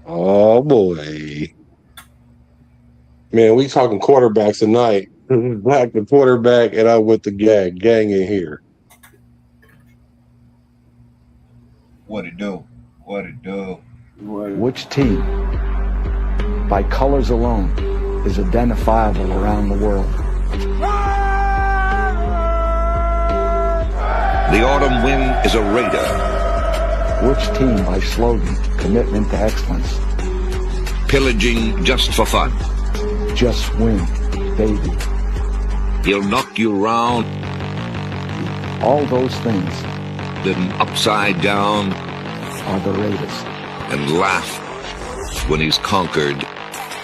Oh boy, man, we talking quarterbacks tonight. Black the quarterback, and I'm with the gang in here. What it do? What it do? Which team, by colors alone, is identifiable around the world? The autumn wind is a raider. Which team, by slogan, commitment to excellence? Pillaging just for fun. Just win, baby. He'll knock you round, All those things then upside down, are the Raiders. and laugh when he's conquered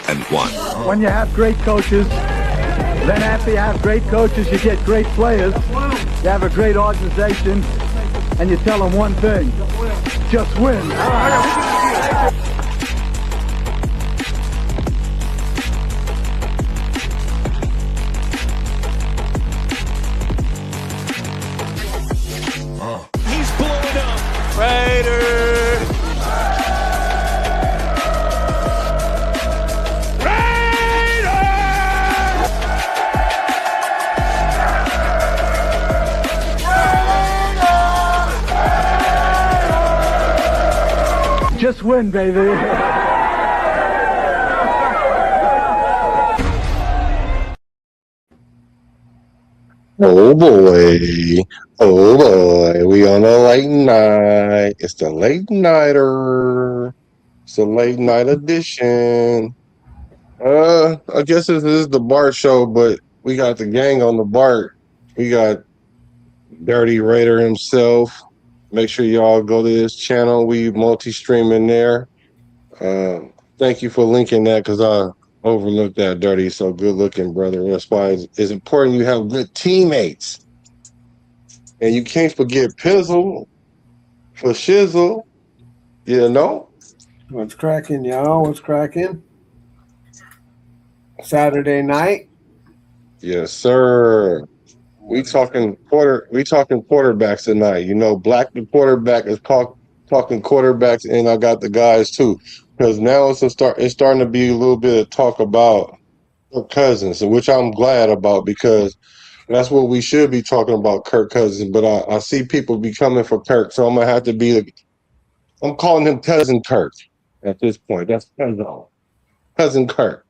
and won. When you have great coaches, then after you have great coaches, you get great players. You have a great organization, and you tell them one thing: just win. He's blowing up. Raiders. Just win, baby. Oh boy, oh boy, we on a late night. It's the late nighter. It's a late night edition. I guess this is the Bart show, but we got the gang on the Bart. We got Dirty Raider himself. Make sure y'all go to this channel. We multi-streaming there. Thank you for linking that because I overlooked that, Dirty. So good looking, brother. That's why it's important you have good teammates. And you can't forget Pizzle for Shizzle. You know? What's cracking, y'all? What's cracking? Saturday night. Yes, sir. We talking quarterbacks tonight. You know, Black the quarterback is talking quarterbacks, and I got the guys too. Because now it's starting to be a little bit of talk about Kirk Cousins, which I'm glad about because that's what we should be talking about, Kirk Cousins. But I see people be coming for Kirk, so I'm gonna have to be. I'm calling him Cousin Kirk at this point. That's Cousin Kirk.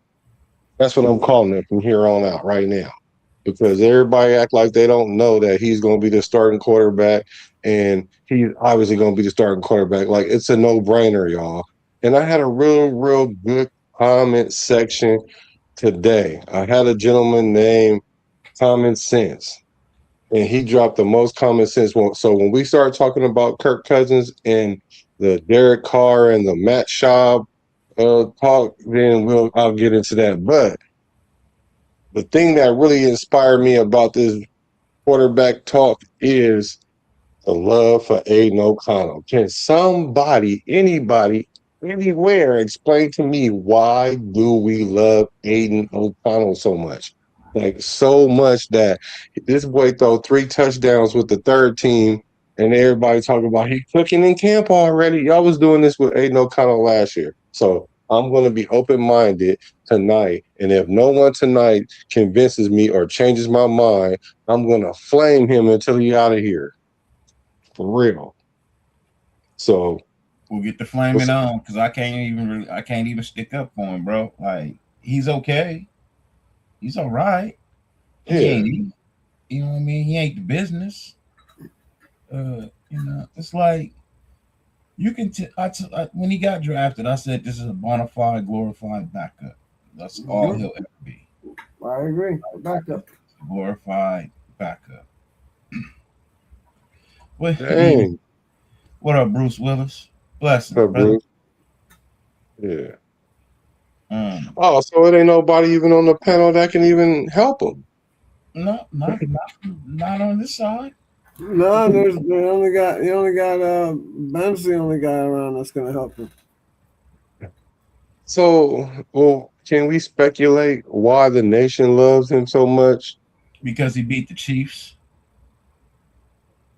That's what I'm calling him from here on out right now. Because everybody act like they don't know that he's going to be the starting quarterback, and he's obviously going to be the starting quarterback. Like, it's a no-brainer, y'all. And I had a real good comment section today. I had a gentleman named Common Sense, and he dropped the most common sense one. So when we start talking about Kirk Cousins and the Derek Carr and the Matt Schaub talk, then I'll get into that. But the thing that really inspired me about this quarterback talk is the love for Aidan O'Connell. Can somebody, anybody, anywhere explain to me why do we love Aidan O'Connell so much? Like, so much that this boy throw 3 touchdowns with the third team, and everybody talking about he cooking in camp already. Y'all was doing this with Aidan O'Connell last year. So I'm going to be open-minded tonight, and if no one tonight convinces me or changes my mind, I'm going to flame him until he out of here. For real. So We'll get the flaming on because I can't even stick up for him, bro. Like, he's okay. He's all right. He ain't, you know what I mean? He ain't the business. You know, it's like you can. When he got drafted, I said this is a bona fide, glorified backup. That's all he'll ever be. I agree. Backup. Glorified backup. dang. What up, Bruce Willis? Blessings, What's up, brother. Bruce? Yeah. Oh, so it ain't nobody even on the panel that can even help him. No, not on this side. No, they only got Ben's the only guy around that's gonna help him. So, well, can we speculate why the nation loves him so much? Because he beat the Chiefs.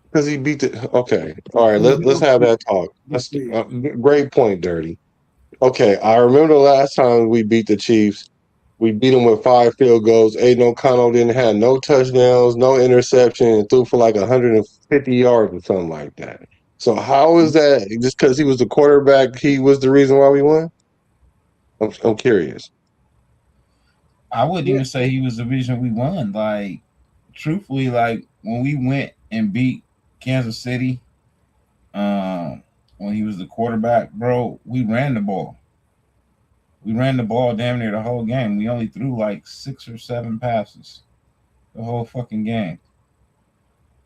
Because he beat the. Okay, all right. Let's have that talk. That's great point, Dirty. Okay, I remember the last time we beat the Chiefs. We beat them with 5 field goals. Aidan O'Connell didn't have no touchdowns, no interception, and threw for like 150 yards or something like that. So how is that? Just because he was the quarterback, he was the reason why we won? I'm curious. I wouldn't even say he was the reason we won. Like, truthfully, like when we went and beat Kansas City, when he was the quarterback, bro, we ran the ball. We ran the ball damn near the whole game. We only threw like 6 or 7 passes the whole fucking game.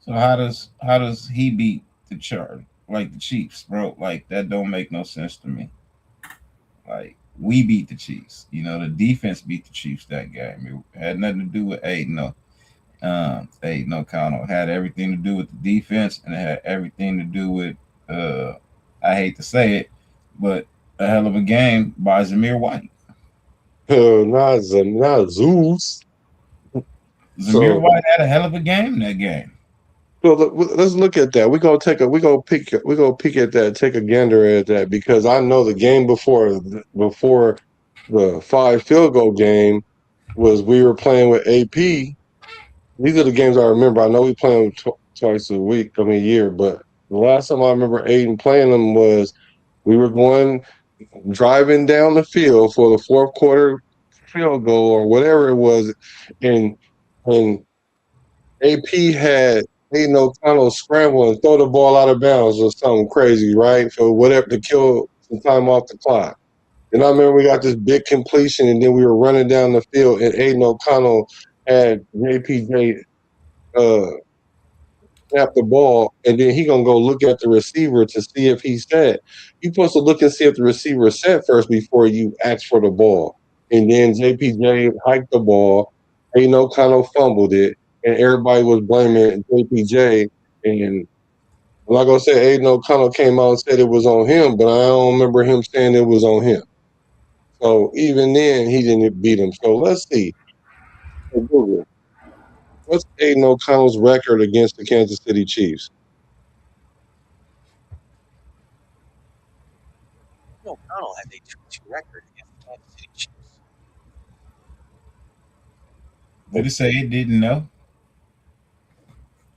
So how does he beat the chart like the Chiefs, bro? Like that don't make no sense to me. Like we beat the Chiefs. You know, the defense beat the Chiefs that game. It had nothing to do with Aidan O'Connell. It had everything to do with the defense, and it had everything to do with I hate to say it, but a hell of a game by Zamir White. Not Zeus. Zamir White had a hell of a game in that game. So let's look at that. We gonna peek at that, take a gander at that, because I know the game before the 5 field goal game was we were playing with AP. These are the games I remember. I know we play them twice a week, a year, but the last time I remember Aidan playing them was we were driving down the field for the 4th quarter field goal or whatever it was, and AP had Aidan O'Connell scramble and throw the ball out of bounds or something crazy, right? For whatever, to kill some time off the clock. And I remember we got this big completion, and then we were running down the field, and Aidan O'Connell had JPJ snap the ball, and then he gonna go look at the receiver to see if he's set. You're supposed to look and see if the receiver is set first before you ask for the ball. And then JPJ hiked the ball. Aidan O'Connell fumbled it, and everybody was blaming JPJ. And I'm not gonna say Aidan O'Connell came out and said it was on him, but I don't remember him saying it was on him. So even then, he didn't beat him. So let's see. What's Aidan O'Connell's record against the Kansas City Chiefs? O'Connell has a 2-2 record against the Kansas City Chiefs. Did it say it didn't know?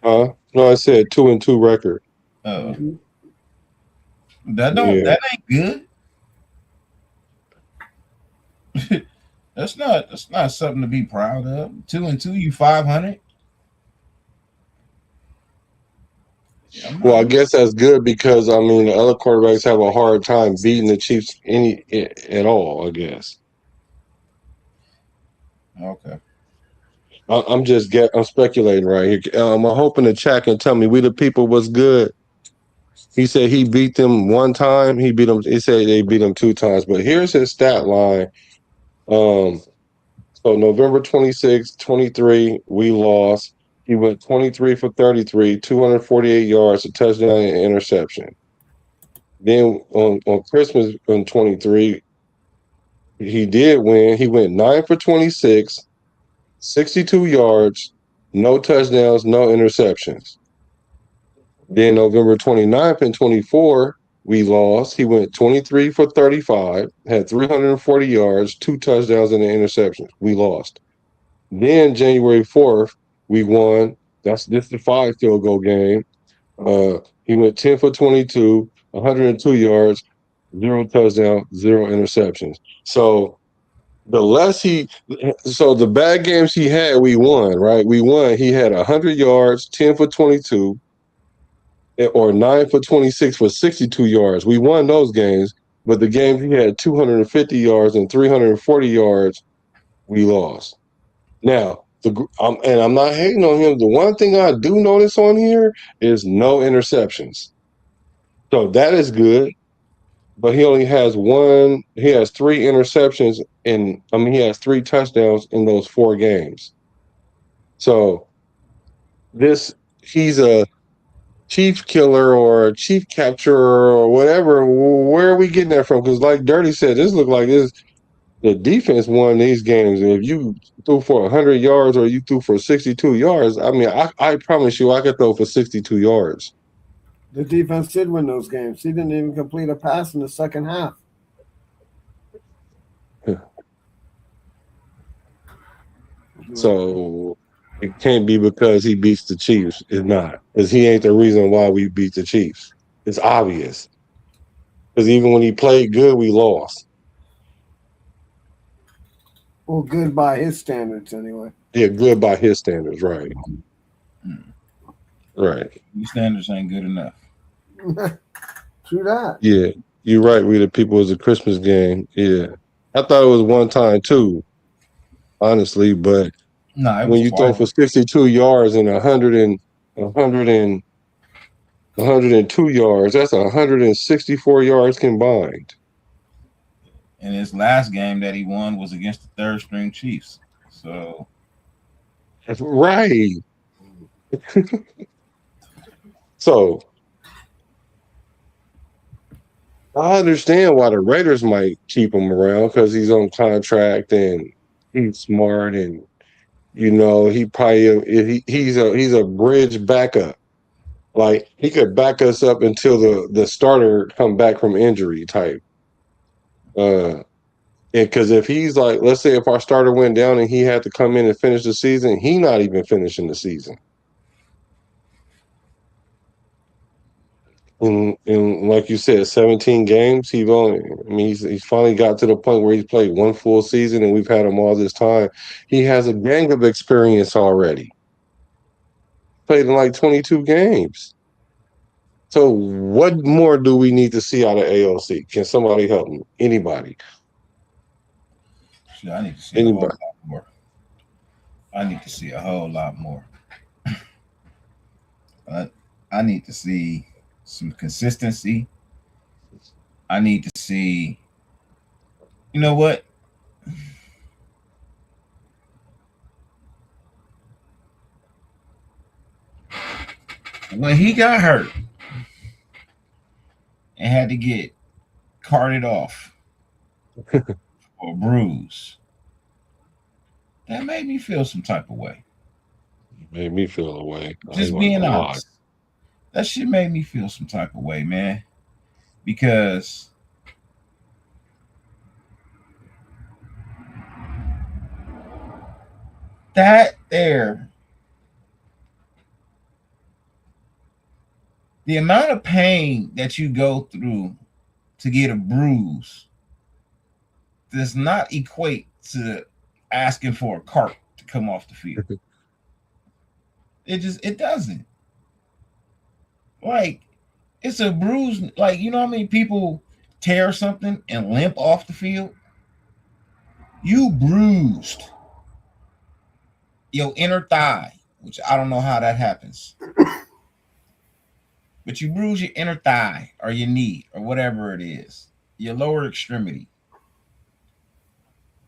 No, I said 2-2 record. That ain't good. That's not something to be proud of. 2-2, you 500. Well, I guess that's good because the other quarterbacks have a hard time beating the Chiefs at all, I guess. Okay. I'm speculating right here. I'm hoping the chat can tell me we the people was good. He said he beat them 1 time. He said they beat him 2 times. But here's his stat line. So November 26, 23, we lost. He went 23 for 33, 248 yards, a touchdown, and an interception. Then on Christmas in 23, he did win. He went 9 for 26, 62 yards, no touchdowns, no interceptions. Then November 29th and 24, we lost. He went 23 for 35, had 340 yards, 2 touchdowns, and an interception. We lost. Then January 4th, we won. This is the 5 field goal game. He went 10 for 22, 102 yards, 0 touchdowns, 0 interceptions. So the bad games he had, we won, right? We won. He had 100 yards, 10 for 22, or 9 for 26 for 62 yards. We won those games, but the games he had 250 yards and 340 yards, we lost. Now, I'm not hating on him. The one thing I do notice on here is no interceptions. So that is good. But he only has he has 3 interceptions he has 3 touchdowns in those 4 games. So he's a chief killer or a chief capturer or whatever. Where are we getting that from? Because like Dirty said, this looked like the defense won these games. If you threw for 100 yards or you threw for 62 yards, I promise you I could throw for 62 yards. The defense did win those games. He didn't even complete a pass in the second half. So it can't be because he beats the Chiefs. It's not. Because he ain't the reason why we beat the Chiefs. It's obvious. Because even when he played good, we lost. Well, good by his standards, anyway. Yeah, good by his standards, right. Right. Your standards ain't good enough. True that. Yeah, you're right. We the people was a Christmas game. Yeah. I thought it was one time too, honestly, but No, it when was you throw twice. for 62 yards and 102 yards, that's 164 yards combined. And his last game that he won was against the third string Chiefs. So Right. So I understand why the Raiders might keep him around because he's on contract and he's smart and he probably he's a bridge backup. Like he could back us up until the starter come back from injury type. And because if he's like, let's say if our starter went down and he had to come in and finish the season, he not even finishing the season. And like you said, 17 games. He's finally got to the point where he's played one full season, and we've had him all this time. He has a gang of experience already. Played in like 22 games. So what more do we need to see out of AOC? Can somebody help me? Anybody? shit, I need to see a whole lot more. I need to see a whole lot more. I need to see some consistency. I need to see, you know what? When he got hurt and had to get carted off or bruised, that made me feel some type of way. Made me feel a way. Just being honest. That shit made me feel some type of way, man. Because that there, the amount of pain that you go through to get a bruise does not equate to asking for a cart to come off the field. It doesn't. Like, it's a bruise. Like, you know how many people tear something and limp off the field? You bruised your inner thigh, which I don't know how that happens. But you bruise your inner thigh or your knee or whatever it is, your lower extremity.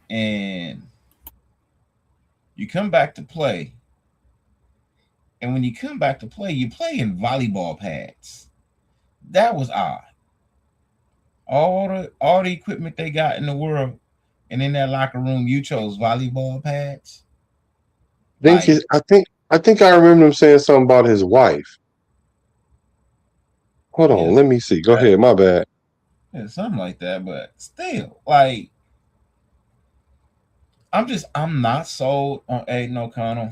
And you come back to play. And when you come back to play, you play in volleyball pads. That was odd. All the equipment they got in the world, and in that locker room, you chose volleyball pads. I think I remember him saying something about his wife. Hold on, let me see. Go ahead, my bad. Yeah, something like that, but still, like, I'm not sold on Aidan O'Connell.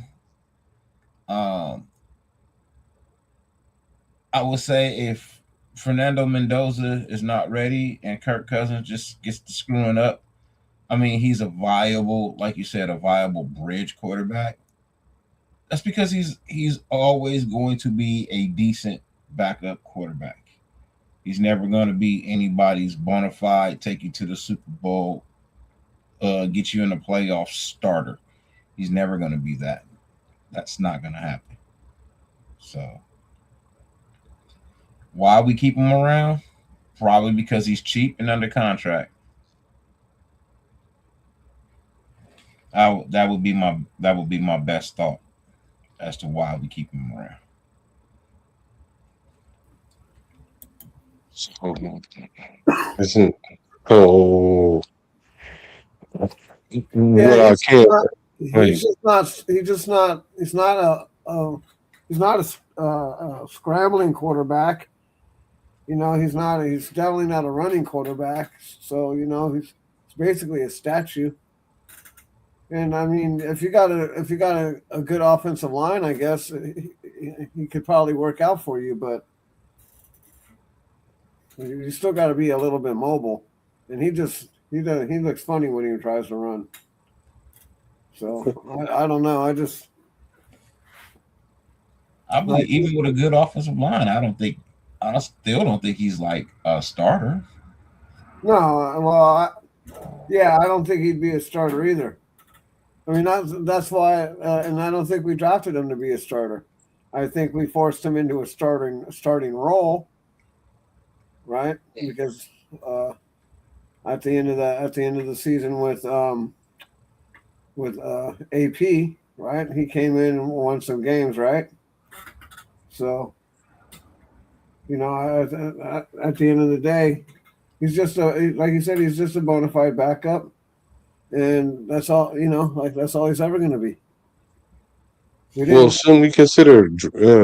I would say if Fernando Mendoza is not ready and Kirk Cousins just gets to screwing up, I mean, he's a viable, like you said, a viable bridge quarterback. That's because he's always going to be a decent backup quarterback. He's never going to be anybody's bona fide, take you to the Super Bowl, get you in the playoffs starter. He's never going to be that. That's not going to happen. So why we keep him around? Probably because he's cheap and under contract. That would be my best thought as to why we keep him around. Isn't Yeah, he's not a scrambling quarterback. He's definitely not a running quarterback. So, he's basically a statue. And I mean, if you got a good offensive line, I guess he could probably work out for you, but you still got to be a little bit mobile. And he looks funny when he tries to run. So I don't know. I believe even with a good offensive line, I still don't think he's like a starter. No, well, I don't think he'd be a starter either. I mean, that's why, and I don't think we drafted him to be a starter. I think we forced him into a starting role, right? Because at the end of the season with AP, right? He came in and won some games, right? So, you know, at the end of the day, he's just like you said, he's just a bona fide backup. And that's all, you know, like that's all he's ever going to be. Well, shouldn't we consider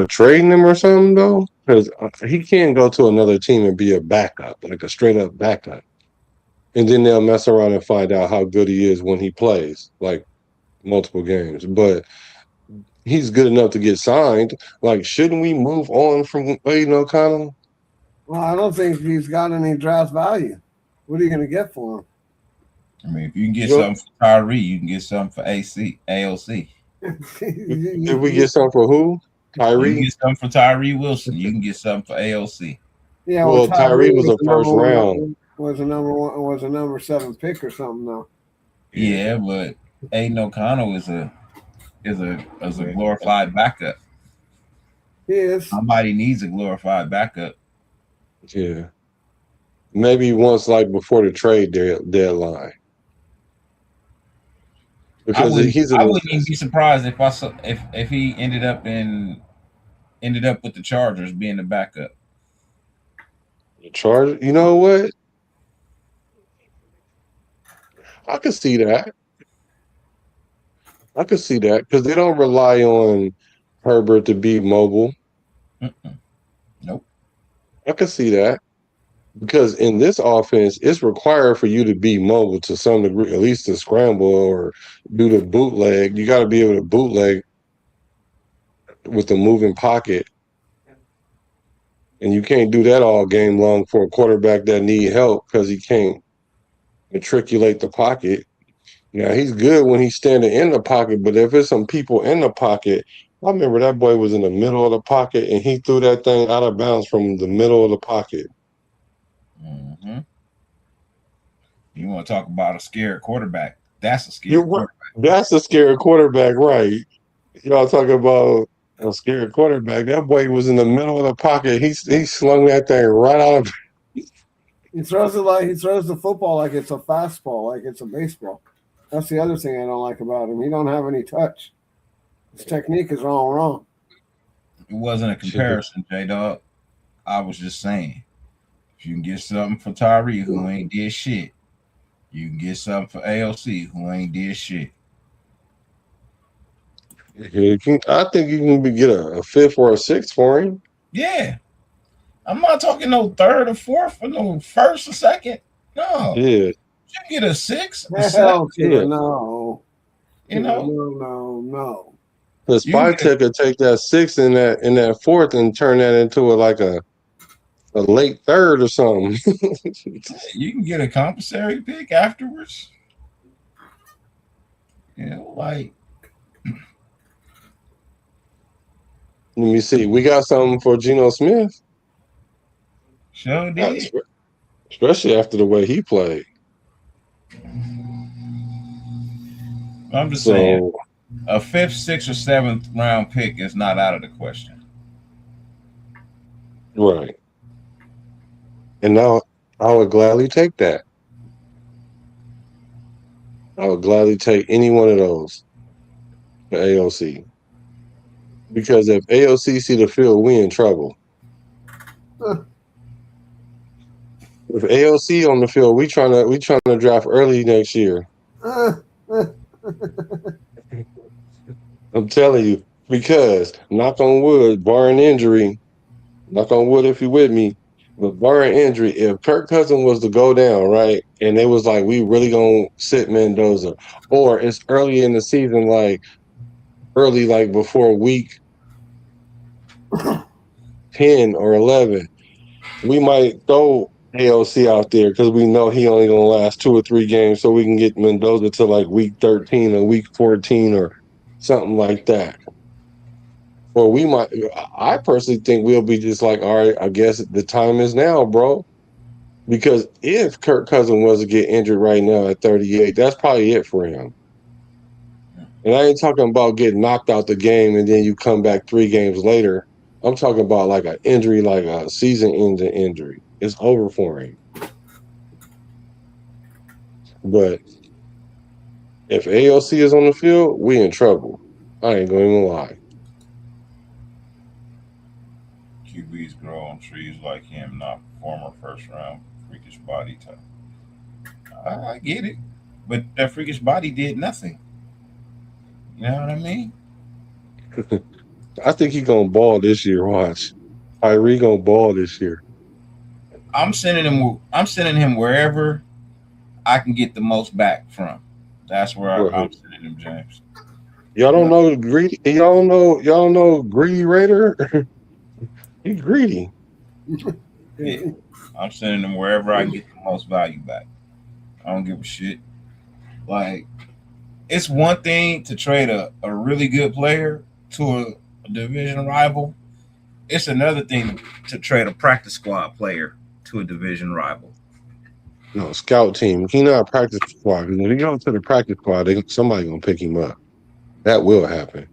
trading him or something, though? Because he can't go to another team and be a backup, like a straight up backup. And then they'll mess around and find out how good he is when he plays, like multiple games. But he's good enough to get signed. Like, shouldn't we move on from Aidan O'Connell? Well, I don't think he's got any draft value. What are you going to get for him? I mean, if you can get something for Tyree, you can get something for AOC. If we get something for who? Tyree? You can get something for Tyree Wilson. You can get something for AOC. Yeah, well Tyree was a first round. Was a number 7 pick or something though. Yeah, but Aidan O'Connell is a glorified backup. He is. Somebody needs a glorified backup. Yeah. Maybe once, like before the trade deadline. Because I wouldn't even be surprised if he ended up with the Chargers being the backup. The Chargers, you know what? I could see that. Because they don't rely on Herbert to be mobile. Nope. I could see that. Because in this offense, it's required for you to be mobile to some degree, at least to scramble or do the bootleg. You got to be able to bootleg with the moving pocket. And you can't do that all game long for a quarterback that need help because he can't matriculate the pocket. Now, he's good when he's standing in the pocket, but if there's some people in the pocket, I remember that boy was in the middle of the pocket and he threw that thing out of bounds from the middle of the pocket. Mm-hmm. You want to talk about a scared quarterback? That's a scared quarterback. That's a scared quarterback, right? Y'all talking about a scared quarterback. That boy was in the middle of the pocket. He slung that thing right out of. He throws the football like it's a fastball, like it's a baseball. That's the other thing I don't like about him. He don't have any touch. His technique is all wrong. It wasn't a comparison, J-Dog. I was just saying. If you can get something for Tyree who ain't did shit, you can get something for AOC who ain't did shit. I think you can get a 5th or a 6th for him. Yeah. I'm not talking no 3rd or 4th or no 1st or 2nd. No. Yeah. You get a 6. Hell yeah. No. You know? No. The Spy-Tech could take that 6th in that 4th and turn that into a late 3rd or something. You can get a compensatory pick afterwards. You know, like. Let me see. We got something for Geno Smith. Sure did. Especially after the way he played. I'm just saying, a 5th, 6th, or 7th round pick is not out of the question. Right. And now I would gladly take that. I would gladly take any one of those for AOC. Because if AOC see the field, we in trouble. If AOC on the field, we trying to draft early next year. I'm telling you, because knock on wood, barring injury, knock on wood if you're with me, But barring injury, if Kirk Cousins was to go down, right, and they was like, we really gonna sit Mendoza, or it's early in the season, like before week 10 or 11, we might throw AOC out there because we know he only gonna last 2 or 3 games, so we can get Mendoza to like week 13 or week 14 or something like that. Or we might. I personally think we'll be just like, all right, I guess the time is now, bro. Because if Kirk Cousins was to get injured right now at 38, that's probably it for him. And I ain't talking about getting knocked out the game and then you come back 3 games later. I'm talking about like an injury, like a season-ending injury. It's over for him. But if AOC is on the field, we in trouble. I ain't going to even lie. QBs grow on trees like him, not former first-round freakish body type. I get it, but that freakish body did nothing. You know what I mean? I think he gonna ball this year. Watch, Tyree gonna ball this year. I'm sending him wherever I can get the most back from. That's where I'm sending him, James. Y'all don't know greedy. Y'all know greedy Raider. He's greedy. Yeah. I'm sending him wherever I can get the most value back. I don't give a shit. Like, it's one thing to trade a really good player to a division rival. It's another thing to trade a practice squad player to a division rival. No, scout team. He not a practice squad. Because if he goes to the practice squad, somebody gonna pick him up. That will happen.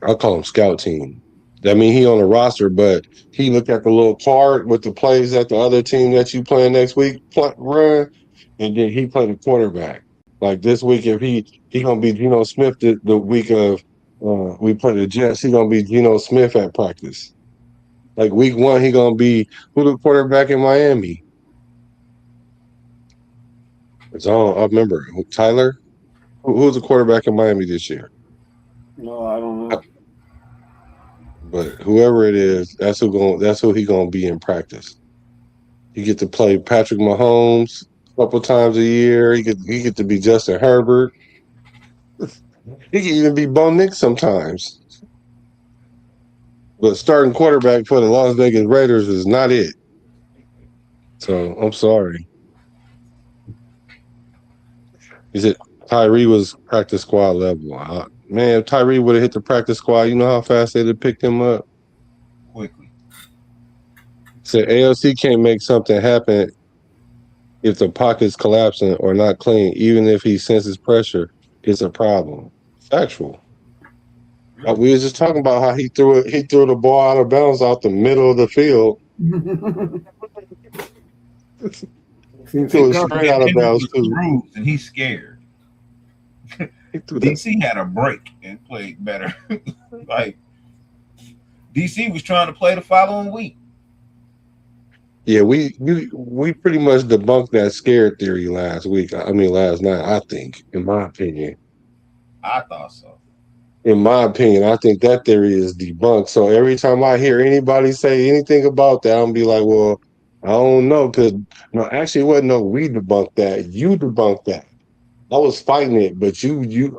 I'll call him scout team. That mean he on the roster, but he looked at the little card with the plays that the other team that you playing next week run, and then he played the quarterback. Like this week, if he gonna be Geno Smith the week of we play the Jets, he gonna be Geno Smith at practice. Like week 1, he gonna be who the quarterback in Miami. It's on. I remember Tyler. Who's the quarterback in Miami this year? No, I don't know. But whoever it is, that's who he gonna be in practice. You get to play Patrick Mahomes a couple times a year. He get to be Justin Herbert. He can even be Bo Nix sometimes. But starting quarterback for the Las Vegas Raiders is not it. So I'm sorry. He said Tyree was practice squad level. Man, if Tyree would have hit the practice squad, you know how fast they'd have picked him up? Quickly. Said AOC can't make something happen if the pocket's collapsing or not clean. Even if he senses pressure, it's a problem. Factual. We was just talking about how he threw the ball out of bounds out the middle of the field. He threw it straight out of bounds too. And he's scared. DC had a break and played better. Like DC was trying to play the following week. Yeah, we pretty much debunked that scared theory last night, I think, in my opinion. I thought so. In my opinion, I think that theory is debunked. So every time I hear anybody say anything about that, I'm be like, well, I don't know, because no, actually, it wasn't no we debunked that. You debunked that. I was fighting it, but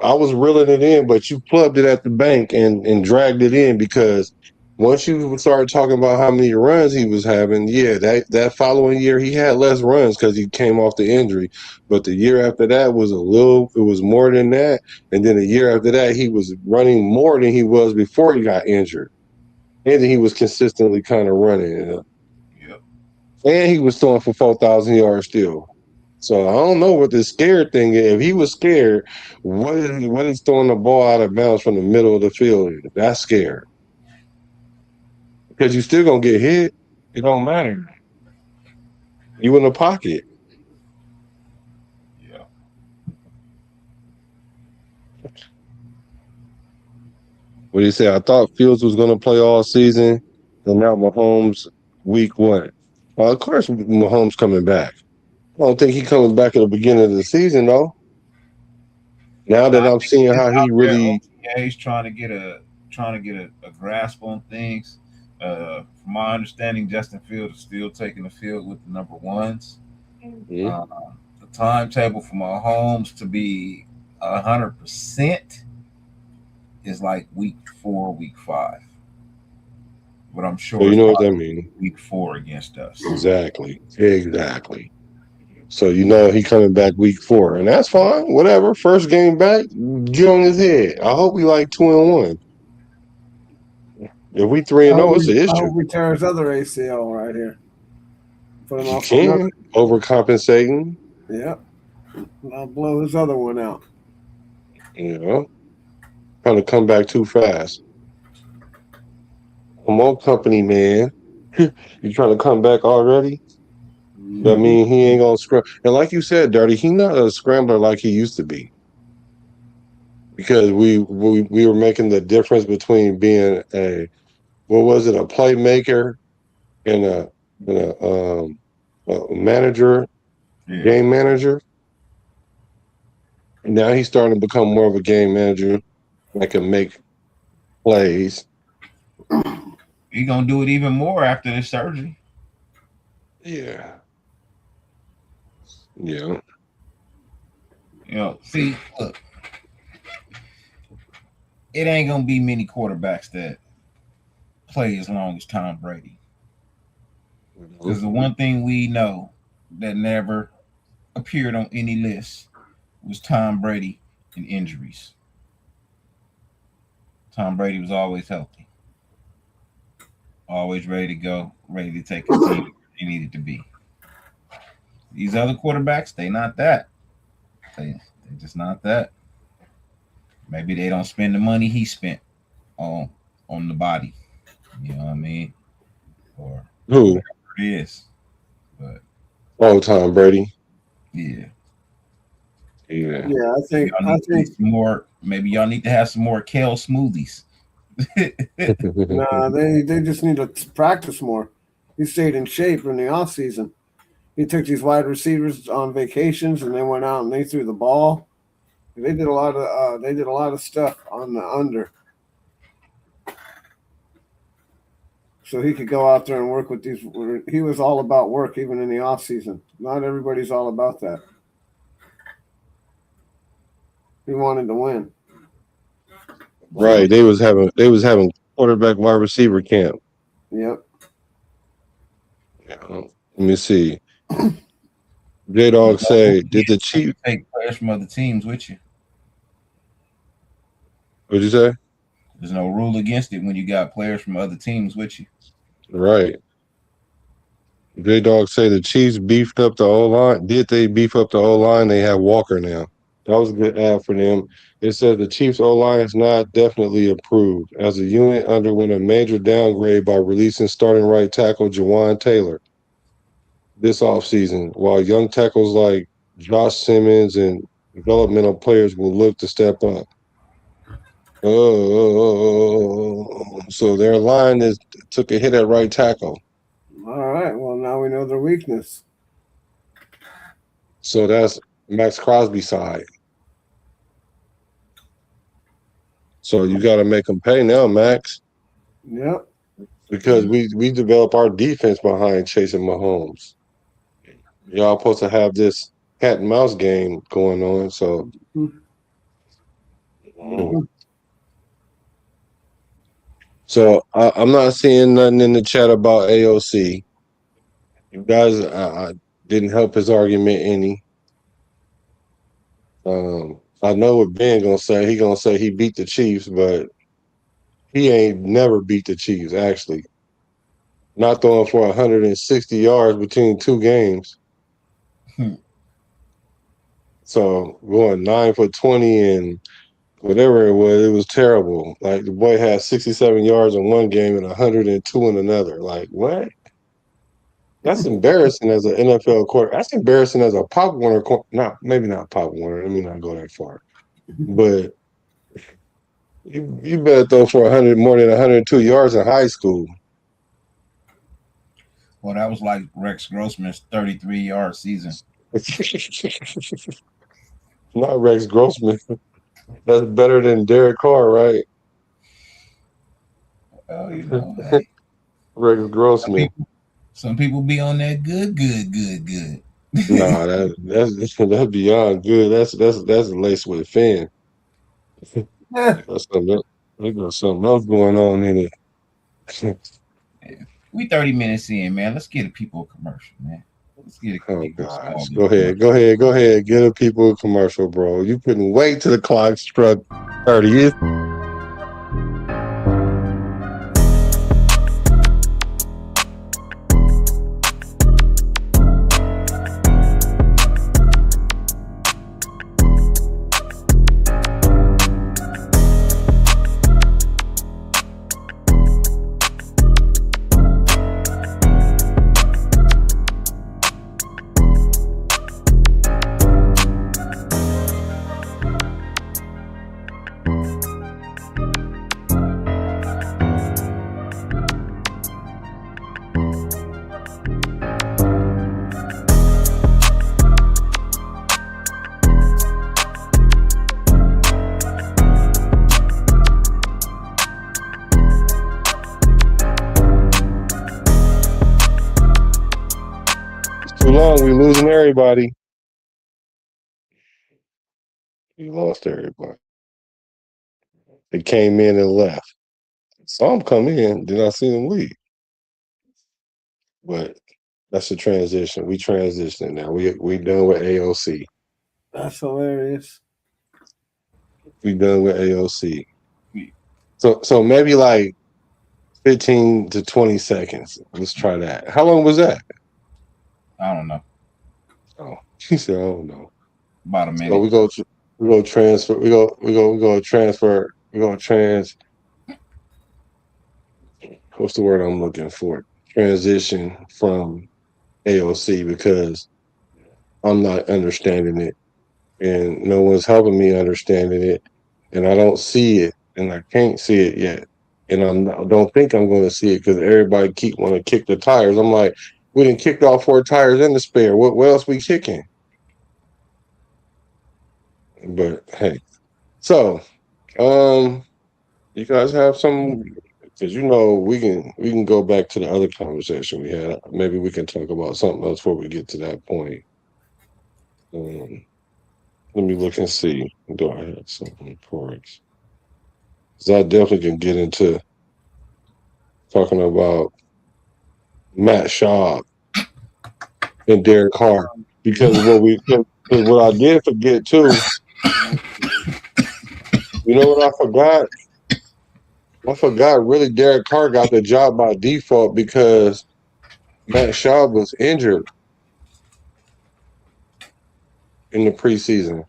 I was reeling it in, but you clubbed it at the bank and dragged it in because once you started talking about how many runs he was having, yeah, that following year he had less runs because he came off the injury. But the year after that it was more than that. And then the year after that, he was running more than he was before he got injured. And then he was consistently kind of running. Yep. And he was throwing for 4,000 yards still. So I don't know what the scared thing is. If he was scared, what is throwing the ball out of bounds from the middle of the field? That's scared. Because you still gonna get hit. It don't matter. You in the pocket. Yeah. What do you say? I thought Fields was gonna play all season, and now Mahomes week 1. Well, of course Mahomes coming back. I don't think he coming back at the beginning of the season though. Now that I'm seeing how he really he's trying to get a grasp on things. From my understanding, Justin Fields is still taking the field with the number ones. The timetable for Mahomes to be 100% is like week 4, week 5. But I'm sure you know what that means. Week 4 against us. Exactly. So you know he coming back week 4, and that's fine. Whatever. First game back, get on his head. I hope we like 2-1. If we 3-0, it's an I issue. hope we tear his other ACL right here. Put him You off can overcompensating. Yep. I'll blow his other one out. You know, trying to come back too fast. Come on, company man. You trying to come back already? That mean he ain't gonna scramble. And like you said, Dirty, he not a scrambler like he used to be. Because we were making the difference between being a playmaker and a manager, game manager. And now he's starting to become more of a game manager that can make plays. He's gonna do it even more after this surgery. Yeah. See, look, it ain't gonna be many quarterbacks that play as long as Tom Brady. Because the one thing we know that never appeared on any list was Tom Brady and injuries. Tom Brady was always healthy, always ready to go, ready to take his team where he needed to be. These other quarterbacks, they not that. They just not that. Maybe they don't spend the money he spent on the body. You know what I mean? Or who it is. But Tom Brady. Yeah, I think more. Maybe y'all need to have some more kale smoothies. Nah, they just need to practice more. He stayed in shape in the off season. He took these wide receivers on vacations, and they went out and they threw the ball. They did a lot of stuff on the under, so he could go out there and work with these. He was all about work, even in the off season. Not everybody's all about that. He wanted to win. Right. They was having quarterback wide receiver camp. Yep. Yeah. Let me see. J-Dog say, did the Chiefs take players from other teams with you? What'd you say? There's no rule against it when you got players from other teams with you. Right. J-Dog say the Chiefs beefed up the O-line. Did they beef up the O-line? They have Walker now. That was a good ad for them. It said the Chiefs O-line is not definitely improved, as the unit underwent a major downgrade by releasing starting right tackle Jawan Taylor this offseason, while young tackles like Josh Simmons and developmental players will look to step up. So their line took a hit at right tackle. All right. Well, now we know their weakness. So that's Max Crosby's side. So you got to make them pay now, Max. Yep. Because we develop our defense behind chasing Mahomes. Y'all supposed to have this cat and mouse game going on. So. So I'm not seeing nothing in the chat about AOC. You guys didn't help his argument any. I know what Ben gonna say. He gonna say he beat the Chiefs, but he ain't never beat the Chiefs. Actually, not throwing for 160 yards between two games. So going 9 for 20 and whatever it was terrible. Like the boy had 67 yards in one game and 102 in another. Like what? That's embarrassing as an NFL quarterback. That's embarrassing as a Pop Warner. Maybe not Pop Warner. Let me not go that far. But you better throw for more than 102 yards in high school. Well, that was like Rex Grossman's 33-yard season. Not Rex Grossman. That's better than Derek Carr, right? Oh, hey. Rex Grossman. Some people be on that good. Nah, that's beyond good. That's laced with a fan. There's something else going on in it. We 30 minutes in, man. Let's get a people commercial, man. Let's get a gosh. Go ahead. Get a people commercial, bro. You couldn't wait till the clock struck 30. Too long, we losing everybody. We lost everybody. They came in and left. Saw them come in, then I see them leave. But that's a transition. We transitioning now. We done with AOC. That's hilarious. We done with AOC. So maybe like 15 to 20 seconds. Let's try that. How long was that? I don't know. Oh, she said, I don't know. About a minute. So we go transfer. We go transfer. We go trans. What's the word I'm looking for? Transition from AOC because I'm not understanding it, and no one's helping me understanding it, and I don't see it, and I can't see it yet, and I don't think I'm going to see it because everybody keep want to kick the tires. I'm like, we didn't kick all 4 tires in the spare. What else we kicking? But hey, so you guys have some. Because we can go back to the other conversation we had. Maybe we can talk about something else before we get to that point. Let me look and see. Do I have something for us? Because I definitely can get into talking about Matt Schaub and Derek Carr. Because what I did forget too, you know what I forgot? I forgot really Derek Carr got the job by default because Matt Schaub was injured in the preseason.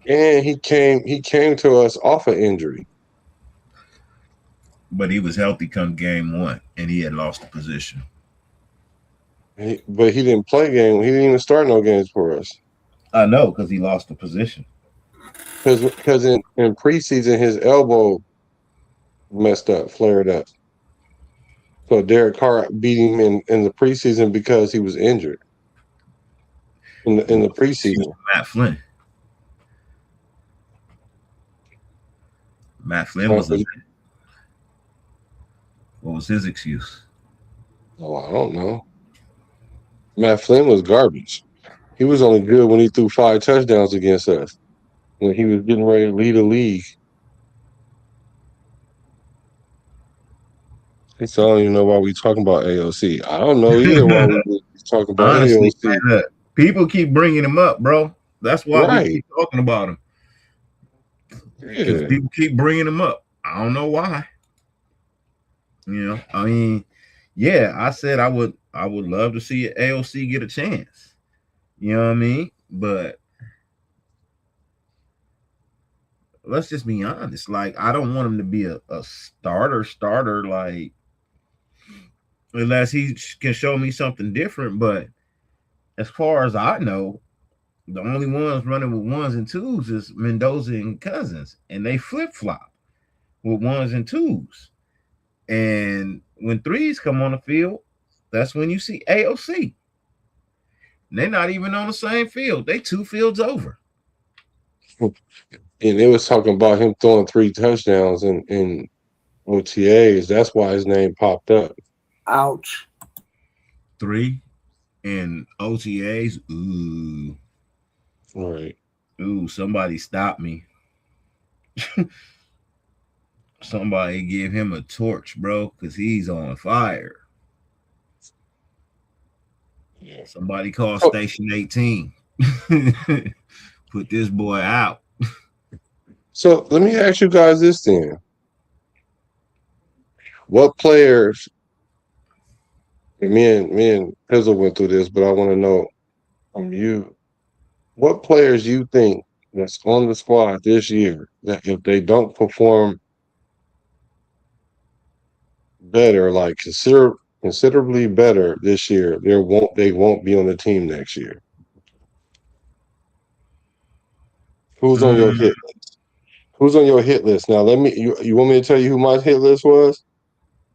And he came to us off of injury. But he was healthy come game 1 and he had lost the position. But he didn't play game. He didn't even start no games for us. I know, because he lost the position. Because in preseason his elbow messed up, flared up. So Derek Carr beat him in the preseason because he was injured. In the preseason. Matt Flynn was what was his excuse? Oh, I don't know. Matt Flynn was garbage. He was only good when he threw 5 touchdowns against us. When he was getting ready to lead the league. So I don't even know why we talking about AOC. I don't know either why we talking about Honestly, AOC. Man, people keep bringing him up, bro. That's why we keep talking about him. Because people keep bringing him up. I don't know why. I mean, yeah, I said I would love to see AOC get a chance. You know what I mean? But let's just be honest. Like, I don't want him to be a starter, like, unless he can show me something different. But as far as I know, the only ones running with 1s and 2s is Mendoza and Cousins, and they flip-flop with 1s and 2s. And when 3s come on the field, that's when you see AOC. And they're not even on the same field. They 2 fields over. And they was talking about him throwing 3 touchdowns in OTAs. That's why his name popped up. Ouch. 3 and OTAs. Ooh. All right. Ooh, somebody stop me. Somebody give him a torch, bro, because he's on fire. Yeah. Somebody call Station 18. Put this boy out. So let me ask you guys this then. What players, and me and Pizzle went through this, but I want to know from you, what players you think that's on the squad this year that if they don't perform better, like considerably better this year, they won't be on the team next year? Who's on your hit list? Who's on your hit list? Now you want me to tell you who my hit list was?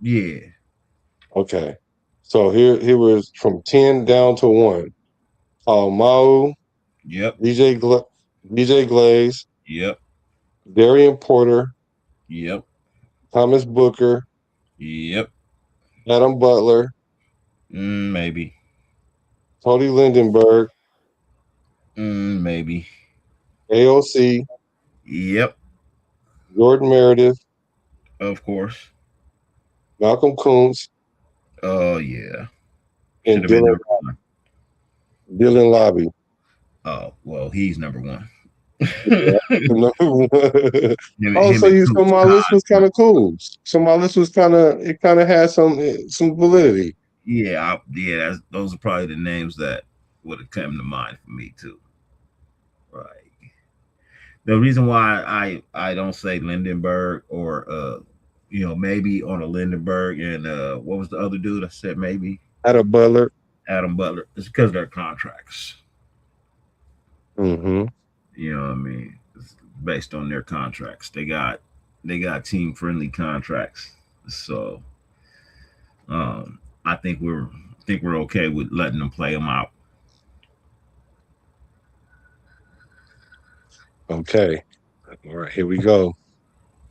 Yeah. Okay. So here was from 10 down to 1. Mau, Yep. DJ Glaze, Yep. Darian Porter, Yep. Thomas Booker, Yep. Adam Butler, Maybe. Tony Lindenberg, Maybe. AOC, Yep. Jordan Meredith, Of course. Malcolm Kuntz, Oh yeah. and Should have been number 1. Dylan Lobby. Oh well, he's number 1. Oh, so my list was kind of cool. So my list was kind of had some validity. Yeah, those are probably the names that would have come to mind for me too. Right. The reason why I don't say Lindenberg or maybe on a Lindenberg and what was the other dude I said maybe? Adam Butler. It's because of their contracts. Mm-hmm. You know what I mean? It's based on their contracts. They got team friendly contracts. So I think we're okay with letting them play them out. Okay. All right, here we go.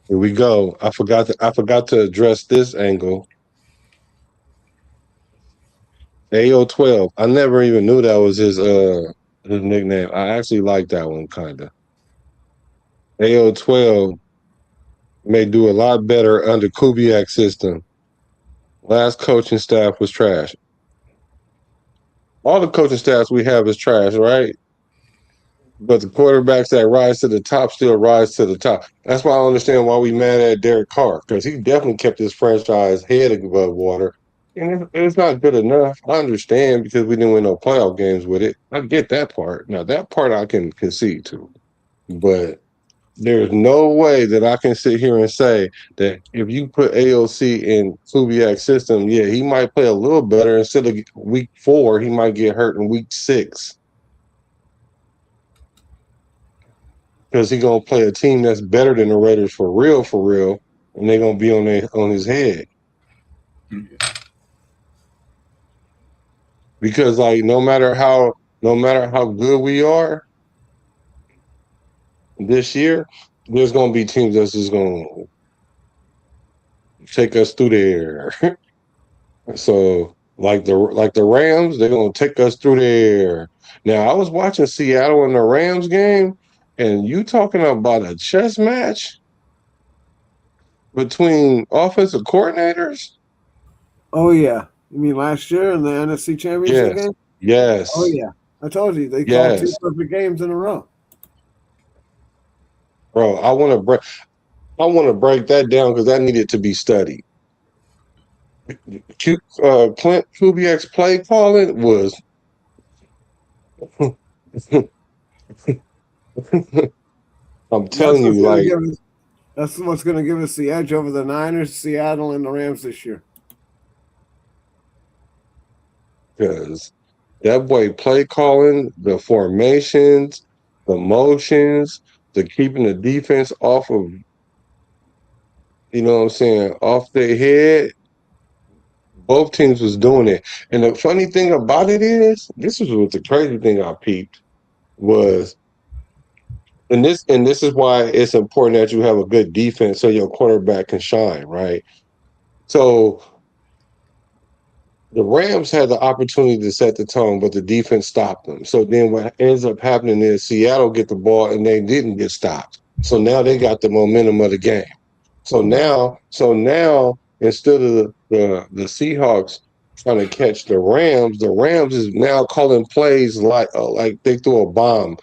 I forgot to address this angle. AO12. I never even knew that was his nickname. I actually like that one kinda. AO12 may do a lot better under Kubiak's system. Last coaching staff was trash. All the coaching staffs we have is trash, right? But the quarterbacks that rise to the top still rise to the top. That's why I understand why we mad at Derek Carr, because he definitely kept his franchise head above water. And it's not good enough. I understand because we didn't win no playoff games with it. I get that part. Now, that part I can concede to. But there's no way that I can sit here and say that if you put AOC in Kubiak's system, yeah, he might play a little better. Instead of week 4, he might get hurt in week 6. Because he's going to play a team that's better than the Raiders for real, and they're going to be on his head. Because like no matter how good we are this year, there's going to be teams that's just going to take us through there. So like the Rams, they're going to take us through there. Now I was watching Seattle and the Rams game, and you talking about a chess match between offensive coordinators? Oh yeah. You mean last year in the NFC Championship game? Yes. Oh yeah. I told you they called 2 perfect games in a row. Bro, I want to break that down because that needed to be studied. Clint Kubiak's play calling was I'm telling you, like that's what's going to give us the edge over the Niners, Seattle, and the Rams this year. Because that boy play calling, the formations, the motions, the keeping the defense off of, you know what I'm saying, off their head. Both teams was doing it. And the funny thing about it is, this is what the crazy thing I peeped was And this is why it's important that you have a good defense so your quarterback can shine, right? So the Rams had the opportunity to set the tone, but the defense stopped them. So then what ends up happening is Seattle get the ball and they didn't get stopped. So now they got the momentum of the game. So now instead of the Seahawks trying to catch the Rams is now calling plays like they threw a bomb,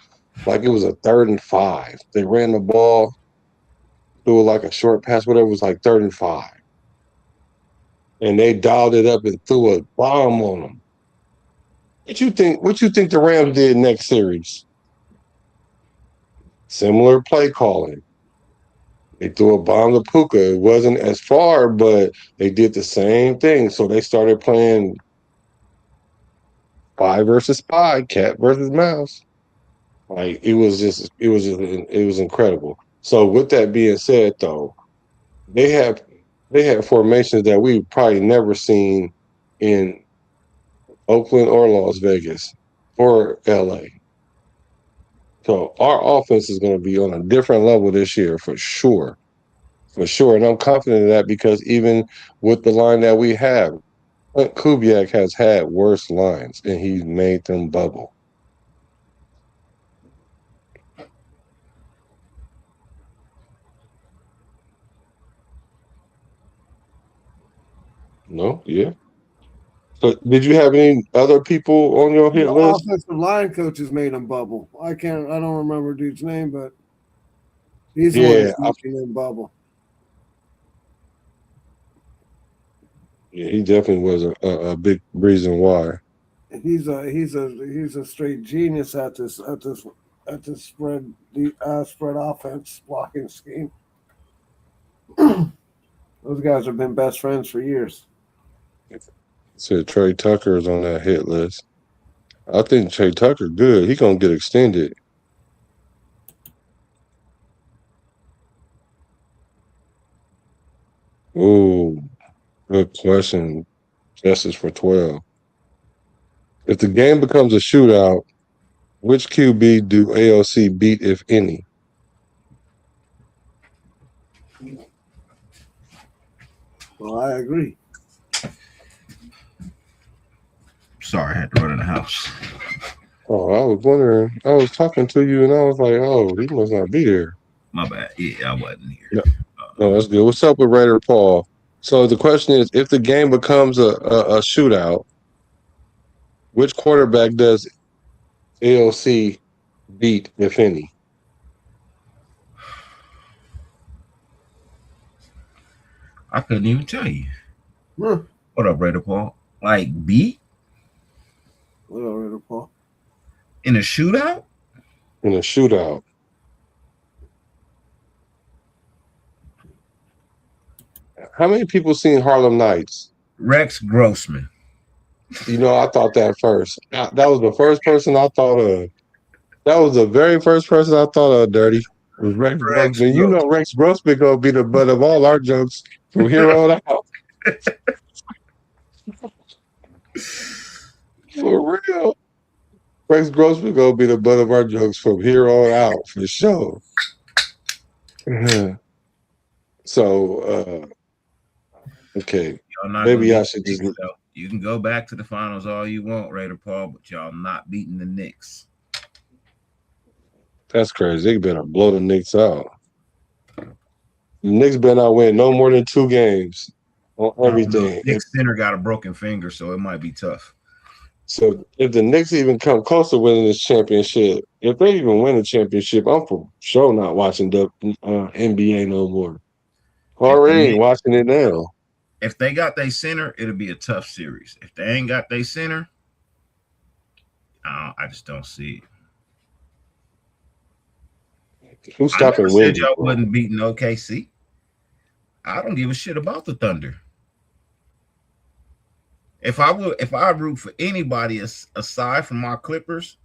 like it was a 3rd and 5. They ran the ball, threw like a short pass, whatever, it was like 3rd and 5. And they dialed it up and threw a bomb on them. What you think the Rams did next series? Similar play calling. They threw a bomb to Puka. It wasn't as far, but they did the same thing. So they started playing spy versus spy, cat versus mouse. Like it was incredible. So with that being said, though, they had formations that we've probably never seen in Oakland or Las Vegas or LA. So our offense is going to be on a different level this year for sure. For sure. And I'm confident of that because even with the line that we have, Kubiak has had worse lines and he's made them bubble. No? Yeah. So did you have any other people on your hit list? Offensive line coaches made him bubble. I don't remember dude's name, but he's the one that's making them bubble. Yeah, he definitely was a big reason why. He's a straight genius at this spread offense blocking scheme. Those guys have been best friends for years. Said Trey Tucker is on that hit list. I think Trey Tucker good. He gonna get extended. Ooh, good question. Justice for 12. If the game becomes a shootout, which QB do AOC beat, if any? Well, I agree. Sorry, I had to run in the house. Oh, I was wondering. I was talking to you, and I was like, "Oh, he must not be there." My bad. Yeah, I wasn't here. No, that's good. What's up with Raider Paul? So the question is, if the game becomes a shootout, which quarterback does AOC beat, if any? I couldn't even tell you. What up, Raider Paul? Like beat? What up, Raider Paul? In a shootout? In a shootout. How many people seen Harlem Nights? Rex Grossman. You know, I thought that first. That was the first person I thought of. That was the very first person I thought of, Dirty. It was Rex Grossman. You know Rex Grossman gonna be the butt of all our jokes from here on out. For real. Rex Grossman gonna be the butt of our jokes from here on out, for sure. So, okay. Maybe I should just... You can go back to the finals all you want, Raider Paul, but y'all not beating the Knicks. That's crazy. They better blow the Knicks out. The Knicks better not win no more than 2 games on everything. Knicks center got a broken finger, so it might be tough. So if the Knicks even come close to winning this championship, if they even win a championship, I'm for sure not watching the NBA no more. Already ain't watching it now. If they got their center, it'll be a tough series. If they ain't got their center, I just don't see it. Who's stopping Wemby? I said y'all wasn't beating OKC. I don't give a shit about the Thunder. If I root for anybody aside from my Clippers,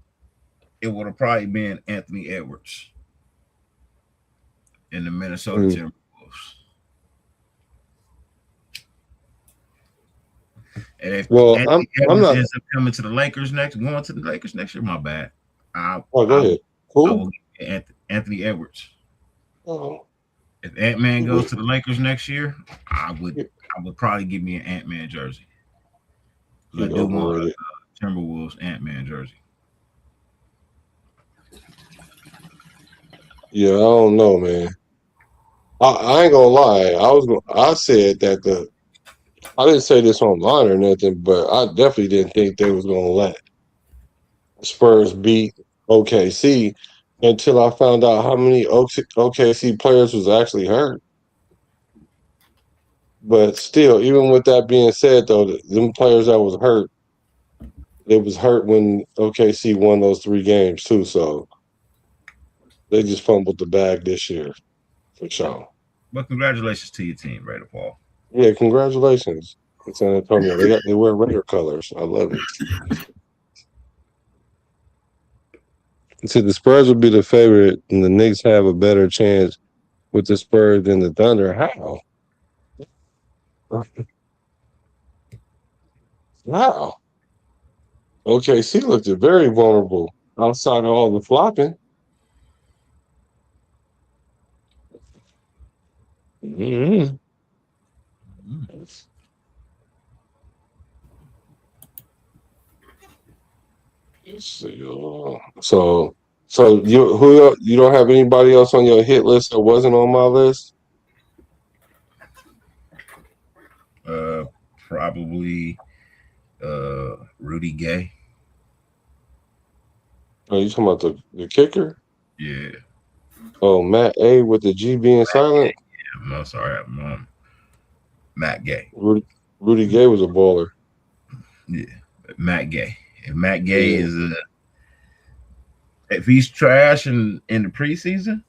it would have probably been Anthony Edwards in the Minnesota Timberwolves. And if Anthony Edwards ends up coming to the Lakers going to the Lakers next year, my bad. Go ahead. Cool. Anthony Edwards. Oh. If Ant-Man goes to the Lakers next year, I would probably give me an Ant-Man jersey. I do want a Timberwolves Ant-Man jersey. Yeah, I don't know, man. I ain't gonna lie. I said that I didn't say this online or nothing, but I definitely didn't think they was gonna let Spurs beat OKC until I found out how many OKC players was actually hurt. But still, even with that being said, though, them players that was hurt, it was hurt when OKC won those 3 games too. So they just fumbled the bag this year, for sure. But congratulations to your team, Raider Paul. Yeah, congratulations, San Antonio. They wear Raider colors. I love it. See, the Spurs would be the favorite, and the Knicks have a better chance with the Spurs than the Thunder. How? Wow. OKC looked very vulnerable outside of all the flopping. Mm-hmm. Let's see. So you don't have anybody else on your hit list that wasn't on my list? Probably Rudy Gay. Oh, you talking about the kicker? Yeah. Oh, Matt A with the G being silent? Yeah, I'm sorry. Matt Gay. Rudy Gay was a baller. Yeah. Matt Gay. If Matt Gay is if he's trash in the preseason,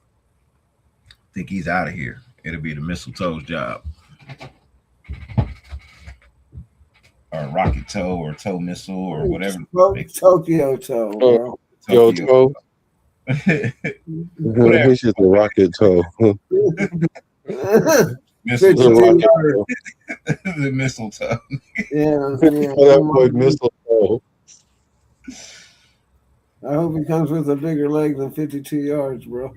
I think he's out of here. It'll be the mistletoe's job. Or rocket toe or toe missile or whatever. Tokyo toe, bro. Tokyo. He's just a rocket toe. Mistletoe. The mistletoe. Yeah. That boy mistletoe. I hope he comes with a bigger leg than 52 yards, bro.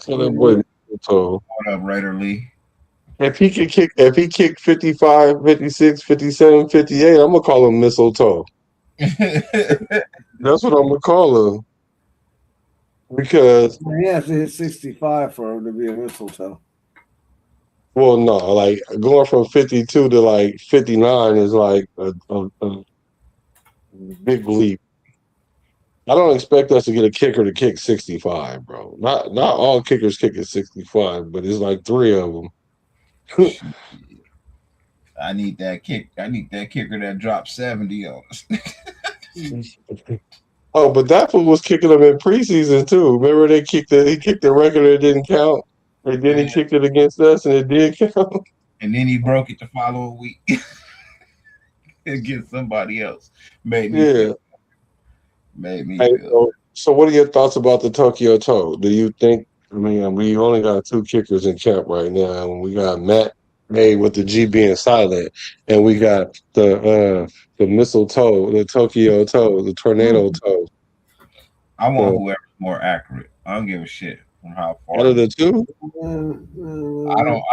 That boy mistletoe. What up, Raider Lee? If he kicked 55, 56, 57, 58, I'm gonna call him mistletoe. That's what I'm gonna call him. Because he has to hit 65 for him to be a mistletoe. Well, no, like going from 52 to like 59 is like a big leap. I don't expect us to get a kicker to kick 65, bro. Not all kickers kick at 65, but it's like 3 of them. I need that kicker that dropped 70 on us. Oh, but that fool was kicking them in preseason too. Remember he kicked the record that didn't count, and then he kicked it against us and it did count. And then he broke it the following week against somebody else. Made me feel. So what are your thoughts about the Tokyo Toe? Do you think? I mean, we only got 2 kickers in camp right now, and we got Matt A with the G being silent, and we got the mistletoe, the Tokyo Toe, the tornado toe. I want whoever's more accurate. I don't give a shit from how far. Out of the 2?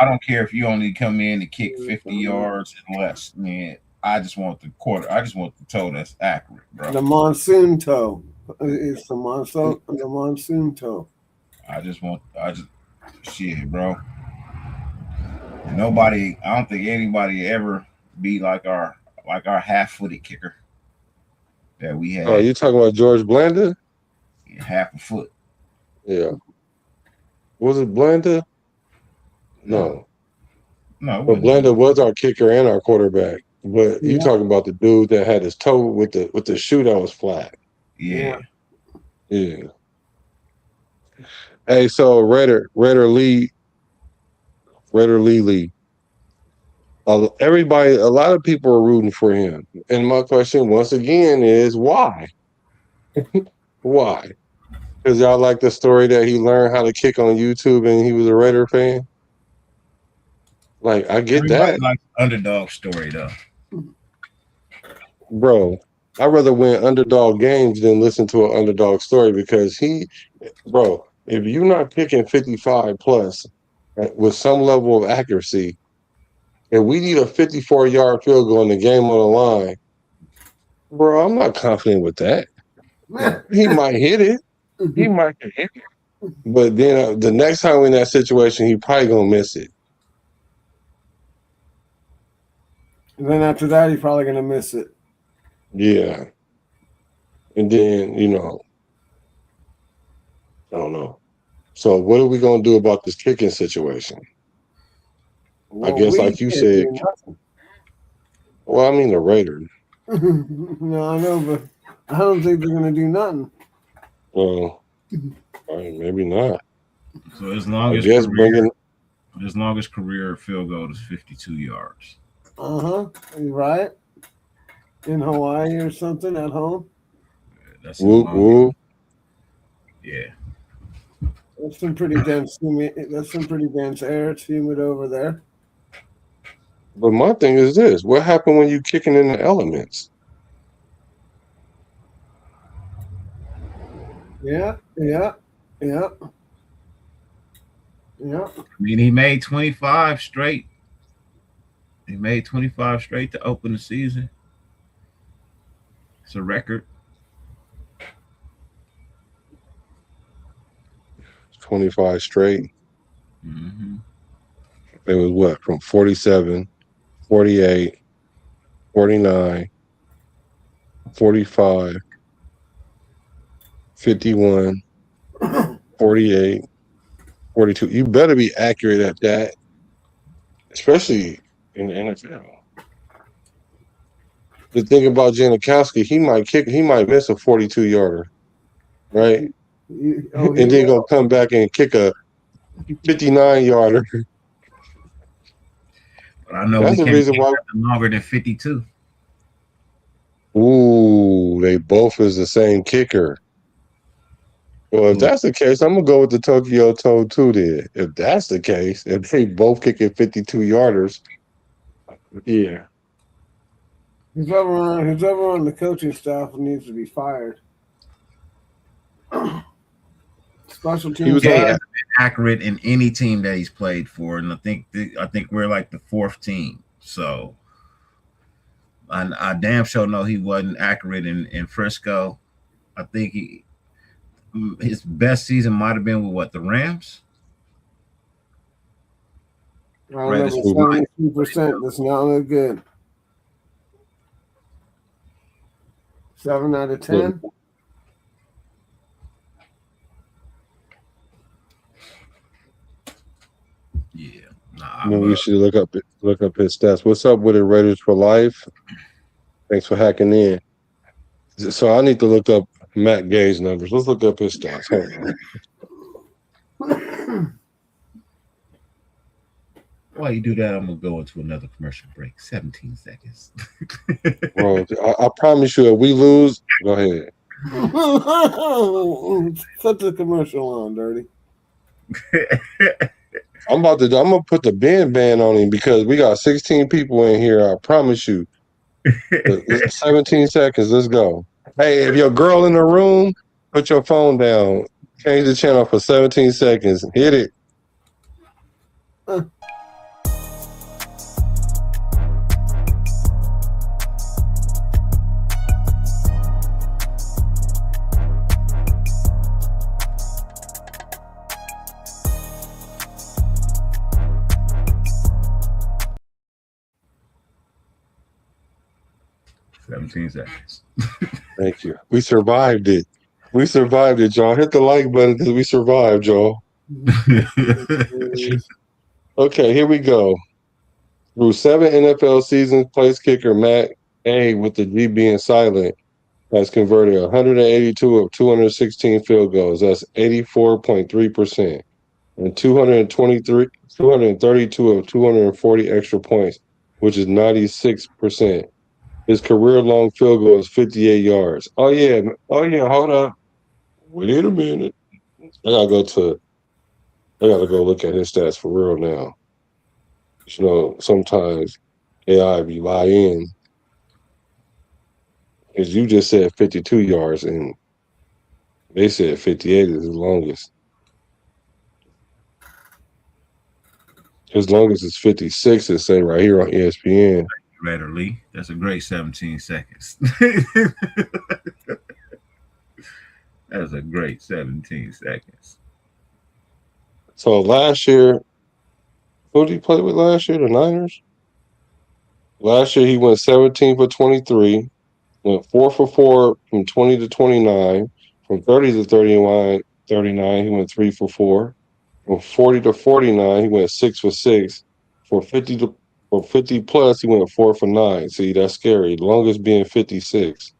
I don't care if you only come in to kick 50 yards and less. Man, I just want the quarter. I just want the toe that's accurate, bro. The monsoon toe. It's the monsoon toe. I just shit, bro. Nobody. I don't think anybody ever be like our half-footed kicker that we had. Oh, you talking about George Blanda? Yeah, half a foot. Yeah. Was it Blanda? No. But Blanda was our kicker and our quarterback. But you talking about the dude that had his toe with the shoe that was flat. Yeah. Hey, so Raider Lee. Everybody, a lot of people are rooting for him. And my question once again is why? Why? Because y'all like the story that he learned how to kick on YouTube and he was a Raider fan? Like, I get Everybody that. likes underdog story though. Bro, I'd rather win underdog games than listen to an underdog story because if you're not kicking 55 plus with some level of accuracy, and we need a 54-yard field goal in the game on the line, bro, I'm not confident with that. He might hit it. He might hit it. But then the next time we're in that situation, he probably going to miss it. And then after that, he's probably going to miss it. Yeah. And then, I don't know. So what are we going to do about this kicking situation? Well, I guess, like you said, well, I mean the Raiders. No, I know, but I don't think they're going to do nothing. Well, maybe not. So as long as career field goal is 52 yards. Right. In Hawaii or something at home. That's woo. Yeah. That's some pretty dense air. It's humid over there. But my thing is this: what happened when you kicking in the elements? Yeah. I mean, he made 25 straight. He made 25 straight to open the season. It's a record. 25 straight. Mm-hmm. It was what? From 47, 48, 49, 45, 51, 48, 42. You better be accurate at that, especially in the NFL. The thing about Janikowski, he might miss a 42-yarder, right? And then gonna come back and kick a 59-yarder. But I know that's the reason why longer than 52. Ooh, they both is the same kicker. Well, if that's the case, I'm gonna go with the Tokyo Toad too. Then, if that's the case, if they both kicking 52-yarders, yeah. Whoever on the coaching staff needs to be fired. Special teams. He hasn't been accurate in any team that he's played for, and I think we're like the fourth team. So I damn sure know he wasn't accurate in Frisco. I think his best season might have been with the Rams. 72%. That's not look good. 7 out of 10. Yeah. We should look up his stats. What's up with it, Raiders for life? Thanks for hacking in. So I need to look up Matt Gay's numbers. Let's look up his stats. Hold on. While you do that, I'm gonna go into another commercial break. 17 seconds. Bro, I promise you, if we lose, go ahead. Put the commercial on, Dirty. I'm gonna put the band on him because we got 16 people in here. I promise you. 17 seconds. Let's go. Hey, if your girl in the room, put your phone down. Change the channel for 17 seconds. Hit it. Seconds. Thank you. We survived it. Y'all. Hit the like button because we survived, y'all. Okay, here we go. Through 7 NFL seasons, place kicker Matt A with the G being silent has converted 182 of 216 field goals. That's 84.3%. And 232 of 240 extra points, which is 96%. His career-long field goal is 58 yards. Oh yeah. Hold up. Wait a minute. I gotta go look at his stats for real now. Sometimes AI be lying. Because you just said 52 yards and they said 58 is the longest. His longest is 56. It say right here on ESPN. Raider Lee. That's a great 17 seconds. That's a great 17 seconds. So last year, who did he play with last year? The Niners? Last year he went 17 for 23, went 4 for 4 from 20 to 29, from 30 to 39 he went 3 for 4, from 40 to 49 he went 6 for 6, for 50 plus he went 4 for 9. See, that's scary. Longest being 56.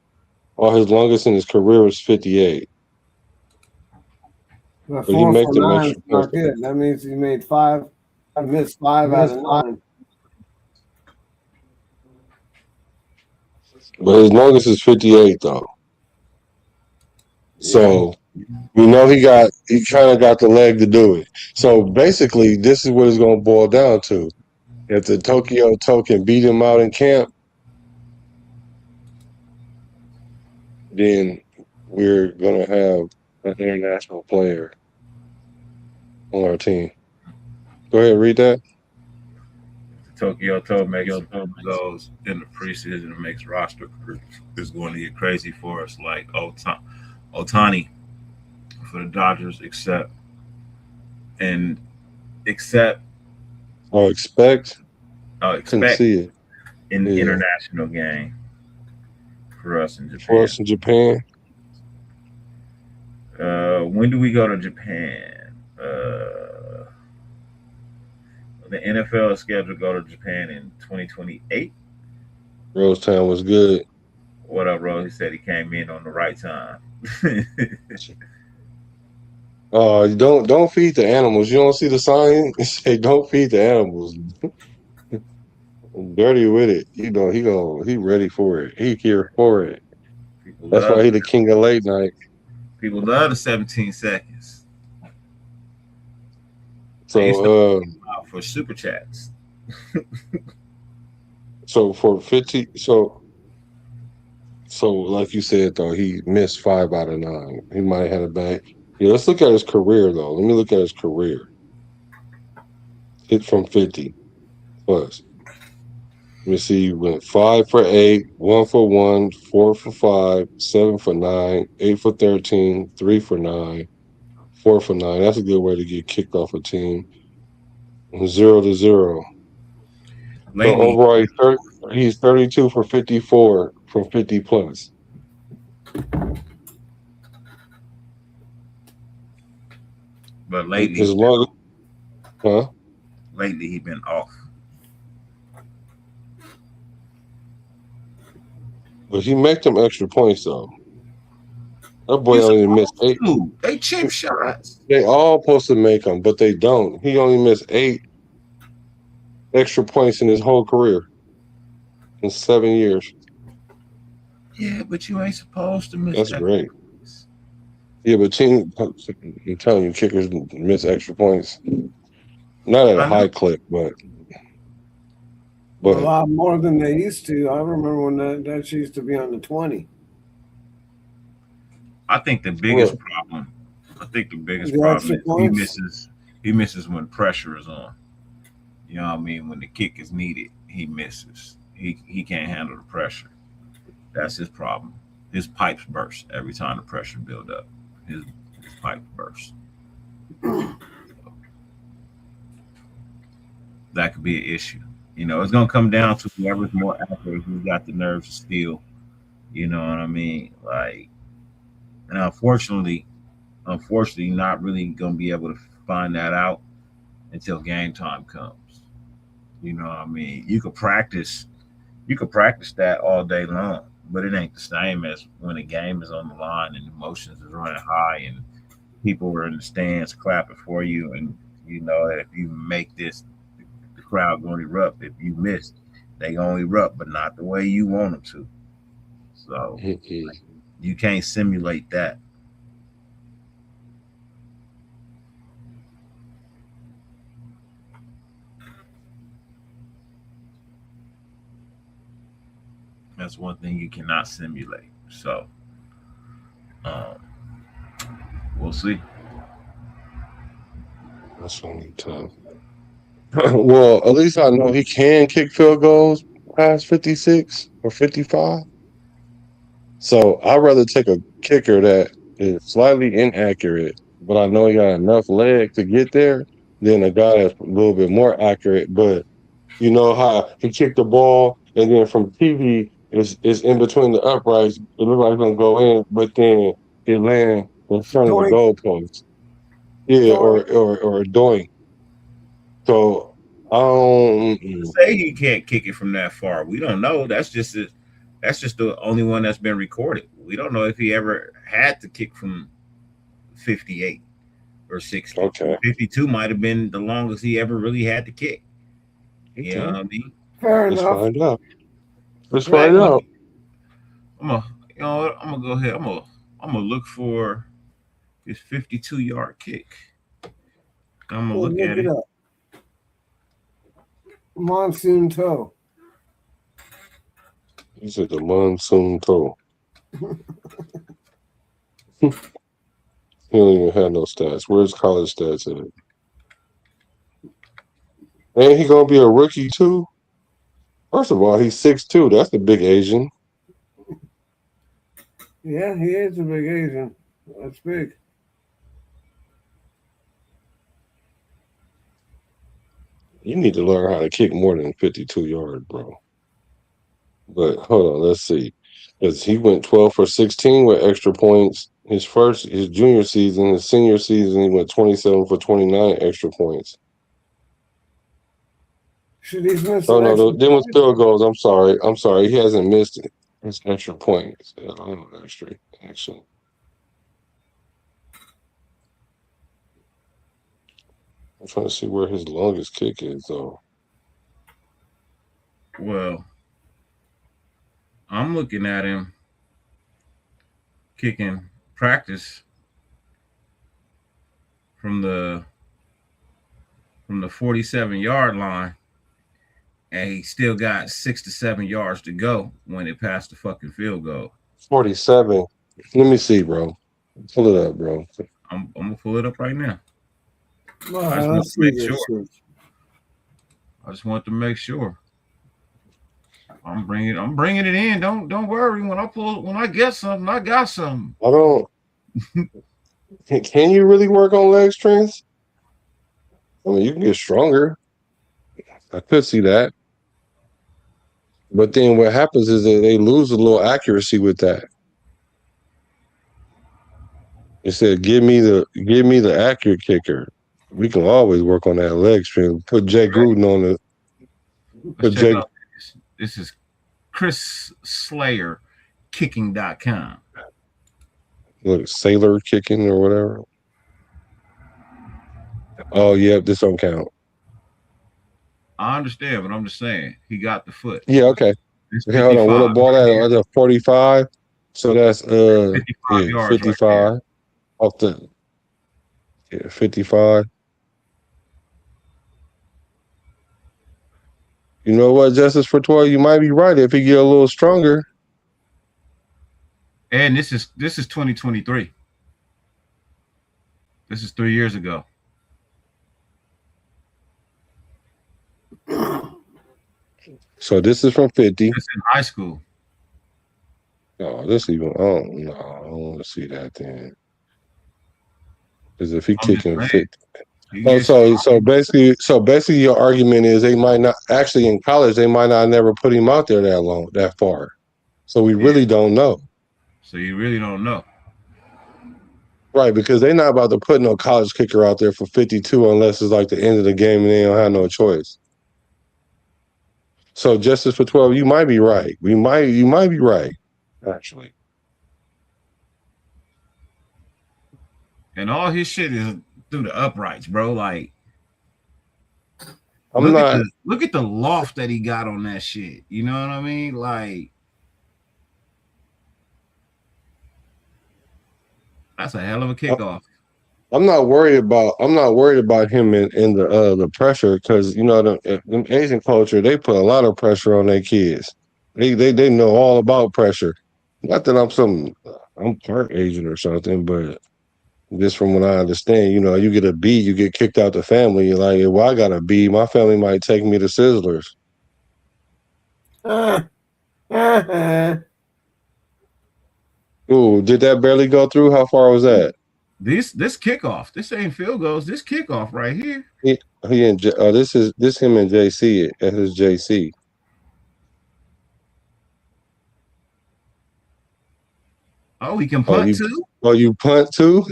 All his longest in his career was 58. But But he 4 make for them 9 extra is not points. good. That means he made 5. I missed 5 out of 9. But his longest is 58 though. So we know he kind of got the leg to do it. So basically, this is what it's going to boil down to. If the Tokyo Toe can beat him out in camp, then we're going to have an international player on our team. Go ahead, read that. Tokyo Toe makes goes in the preseason and makes roster is going to get crazy for us, like Otani for the Dodgers, except Expect. Couldn't see it. in the international game for us in Japan. For us in Japan. When do we go to Japan? The NFL is scheduled to go to Japan in 2028. Rosetown was good. What up, Rose? He said he came in on the right time. Don't feed the animals. You don't see the sign? It say don't feed the animals. Dirty with it. You know, he ready for it. He here for it. That's why he the king of late night. People love the 17 seconds. So for super chats. So for 50, so like you said though, he missed 5 out of 9. He might have had a bad. Yeah, let's look at his career though. Let me look at his career. Hit from 50 plus. Let me see. He went 5 for 8, 1 for 1, 4 for 5, 7 for 9, 8 for 13, 3 for 9, 4 for 9. That's a good way to get kicked off a team. 0 to 0. So overall, he's 32 for 54 from 50 plus. But lately, lately he's been off. But he make them extra points though. That boy only missed 8. They chip shots. They all supposed to make them, but they don't. He only missed 8 extra points in his whole career in 7 years. Yeah, but you ain't supposed to miss. That's great. Yeah, but I'm telling you, kickers miss extra points. Not at a high clip, but a lot more than they used to. I remember when that used to be on the 20. I think the biggest problem is he misses when pressure is on. You know what I mean? When the kick is needed, he misses. He can't handle the pressure. That's his problem. His pipes burst every time the pressure build up. His pipe burst. That could be an issue. You know, it's gonna come down to whoever's more accurate, who's got the nerves of steel. You know what I mean? Like, and unfortunately, not really gonna be able to find that out until game time comes. You know what I mean? You could practice that all day long, but it ain't the same as when a game is on the line and emotions is running high and people are in the stands clapping for you, and you know that if you make this, the crowd gonna erupt. If you miss, they gonna erupt, but not the way you want them to. So you can't simulate that. That's one thing you cannot simulate. So we'll see. That's only tough. Well, at least I know he can kick field goals past 56 or 55. So I'd rather take a kicker that is slightly inaccurate, but I know he got enough leg to get there than a guy that's a little bit more accurate. But you know how he kicked the ball and then from TV it's in between the uprights. It looked like it's gonna go in, but then it land in front of the Doink, goalpost. Yeah, doink. or a doink. So I don't. Say he can't kick it from that far. We don't know. That's just the only one that's been recorded. We don't know if he ever had to kick from 58 or 60. Okay. 52 might have been the longest he ever really had to kick. You know what I mean? Fair Let's enough. find out. Let's find out. I'm gonna go ahead. I'm gonna look for his 52-yard kick. I'm gonna look at it. Up. Monsoon toe. He said the monsoon toe. He don't even have no stats. Where's college stats at? And he gonna be a rookie too. First of all, he's 6'2". That's a big Asian. Yeah, he is a big Asian. That's big. You need to learn how to kick more than 52 yards, bro. But hold on, let's see. Because he went 12 for 16 with extra points. His junior season, his senior season, he went 27 for 29 extra points. Should he miss? Oh no, them was field goals. I'm sorry. He hasn't missed his extra points. I don't know extra actually. I'm trying to see where his longest kick is though. Well, I'm looking at him kicking practice from the 47-yard line, and he still got 6 to 7 yards to go when it passed the fucking field goal. 47. Let me see, bro. Pull it up, bro. I'm gonna pull it up right now. Well, I just want to make sure. I'm bringing it in. Don't worry. When I get something, I got something. I don't. Can you really work on leg strength? I mean, you can get stronger. I could see that. But then what happens is that they lose a little accuracy with that. It said, "Give me the accurate kicker." We can always work on that leg strength. Put Jay Gruden on it. Put Jay. This is Chris Slayer, kicking.com. Look, sailor kicking or whatever. Oh, yeah, this don't count. I understand, but I'm just saying he got the foot. Yeah, okay. Okay, hold on. What a ball at 45. So that's 55 yards 55 right off the 55. You know what, Justice for 12, you might be right if he get a little stronger. And this is 2023. This is 3 years ago. So this is from 50. This is in high school. Oh, this even. Oh no, I don't want to see that then. Because if he kicking 50. Oh, so basically, your argument is they might not actually in college they might not never put him out there that far. So we really don't know. So you really don't know. Right, because they're not about to put no college kicker out there for 52 unless it's like the end of the game and they don't have no choice. So Justice for 12, you might be right. You might be right, actually. And all his shit is through the uprights, bro. Like, look at the loft that he got on that shit. You know what I mean? Like, that's a hell of a kickoff. I'm not worried about him in the pressure because you know the Asian culture they put a lot of pressure on their kids. They know all about pressure. Not that I'm part Asian or something, but Just from what I understand, you get a B, you get kicked out the family. You're like, well, I got a B. My family might take me to Sizzlers. Ooh, did that barely go through? How far was that? This kickoff. This ain't field goals. This kickoff right here. This him and JC. That's his JC. Oh, he can punt too? Oh, you punt too?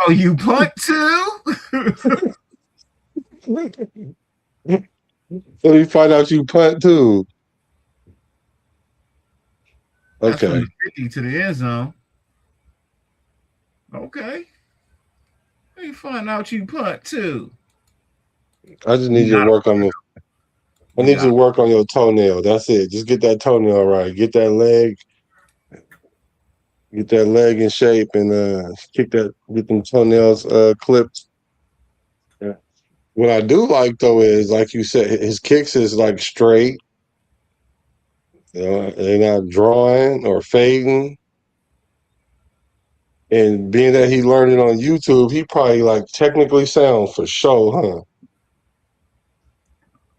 Oh, you punt too? So you find out you punt too. Okay. That's from the 50 to the end zone. Okay. You find out you punt too. I just need you to work on I need you to work on your toenail. That's it. Just get that toenail right. Get that leg in shape and get them toenails clipped. Yeah. What I do like though is, like you said, his kicks is like straight. They're not drawing or fading. And being that he learned it on YouTube, he probably like technically sound for sure, huh?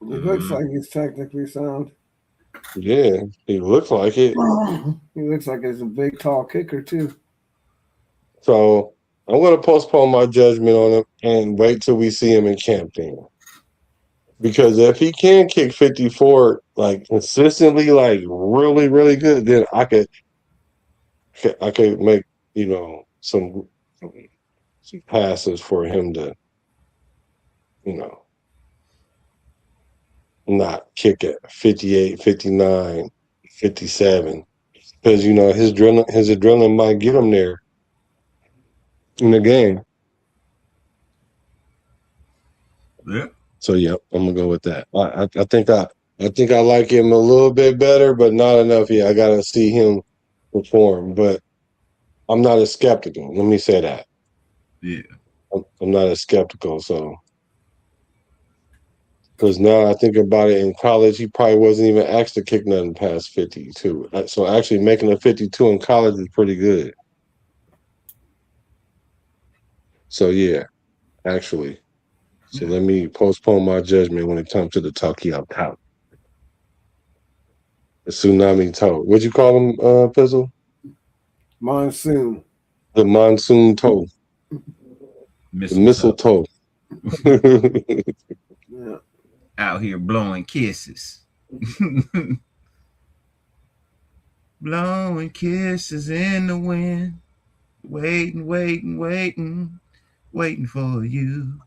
It looks like he's technically sound. Yeah, he looks like it. He looks like he's a big, tall kicker too. So I'm going to postpone my judgment on him and wait till we see him in camp then. Because if he can kick 54 like consistently, like really, really good, then I could make some passes for him to not kick at 58, 59, 57. Because his adrenaline might get him there in the game. Yeah. So yeah, I'm gonna go with that. I think I like him a little bit better, but not enough yet. I gotta see him perform, but I'm not as skeptical. Let me say that. Yeah. I'm not as skeptical. So, because now I think about it, in college, he probably wasn't even asked to kick nothing past 52. So actually making a 52 in college is pretty good. So yeah, actually. So let me postpone my judgment when it comes to the Tokyo Toe. The tsunami toe. What'd you call him, Pizzle? Monsoon. The monsoon toe. The mistletoe. Yeah. Out here blowing kisses. Blowing kisses in the wind. Waiting, waiting, waiting. Waiting for you.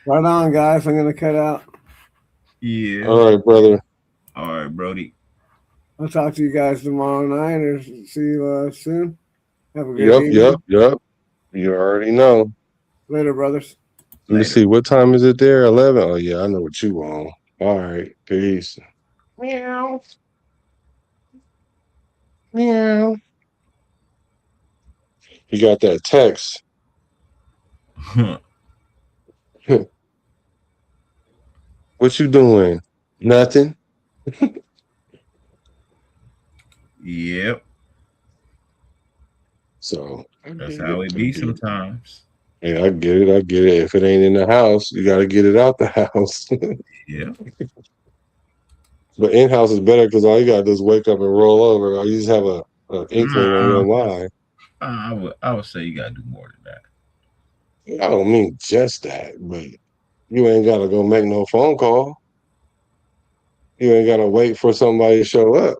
Right on, guys. I'm going to cut out. Yeah. All right, brother. All right, Brody. I'll talk to you guys tomorrow night or see you soon. Have a good evening. Yep. You already know. Later, brothers. Let me see. What time is it there? 11? Oh, yeah. I know what you want. All right. Peace. Meow. Meow. You got that text. What you doing? Nothing? Yep. So that's how it be sometimes. Yeah, I get it. If it ain't in the house, you got to get it out the house. Yeah. But in-house is better because all you got to do is wake up and roll over. Or you just have an inkling on your mind. I would say you got to do more than that. I don't mean just that, but you ain't got to go make no phone call. You ain't got to wait for somebody to show up.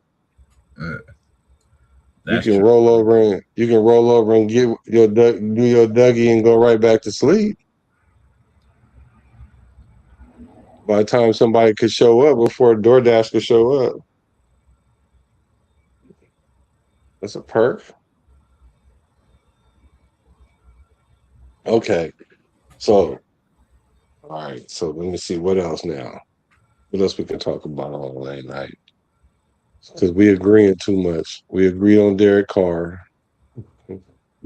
You can roll over and do your Dougie and go right back to sleep. By the time somebody could show up, before DoorDash could show up. That's a perk. Okay. So, all right. So let me see what else now. What else we can talk about all late night? Because we agreeing too much. We agreed on Derek Carr.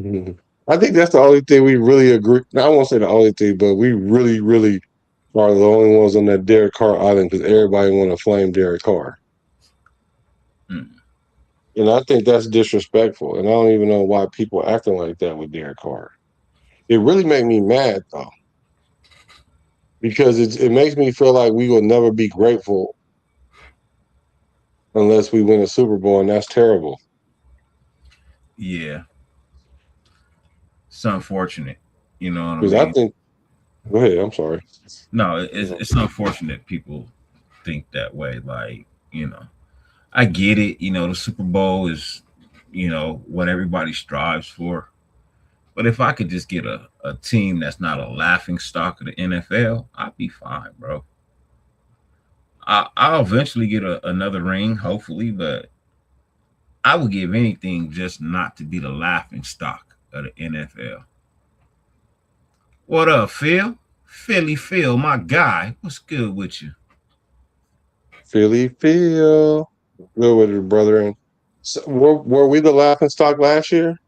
I think that's the only thing we really agree. Now, I won't say the only thing, but we really, really are the only ones on that Derek Carr island because everybody want to flame Derek Carr. And I think that's disrespectful. And I don't even know why people acting like that with Derek Carr. It really made me mad though, because it makes me feel like we will never be grateful unless we win a Super Bowl, and that's terrible. Yeah, it's unfortunate. You know what I Because I mean? think, go ahead. I'm sorry. No, it's unfortunate people think that way. Like, I get it. The Super Bowl is, what everybody strives for. But if I could just get a team that's not a laughing stock of the NFL, I'd be fine, bro. I'll eventually get another ring, hopefully, but I would give anything just not to be the laughing stock of the NFL. What up, Phil? Philly Phil, my guy. What's good with you? Philly Phil. Good with it, brother. And so, were we the laughing stock last year?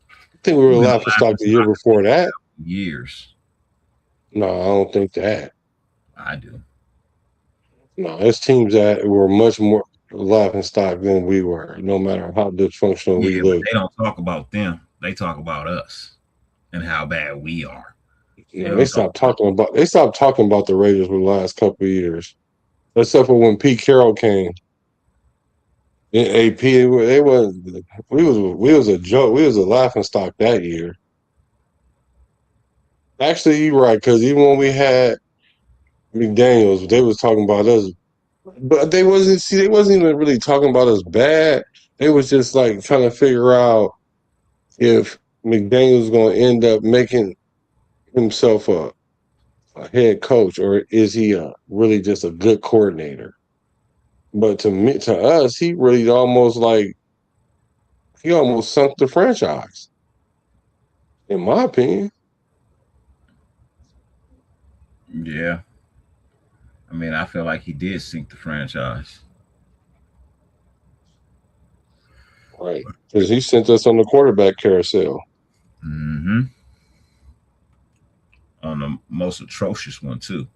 I think we were the We've been laughing stock laughing the year stock before that. years. No, I don't think that. I do. No, it's teams that were much more laughing stock than we were, no matter how dysfunctional we Yeah, but look. they don't talk about them. They talk about us and how bad we are. They They don't talk stopped talking about the Raiders for the last couple of years. Except for when Pete Carroll came. In AP, they was we was a joke. We was a laughing stock that year. Actually, you're right, because even when we had McDaniels, they was talking about us, but they wasn't even really talking about us bad. They was just like trying to figure out if McDaniels was going to end up making himself a head coach, or is he really just a good coordinator? But to us, he really he almost sunk the franchise, in my opinion. Yeah. I mean, I feel like he did sink the franchise. Right. Because he sent us on the quarterback carousel. Mm-hmm. On the most atrocious one, too.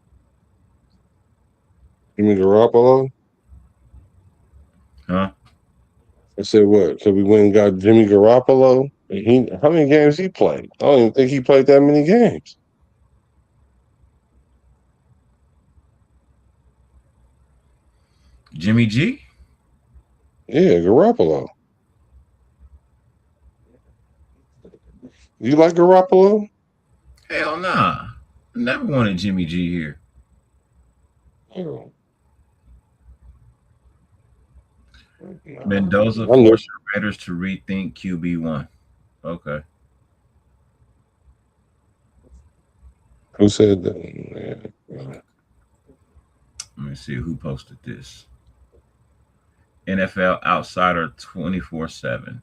You mean Garoppolo? Huh? I said what? Because we went and got Jimmy Garoppolo. And how many games he played? I don't even think he played that many games. Jimmy G? Yeah, Garoppolo. You like Garoppolo? Hell nah. Never wanted Jimmy G here. Oh. Mendoza I knew. forced the Raiders to rethink QB1. Okay. Who said that? Yeah. Let me see who posted this. NFL Outsider 24/7.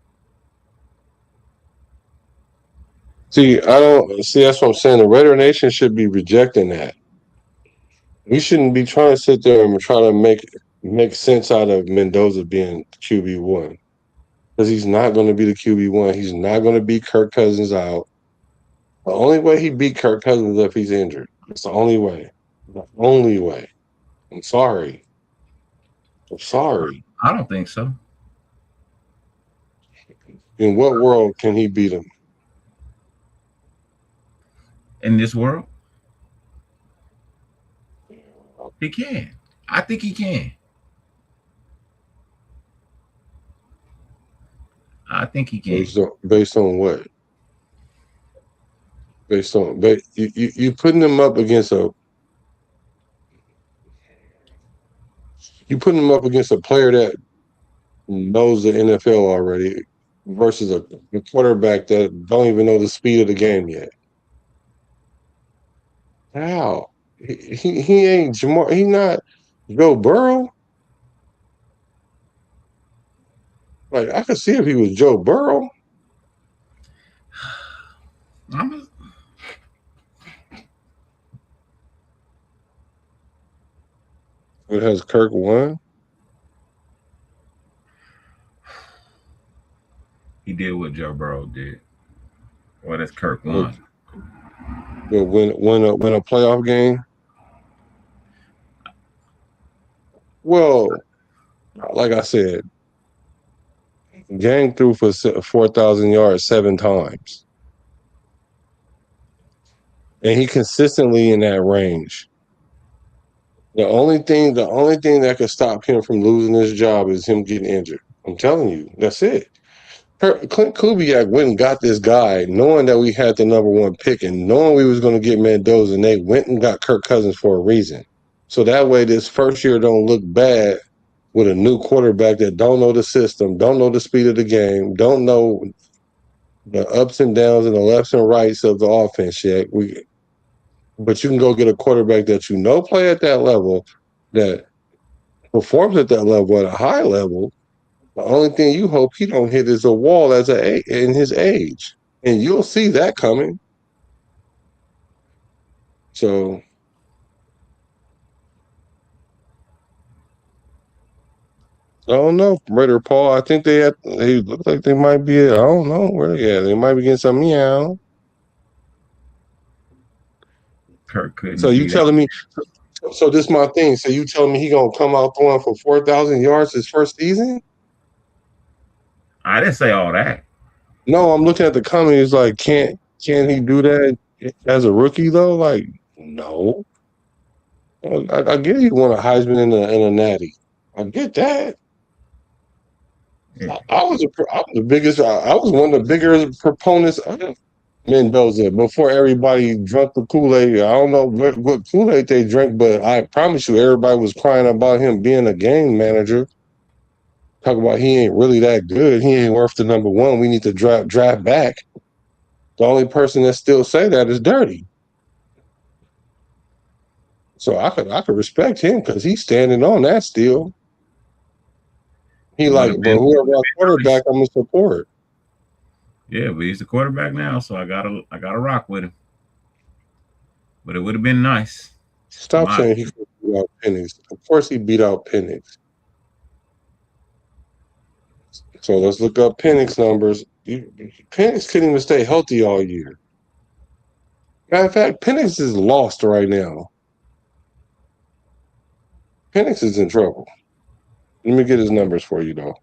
See, I don't see. That's what I'm saying. The Raider Nation should be rejecting that. We shouldn't be trying to sit there and try to make sense out of Mendoza being QB1, because he's not going to be the QB1. He's not going to beat Kirk Cousins out. The only way he beat Kirk Cousins is if he's injured. It's the only way. The only way. I'm sorry. I'm sorry. I don't think so. In what world can he beat him? In this world, he can. I think he can. I think he can. Based on what? You putting him up against a player that knows the NFL already versus a quarterback that don't even know the speed of the game yet. How? He ain't Jamar. He not Joe Burrow. Like, I could see if he was Joe Burrow. It has Kirk won. He did what Joe Burrow did. What has Kirk won? But win a playoff game. Well, like I said, Gang threw for 4,000 yards 7 times. And he consistently in that range. The only thing that could stop him from losing his job is him getting injured. I'm telling you, that's it. Clint Kubiak went and got this guy, knowing that we had the number 1 pick and knowing we was going to get Mendoza, and they went and got Kirk Cousins for a reason. So that way, this first year don't look bad with a new quarterback that don't know the system, don't know the speed of the game, don't know the ups and downs and the lefts and rights of the offense yet. But you can go get a quarterback that you know play at that level, that performs at that level at a high level. The only thing you hope he don't hit is a wall in his age, and you'll see that coming. So I don't know, Brother Paul. I think they look like they might be. I don't know where they at. They might be getting some meow. Kirk couldn't. So you telling me? So this is my thing. So you telling me he gonna come out throwing for 4,000 yards his first season? I didn't say all that. No, I'm looking at the comments. Like, can't he do that as a rookie though? Like, no. I get he won a Heisman and a Natty. I get that. Yeah. I was the biggest. I was one of the bigger proponents of Mendoza before everybody drank the Kool-Aid. I don't know what Kool-Aid they drank, but I promise you, everybody was crying about him being a game manager. Talk about he ain't really that good. He ain't worth the number 1. We need to draft back. The only person that still say that is Dirty. So I could respect him because he's standing on that still. He like, but whoever our quarterback, I'm gonna support. Yeah, but he's the quarterback now, so I gotta rock with him. But it would have been nice. Stop saying he could beat out Penix. Of course he beat out Penix. So let's look up Penix numbers. Penix couldn't even stay healthy all year. Matter of fact, Penix is lost right now. Penix is in trouble. Let me get his numbers for you, though.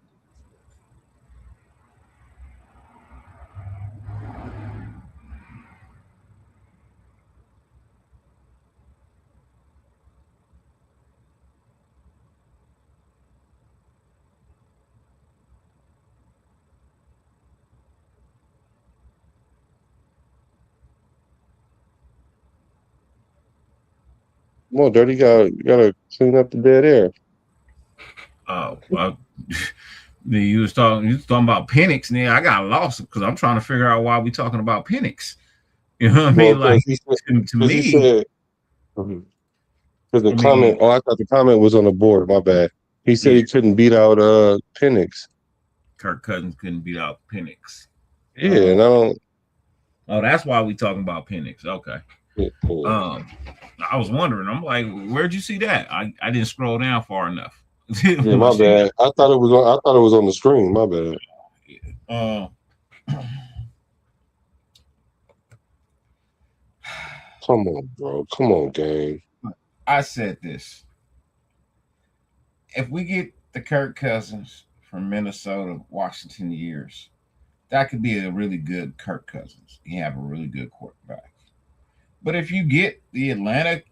Well, Dirty, you gotta clean up the dead air. Oh, well, you was talking about Penix, and I got lost because I'm trying to figure out why we talking about Penix. You know what I mean? Like to me, because the comment. Oh, I thought the comment was on the board. My bad. He said he couldn't beat out Penix. Kirk Cousins couldn't beat out Penix. Yeah, and I don't. Oh, that's why we talking about Penix. Okay. I was wondering. I'm like, where'd you see that? I didn't scroll down far enough. Yeah, my bad. I thought it was on the screen. My bad. Come on, bro. Come on, gang. I said this. If we get the Kirk Cousins from Minnesota, Washington years, that could be a really good Kirk Cousins. He have a really good quarterback. But if you get the Atlanta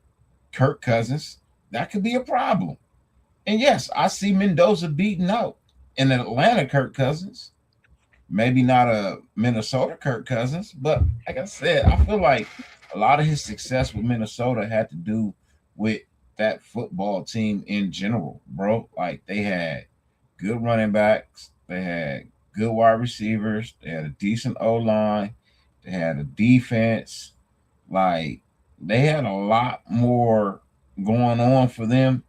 Kirk Cousins, that could be a problem. And yes, I see Mendoza beaten out in Atlanta Kirk Cousins. Maybe not a Minnesota Kirk Cousins, but like I said, I feel like a lot of his success with Minnesota had to do with that football team in general, bro. Like they had good running backs, they had good wide receivers, they had a decent O-line, they had a defense. Like they had a lot more going on for them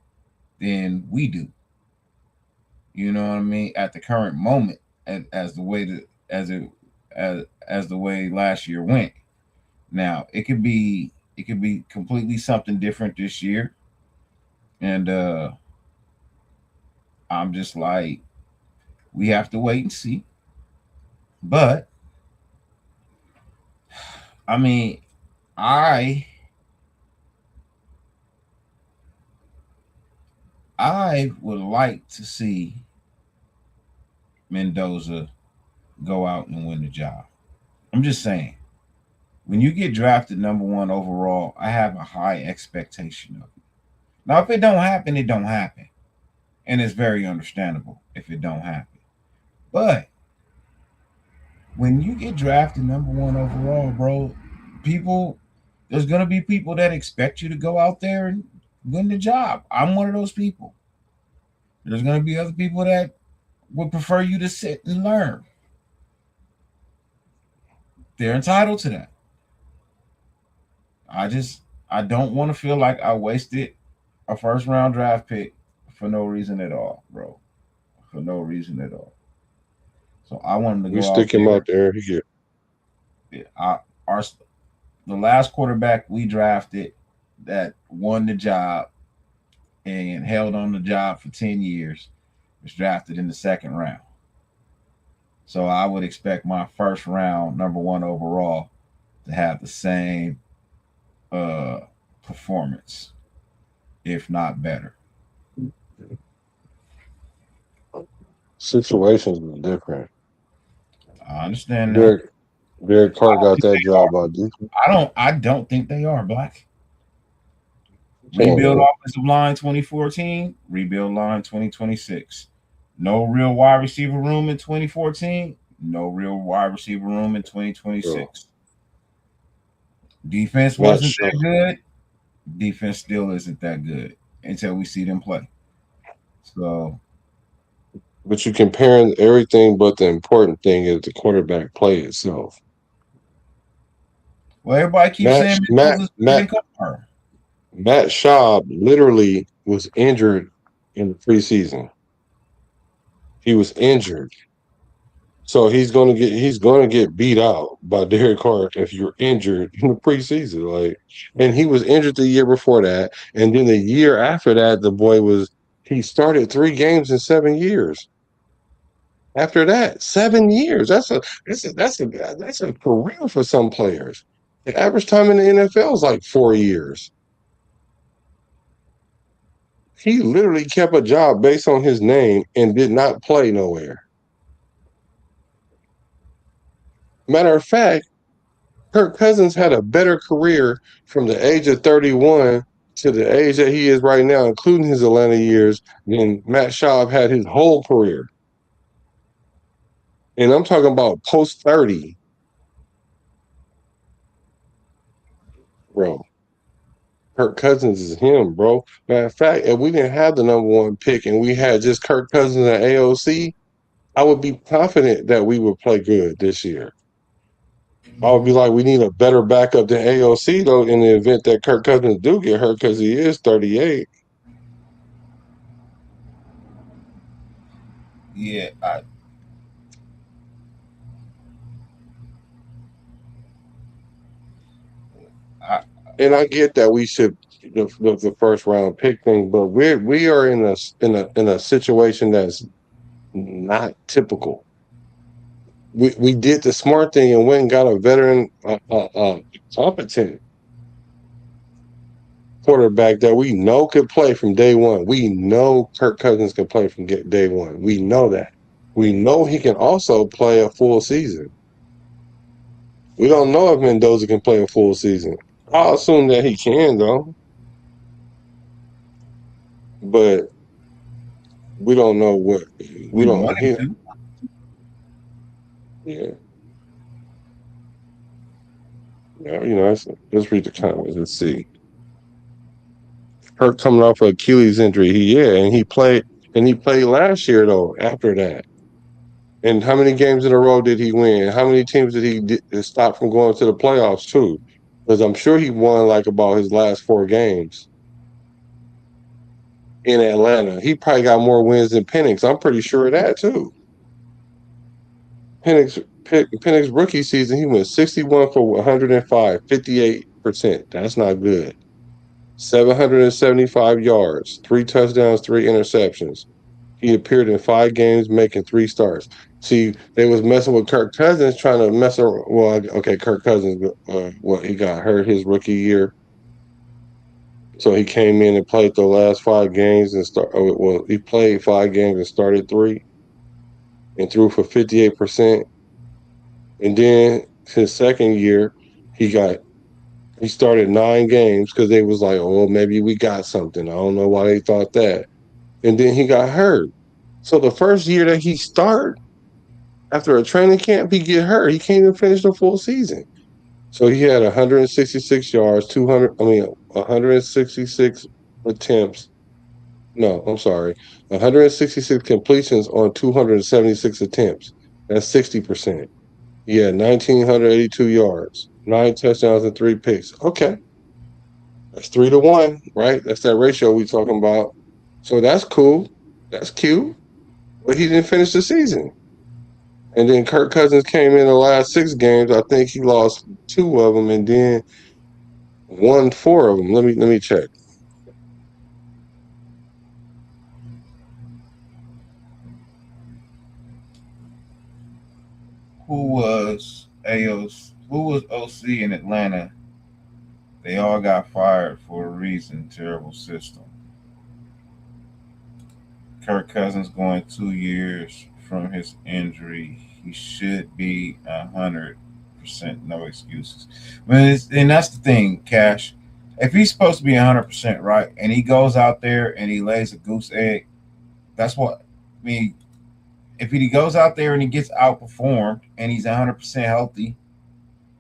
than we do. You know what I mean? At the current moment, as the way as the way last year went. Now it could be completely something different this year. And I'm just like, we have to wait and see. But I mean, I would like to see Mendoza go out and win the job. I'm just saying, when you get drafted number 1 overall, I have a high expectation of it. Now, if it don't happen, it don't happen. And it's very understandable if it don't happen. But when you get drafted number 1 overall, bro, there's going to be people that expect you to go out there and win the job. I'm one of those people. There's going to be other people that would prefer you to sit and learn. They're entitled to that. I don't want to feel like I wasted a first round draft pick for no reason at all, bro. For no reason at all. So I wanted to go out there. Stick him out there. The last quarterback we drafted that won the job and held on the job for 10 years was drafted in the second round. So I would expect my first round, number 1 overall, to have the same performance, if not better. Situations are different. I understand that. Derek Carr got that job by defense. I don't think they are, Black. Rebuild offensive line 2014, rebuild line 2026. No real wide receiver room in 2014, no real wide receiver room in 2026. Defense wasn't that good. Defense still isn't that good until we see them play. So, but you're comparing everything, but the important thing is the quarterback play itself. Well, everybody keeps saying Matt Schaub literally was injured in the preseason. He was injured. So he's gonna get beat out by Derek Carr if you're injured in the preseason. And he was injured the year before that, and then the year after that, he started 3 games in 7 years. After that, 7 years. That's a career for some players. The average time in the NFL is like 4 years. He literally kept a job based on his name and did not play nowhere. Matter of fact, Kirk Cousins had a better career from the age of 31 to the age that he is right now, including his Atlanta years, than Matt Schaub had his whole career. And I'm talking about post 30. Bro. Kirk Cousins is him, bro. Matter of fact, if we didn't have the number 1 pick and we had just Kirk Cousins and AOC, I would be confident that we would play good this year. I would be like, we need a better backup than AOC, though, in the event that Kirk Cousins do get hurt because he is 38. Yeah, and I get that we should the first round pick thing, but we are in a situation that's not typical. We did the smart thing and went and got a veteran, competent quarterback that we know could play from day one. We know Kirk Cousins can play from day one. We know that. We know he can also play a full season. We don't know if Mendoza can play a full season. I'll assume that he can, though. But we don't know what we don't. Yeah. Yeah, let's read the comments. Let's see. Kirk coming off an Achilles injury. He played last year though. After that, and how many games in a row did he win? How many teams did he stop from going to the playoffs too? Because I'm sure he won like about his last 4 games in Atlanta. He probably got more wins than Penix. I'm pretty sure of that too. Penix rookie season, he went 61 for 105, 58%. That's not good. 775 yards, 3 touchdowns, 3 interceptions. He appeared in 5 games, making 3 starts. See, they was messing with Kirk Cousins, trying to mess around. Well, okay, Kirk Cousins, he got hurt his rookie year. So he came in and played the last 5 games and he played 5 games and started 3. and threw for 58%. And then his second year, he started 9 games because they was like, oh, maybe we got something. I don't know why they thought that. And then he got hurt. So the first year that he started after a training camp, he get hurt. He can't even finish the full season. So he had 166 yards, 166 attempts. No, I'm sorry. 166 completions on 276 attempts. That's 60%. He had 1,982 yards, 9 touchdowns, and 3 picks. Okay. That's 3-1, right? That's that ratio we talking about. So that's cool. That's cute. But he didn't finish the season. And then Kirk Cousins came in the last 6 games. I think he lost 2 of them and then won 4 of them. Let me check. Who was OC in Atlanta? They all got fired for a reason. Terrible system. Kirk Cousins going 2 years from his injury. He should be 100%. No excuses. And that's the thing, Cash. If he's supposed to be 100% right, and he goes out there and he lays a goose egg, that's what I mean. If he goes out there and he gets outperformed and he's 100% healthy,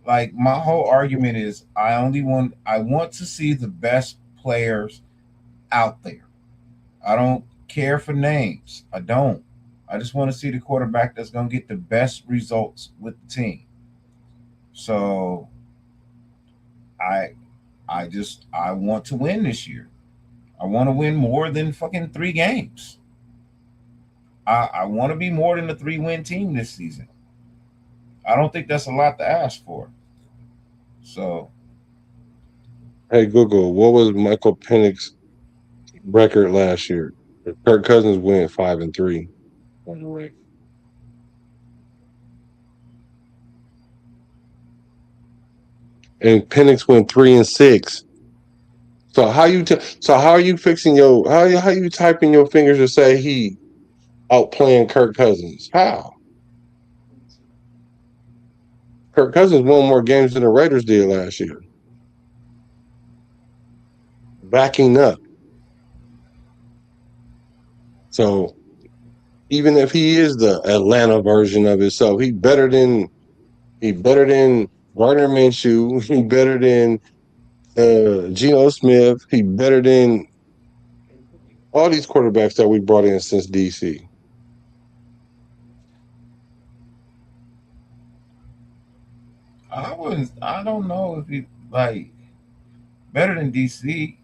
like my whole argument is, I want to see the best players out there. I don't care for names. I don't. I just want to see the quarterback that's going to get the best results with the team. So I want to win this year. I want to win more than fucking 3 games. I want to be more than a 3-win team this season. I don't think that's a lot to ask for. So, hey Google, what was Michael Penix's record last year? Kirk Cousins went 5-3. And Penix went 3-6. So how are you fixing how you typing your fingers to say he outplaying Kirk Cousins? How? Kirk Cousins won more games than the Raiders did last year. Backing up. So even if he is the Atlanta version of himself, he better than Gardner Minshew. He better than Geno Smith. He better than all these quarterbacks that we brought in since DC. I don't know if he like better than DC.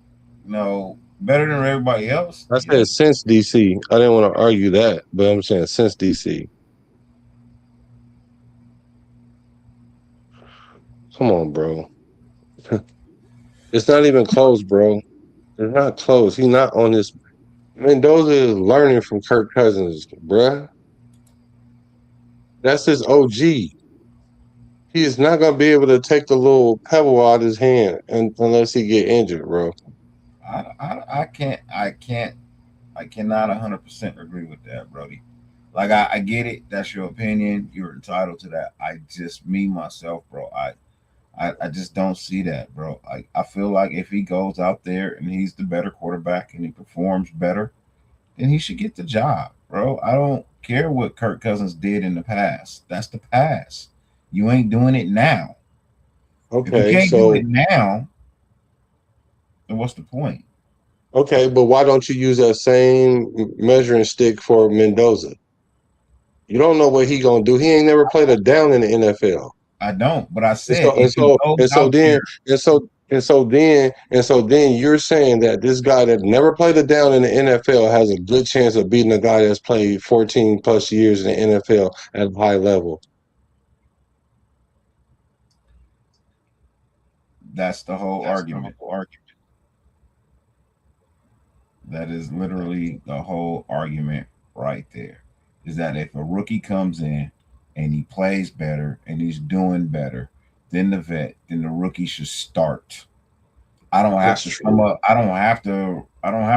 No, better than everybody else. I said since DC. I didn't want to argue that, but I'm saying since DC. Come on, bro. It's not even close, bro. It's not close. He's not on this. Mendoza is learning from Kirk Cousins, bruh. That's his OG. He is not gonna be able to take the little pebble out of his hand unless he get injured, bro. I cannot 100% agree with that, Brody. Like I get it. That's your opinion. You're entitled to that. Me myself, bro. I just don't see that, bro. I feel like if he goes out there and he's the better quarterback and he performs better, then he should get the job, bro. I don't care what Kirk Cousins did in the past. That's the past. You ain't doing it now. If you can't do it now, then what's the point? Okay, but why don't you use that same measuring stick for Mendoza? You don't know what he gonna do. He ain't never played a down in the NFL. I don't, but I said then you're saying that this guy that never played a down in the NFL has a good chance of beating a guy that's played 14 plus years in the NFL at a high level. That's the whole argument. That is literally the whole argument right there. Is that if a rookie comes in and he plays better and he's doing better than the vet, then the rookie should start. I don't have to come up. I don't have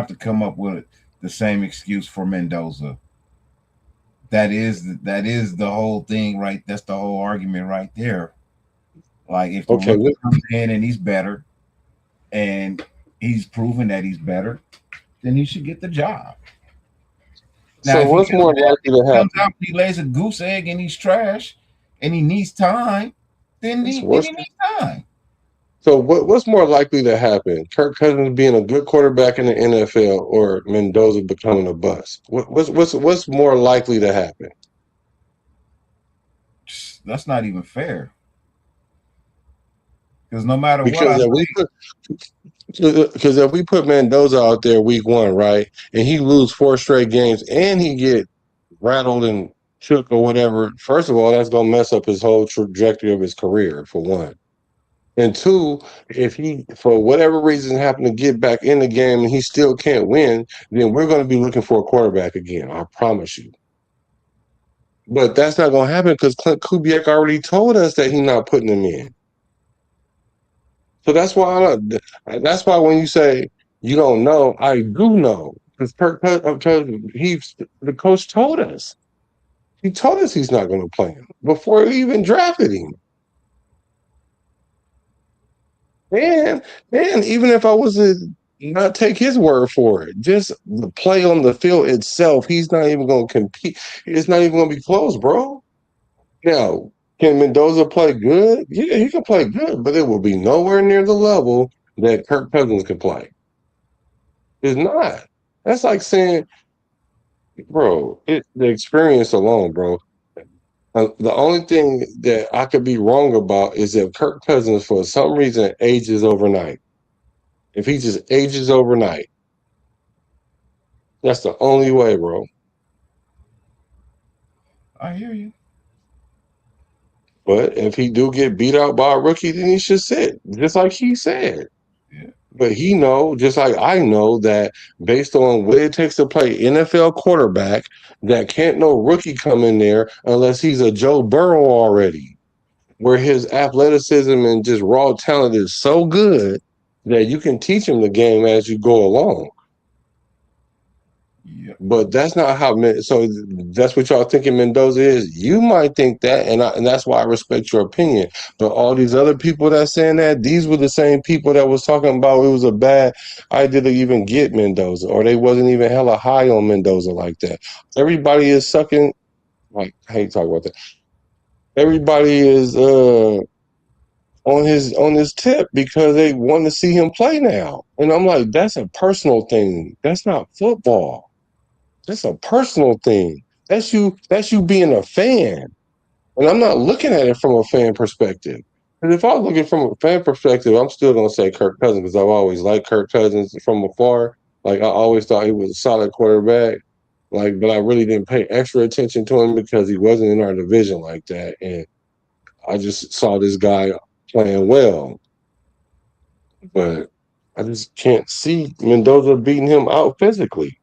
to come up with the same excuse for Mendoza. that is the whole thing, right? That's the whole argument right there. Like if the rookie comes in and he's better, and he's proven that he's better, then he should get the job. Now, so what's more likely to happen? Out, he lays a goose egg and he's trash, and he needs time. Then he needs time. So what's more likely to happen? Kirk Cousins being a good quarterback in the NFL, or Mendoza becoming a bust? What's more likely to happen? That's not even fair. Because no matter what, because if we put Mendoza out there week 1, right, and he lose 4 straight games and he get rattled and shook or whatever, first of all, that's gonna mess up his whole trajectory of his career, for one. And 2, if he, for whatever reason, happen to get back in the game and he still can't win, then we're going to be looking for a quarterback again. I promise you. But that's not going to happen because Clint Kubiak already told us that he's not putting him in. So that's why when you say you don't know, I do know, because the coach told us. He told us he's not going to play him before he even drafted him. And even if I was to not take his word for it, just the play on the field itself, he's not even going to compete. It's not even going to be close, bro. Now, can Mendoza play good? Yeah, he can play good, but it will be nowhere near the level that Kirk Cousins can play. It's not. That's like saying, bro, the experience alone, bro. The only thing that I could be wrong about is if Kirk Cousins, for some reason, ages overnight. If he just ages overnight, that's the only way, bro. I hear you. But if he do get beat out by a rookie, then he should sit, just like he said. Yeah. But he know, just like I know, that based on what it takes to play NFL quarterback, that can't no rookie come in there unless he's a Joe Burrow already, where his athleticism and just raw talent is so good that you can teach him the game as you go along. Yep. But that's not how. So that's what y'all thinking Mendoza is. You might think that, and that's why I respect your opinion. But all these other people that saying that, these were the same people that was talking about it was a bad idea to even get Mendoza, or they wasn't even hella high on Mendoza like that. Everybody is sucking. Like, I hate talking about that. Everybody is on his tip because they want to see him play now. And I'm like, that's a personal thing. That's not football. That's a personal thing. That's you being a fan. And I'm not looking at it from a fan perspective. And if I was looking from a fan perspective, I'm still gonna say Kirk Cousins, because I've always liked Kirk Cousins from afar. Like, I always thought he was a solid quarterback. Like, but I really didn't pay extra attention to him because he wasn't in our division like that. And I just saw this guy playing well. But I just can't see Mendoza beating him out physically.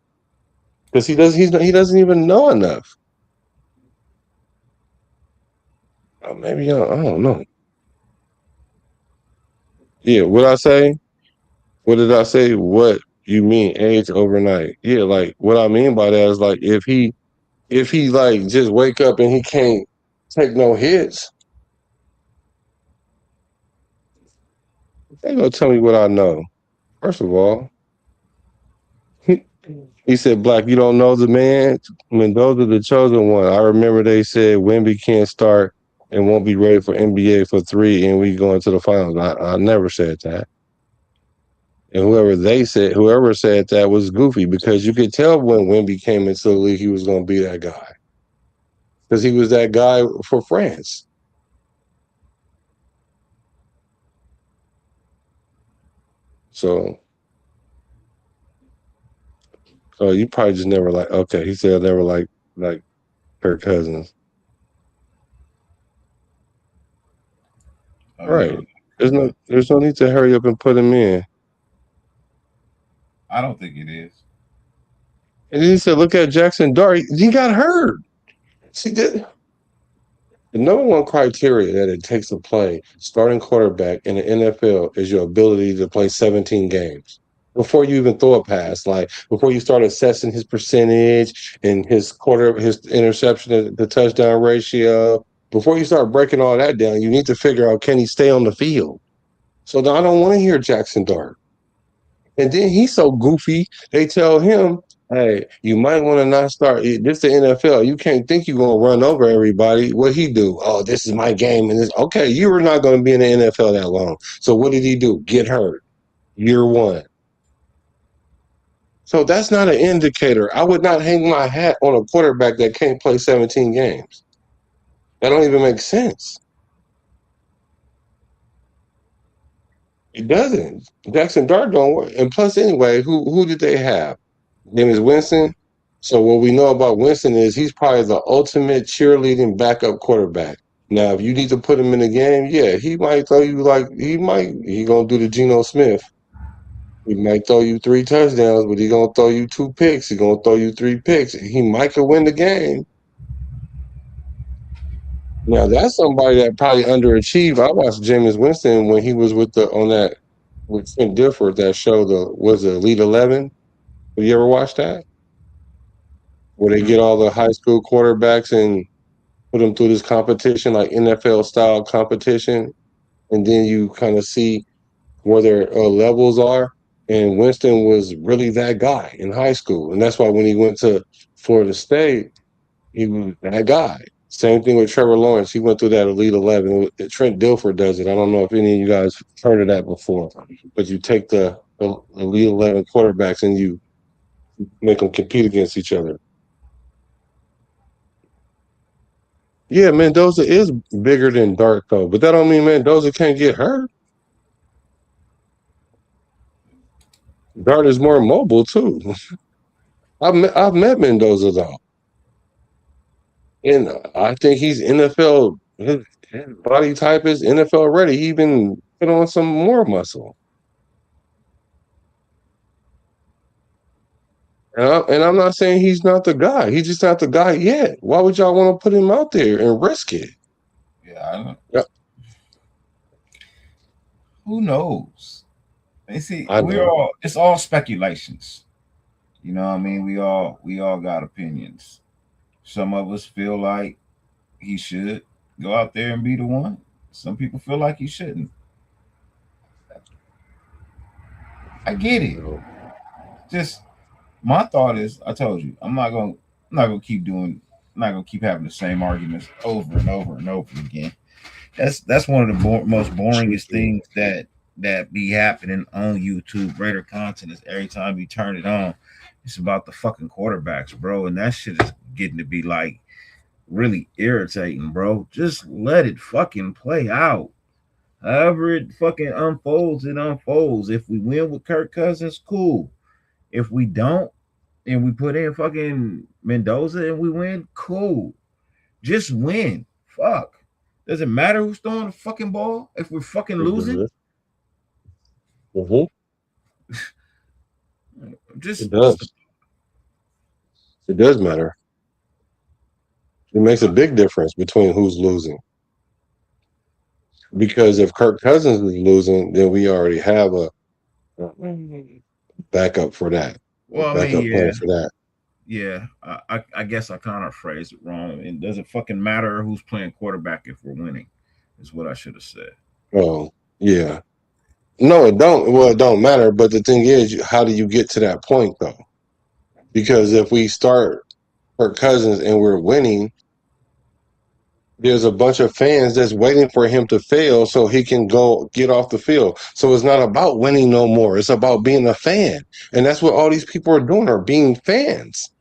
Because he doesn't even know enough. Maybe I don't know. Yeah, what I say? What did I say? What you mean age overnight? Yeah, like what I mean by that is like if he like just wake up and he can't take no hits, they gonna tell me what I know. First of all, he said, "Black, you don't know the man. Mendoza, the chosen one." I remember they said Wemby can't start and won't be ready for NBA for 3, and we go into the finals. I never said that. And whoever said that was goofy, because you could tell when Wemby came into the league, he was going to be that guy. Because he was that guy for France. So you probably just never okay, he said never like Kirk Cousins. Right. There's no need to hurry up and put him in. I don't think it is. And then he said, look at Jackson Dart. He got hurt. See, the number one criteria that it takes to play starting quarterback in the NFL is your ability to play 17 games. before you even throw a pass, like before you start assessing his percentage and his interception, the touchdown ratio, before you start breaking all that down, you need to figure out, can he stay on the field? So now I don't want to hear Jackson Dart. And then he's so goofy, they tell him, hey, you might want to not start. This the NFL. You can't think you're going to run over everybody. What he do? Oh, this is my game. And this, okay, you were not going to be in the NFL that long. So what did he do? Get hurt. Year one. So that's not an indicator. I would not hang my hat on a quarterback that can't play 17 games. That don't even make sense. It doesn't. Jackson Dart don't work. And plus, anyway, who did they have? His name is Winston. So what we know about Winston is he's probably the ultimate cheerleading backup quarterback. Now, if you need to put him in the game, yeah, he might throw you he gonna do the Geno Smith. He might throw you 3 touchdowns, but he gonna throw you 2 picks. He gonna throw you 3 picks. He might could win the game. Now that's somebody that probably underachieved. I watched Jameis Winston when he was with Trent Dilfer, that show, was it Elite 11? Have you ever watched that? Where they get all the high school quarterbacks and put them through this competition, like NFL style competition, and then you kind of see where their levels are. And Winston was really that guy in high school, and that's why when he went to Florida State, he was that guy. Same thing with Trevor Lawrence. He went through that Elite 11. Trent Dilfer does it. I don't know if any of you guys heard of that before, but you take the Elite 11 quarterbacks and you make them compete against each other. Yeah, Mendoza is bigger than Dart, though, but that don't mean Mendoza can't get hurt. Dart is more mobile too. I've met Mendoza though, and I think he's NFL. His body type is NFL ready. He even put on some more muscle. And I'm not saying he's not the guy. He's just not the guy yet. Why would y'all want to put him out there and risk it? Yeah, I don't. Yeah. Who knows? You see, it's all speculations. You know what I mean? We all got opinions. Some of us feel like he should go out there and be the one. Some people feel like he shouldn't. I get it. Just my thought is, I told you, I'm not gonna keep having the same arguments over and over and over again. That's one of the most boringest things that be happening on YouTube. Raider content is every time you turn it on, it's about the fucking quarterbacks, bro, and that shit is getting to be like really irritating, bro. Just let it fucking play out. However it fucking unfolds, it unfolds. If we win with Kirk Cousins, cool. If we don't, and we put in fucking Mendoza and we win, cool. Just win. Fuck. Does it matter who's throwing the fucking ball if we're fucking losing? Mm-hmm. It does. It does matter. It makes a big difference between who's losing. Because if Kirk Cousins is losing, then we already have a backup for that. Well, backup plan for that. Yeah, I guess I kind of phrased it wrong. It doesn't fucking matter who's playing quarterback if we're winning, is what I should have said. Oh, yeah. No, it don't. Well, it don't matter. But the thing is, how do you get to that point, though? Because if we start Kirk Cousins and we're winning, there's a bunch of fans that's waiting for him to fail so he can go get off the field. So it's not about winning no more. It's about being a fan. And that's what all these people are doing, are being fans.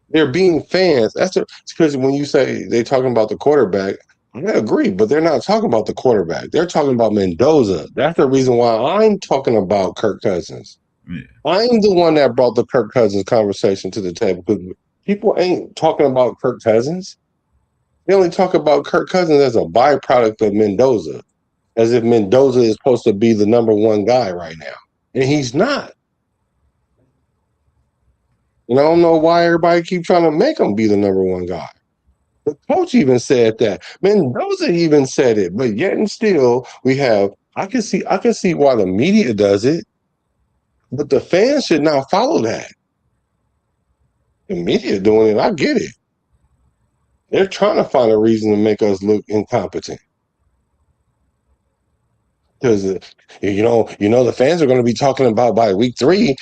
They're being fans. That's because when you say they're talking about the quarterback, I agree, but they're not talking about the quarterback. They're talking about Mendoza. That's the reason why I'm talking about Kirk Cousins. Yeah. I'm the one that brought the Kirk Cousins conversation to the table, because people ain't talking about Kirk Cousins. They only talk about Kirk Cousins as a byproduct of Mendoza, as if Mendoza is supposed to be the number one guy right now. And he's not. And I don't know why everybody keep trying to make him be the number one guy. The coach even said that. Mendoza even said it. But yet and still, we have, I can see why the media does it. But the fans should not follow that. The media doing it, I get it. They're trying to find a reason to make us look incompetent. Because the fans are going to be talking about by week 3,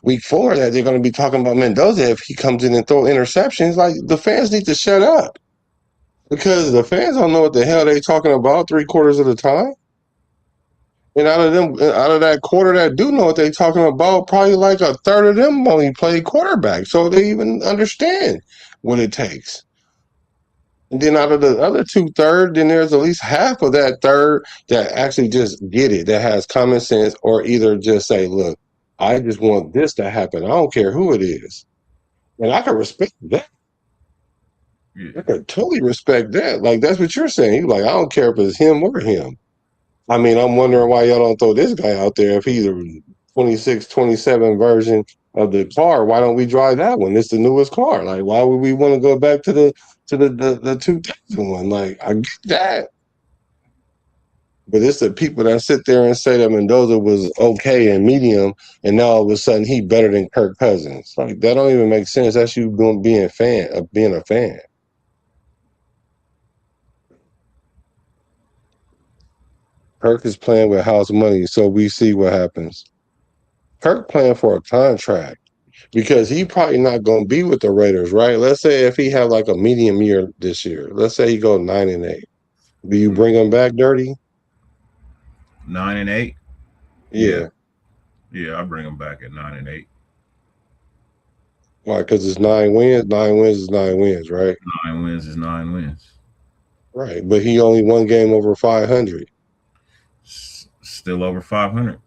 week 4 that they're going to be talking about Mendoza if he comes in and throw interceptions. Like the fans need to shut up because the fans don't know what the hell they talking about 3/4 of the time. And out of that quarter that do know what they talking about, probably like a third of them only play quarterback, so they even understand what it takes. And then out of the other 2/3, then there's at least half of that third that actually just get it, that has common sense, or either just say, look, I just want this to happen. I don't care who it is. And I can respect that. I can totally respect that. Like, that's what you're saying. You're like, I don't care if it's him or him. I mean, I'm wondering why y'all don't throw this guy out there if he's a 26, 27 version of the car. Why don't we drive that one? It's the newest car. Like, why would we want to go back to the 2000 one? Like, I get that. But it's the people that sit there and say that Mendoza was okay and medium, and now all of a sudden he better than Kirk Cousins. Like, that don't even make sense. That's you being a fan. Kirk is playing with house money, so we see what happens. Kirk playing for a contract because he probably not going to be with the Raiders, right? Let's say if he have like a medium year this year, let's say he go 9-8. Do you bring him back, Dirty? 9-8? Yeah. Yeah, I bring him back at 9-8. Why? Because it's 9 wins. 9 wins is 9 wins, right? 9 wins is 9 wins. Right, but he only one game over 500. Still over 500.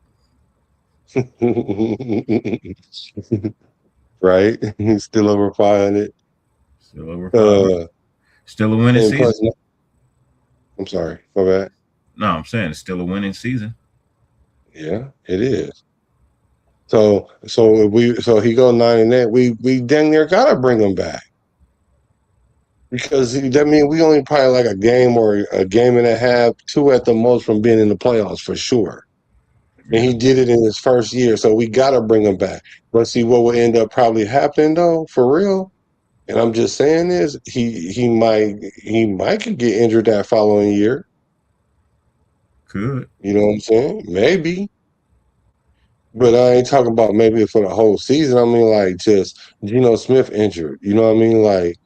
Right? He's still over 500. Still over 500. Still a winning season. Plus, I'm sorry. My bad. No, I'm saying it's still a winning season. Yeah, it is. So he go 9-8. We dang near gotta bring him back. Because that means we only probably like a game or a game and a half, 2 at the most from being in the playoffs for sure. And he did it in his first year, so we got to bring him back. But see what will end up probably happening though, for real. And I'm just saying this, he might could get injured that following year. Could. You know what I'm saying? Maybe. But I ain't talking about maybe for the whole season. I mean, like just Geno Smith injured. You know what I mean? Like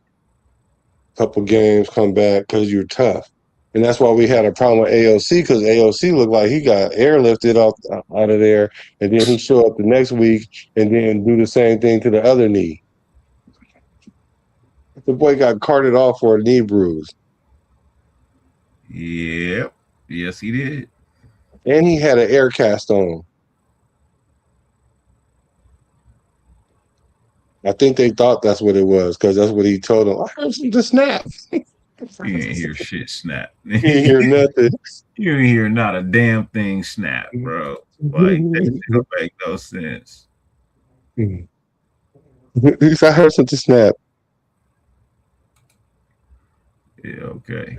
couple games, come back because you're tough. And that's why we had a problem with AOC, because AOC looked like he got airlifted out of there, and then he show up the next week and then do the same thing to the other knee. The boy got carted off for a knee bruise. Yep. Yes, he did. And he had an air cast on. I think they thought that's what it was, because that's what he told them. I heard some snap. You ain't hear shit snap. You ain't hear nothing. You ain't hear not a damn thing snap, bro. Like, that don't make no sense. At least I heard something snap. Yeah, okay.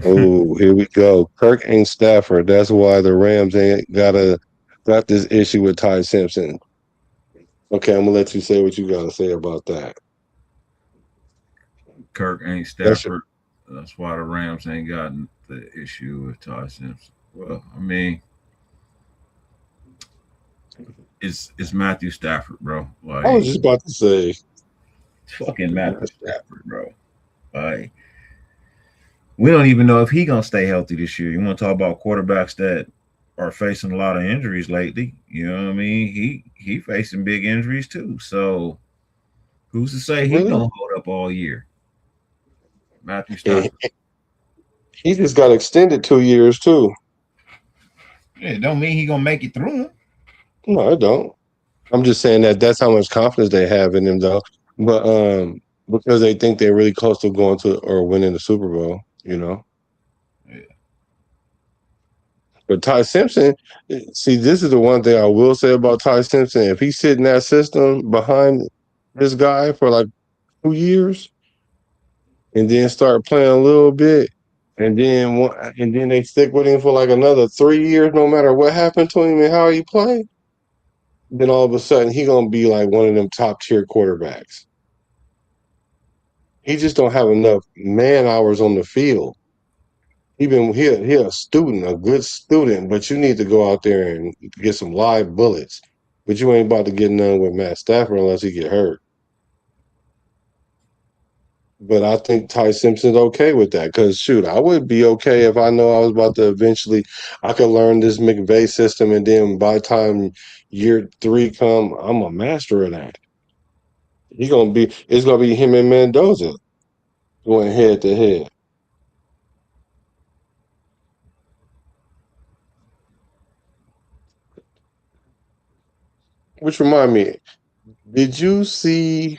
Oh, here we go. Kirk ain't Stafford. That's why the Rams ain't got this issue with Ty Simpson. Okay, I'm gonna let you say what you gotta say about that. Kirk ain't Stafford. That's why the Rams ain't gotten the issue with Ty Simpson. Well, I mean, it's Matthew Stafford, bro. Like, I was just about to say, fucking Matthew Stafford, bro. Like, we don't even know if he gonna stay healthy this year. You want to talk about quarterbacks that are facing a lot of injuries lately? You know what I mean? He facing big injuries too. So who's to say he gonna hold up all year? Matthew Stafford. He just got extended 2 years too. Yeah, it don't mean he gonna make it through them. No, I don't. I'm just saying that's how much confidence they have in him, though. But because they think they're really close to going to or winning the Super Bowl, you know. Yeah. But Ty Simpson, see, this is the one thing I will say about Ty Simpson. If he's sitting that system behind this guy for like 2 years, and then start playing a little bit, and then they stick with him for like another 3 years, no matter what happened to him and how he played, then all of a sudden he gonna be like one of them top tier quarterbacks. He just don't have enough man hours on the field. He a student, a good student, but you need to go out there and get some live bullets. But you ain't about to get none with Matt Stafford unless he get hurt. But I think Ty Simpson's okay with that because, shoot, I would be okay if I know I was about to eventually, I could learn this McVay system, and then by the time year 3 come, I'm a master of that. It's gonna be him and Mendoza going head to head. Which remind me, did you see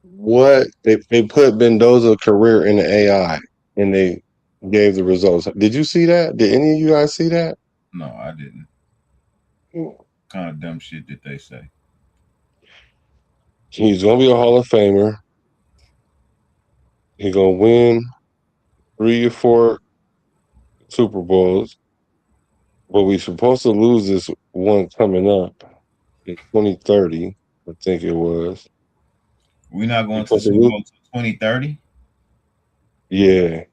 what they put Mendoza's career in the AI and they gave the results? Did you see that? Did any of you guys see that? No, I didn't. What kind of dumb shit did they say? He's gonna be a Hall of Famer. He's gonna win 3 or 4 Super Bowls, but we're supposed to lose this one coming up in 2030. I think it was. We're not going to the Super Bowl 2030. Yeah.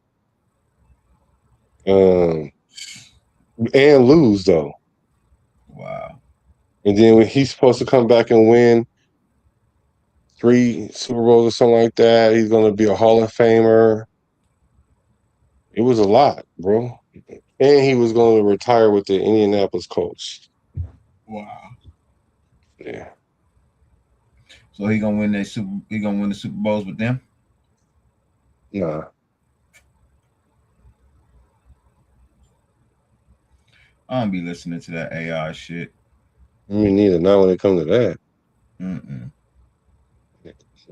And lose though. Wow. And then when he's supposed to come back and win 3 Super Bowls or something like that, he's gonna be a Hall of Famer. It was a lot, bro. And he was going to retire with the Indianapolis Colts. Wow. Yeah. So he gonna win the Super Bowls with them? Nah. I don't be listening to that AI shit. Me neither. Not when it comes to that. Mm-mm.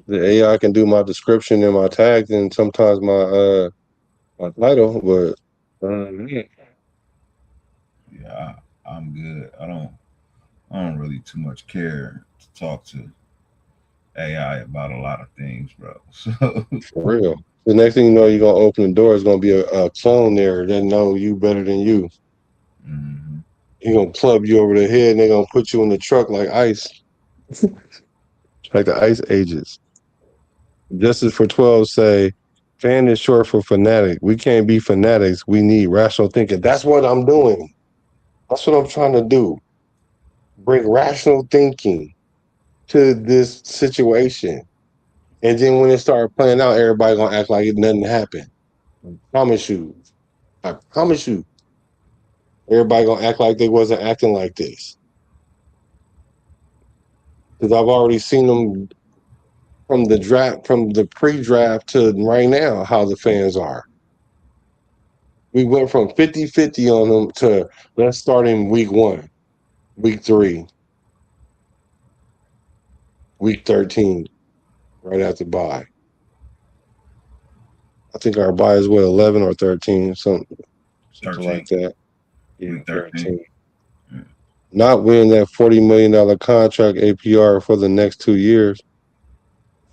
The AI can do my description and my tags and sometimes my title, but yeah, I'm good. I don't really too much care to talk to AI about a lot of things, bro. So for real. The next thing you know, you're gonna open the door. It's gonna be a clone there that know you better than you. Mm-hmm. He's gonna club you over the head and they're gonna put you in the truck like ice. Like the ice ages. Justice for 12 say, fan is short for fanatic. We can't be fanatics. We need rational thinking. That's what I'm doing. That's what I'm trying to do. Bring rational thinking to this situation. And then when it started playing out, everybody gonna act like nothing happened. I promise you. I promise you. Everybody gonna act like they wasn't acting like this. Because I've already seen them from the draft, from the pre-draft to right now, how the fans are. We went from 50-50 on them to let's start in week 1, week 3, week 13, right after bye. I think our bye is 11 or 13, something like that. Yeah, 13. Yeah. Not winning that $40 million contract APR for the next 2 years.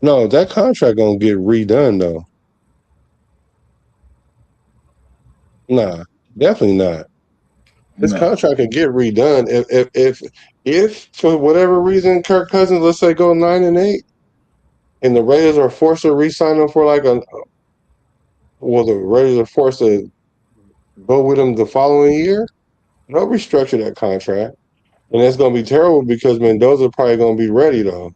No, that contract gonna get redone though. Nah, definitely not. This contract can get redone if for whatever reason Kirk Cousins, let's say, go 9-8, and the Raiders are forced to re-sign him for the Raiders are forced to go with him the following year. They'll restructure that contract, and that's gonna be terrible because Mendoza probably gonna be ready though.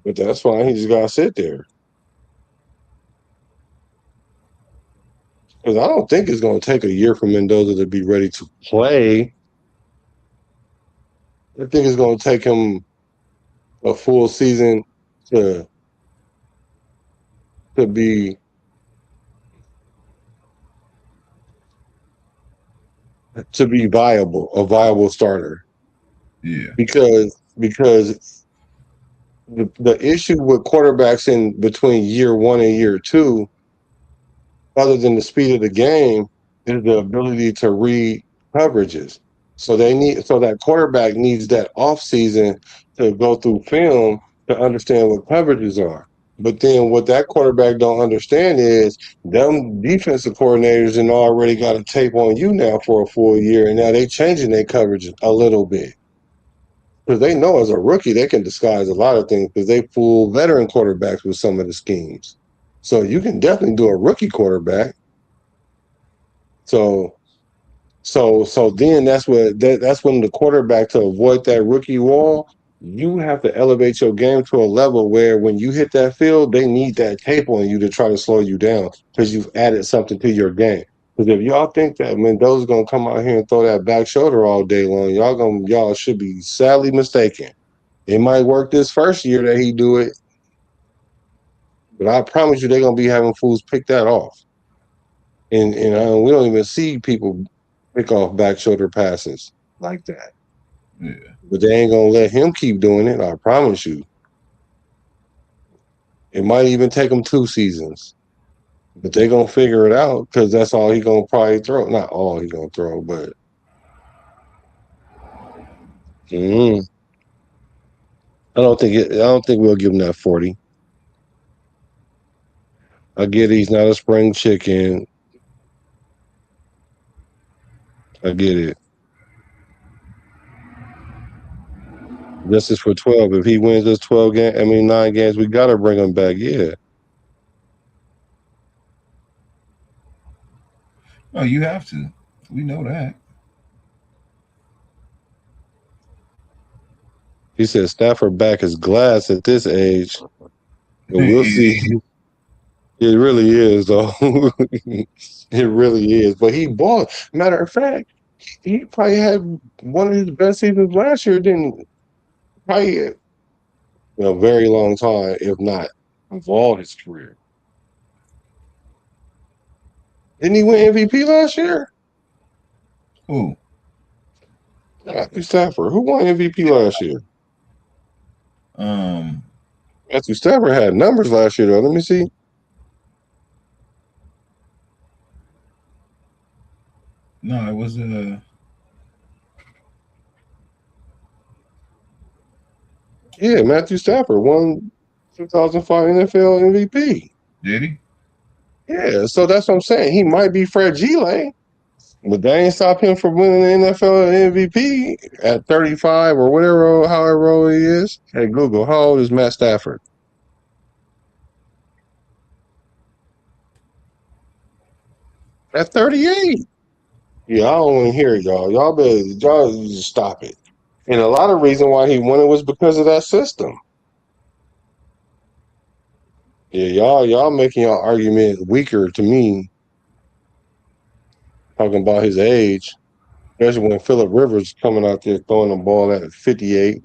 But that's fine. He just gotta sit there. Because I don't think it's going to take a year for Mendoza to be ready to play. I think it's going to take him a full season to be viable, a viable starter. Yeah. Because the issue with quarterbacks in between year 1 and year 2, other than the speed of the game, is the ability to read coverages. So that quarterback needs that off season to go through film to understand what coverages are. But then what that quarterback don't understand is them defensive coordinators and already got a tape on you now for a full year, and now they changing their coverage a little bit. because they know as a rookie they can disguise a lot of things because they fool veteran quarterbacks with some of the schemes. So you can definitely do a rookie quarterback. So then that's when the quarterback, to avoid that rookie wall, you have to elevate your game to a level where when you hit that field, they need that tape on you to try to slow you down because you've added something to your game. Because if y'all think that Mendoza's gonna come out here and throw that back shoulder all day long, y'all should be sadly mistaken. It might work this first year that he do it, but I promise you they're gonna be having fools pick that off. And we don't even see people pick off back shoulder passes like that. Yeah. But they ain't gonna let him keep doing it. I promise you. It might even take him 2 seasons, but they gonna figure it out because that's all he gonna probably throw. Not all he gonna throw, but I don't think we'll give him that 40. I get he's not a spring chicken. I get it. This is for 12. If he wins this 9 games, we gotta bring him back. Yeah. Oh, you have to. We know that. He said Stafford back is glass at this age. But we'll see. It really is, though. It really is. But he balled. Matter of fact, he probably had one of his best seasons last year, didn't probably in a very long time, if not of all his career. Didn't he win MVP last year? Who? Matthew Stafford. Who won MVP last year? Matthew Stafford had numbers last year, though. Let me see. No, it was Yeah, Matthew Stafford won 2005 NFL MVP. Did he? Yeah, so that's what I'm saying. He might be fragile, but they ain't stop him from winning the NFL MVP at 35 or whatever, however old he is. Hey, Google, how old is Matt Stafford? At 38. Yeah, I don't want to hear it, y'all. Y'all just stop it. And a lot of reason why he won it was because of that system. Yeah, y'all making your argument weaker to me. Talking about his age, especially when Phillip Rivers coming out there throwing the ball at 58.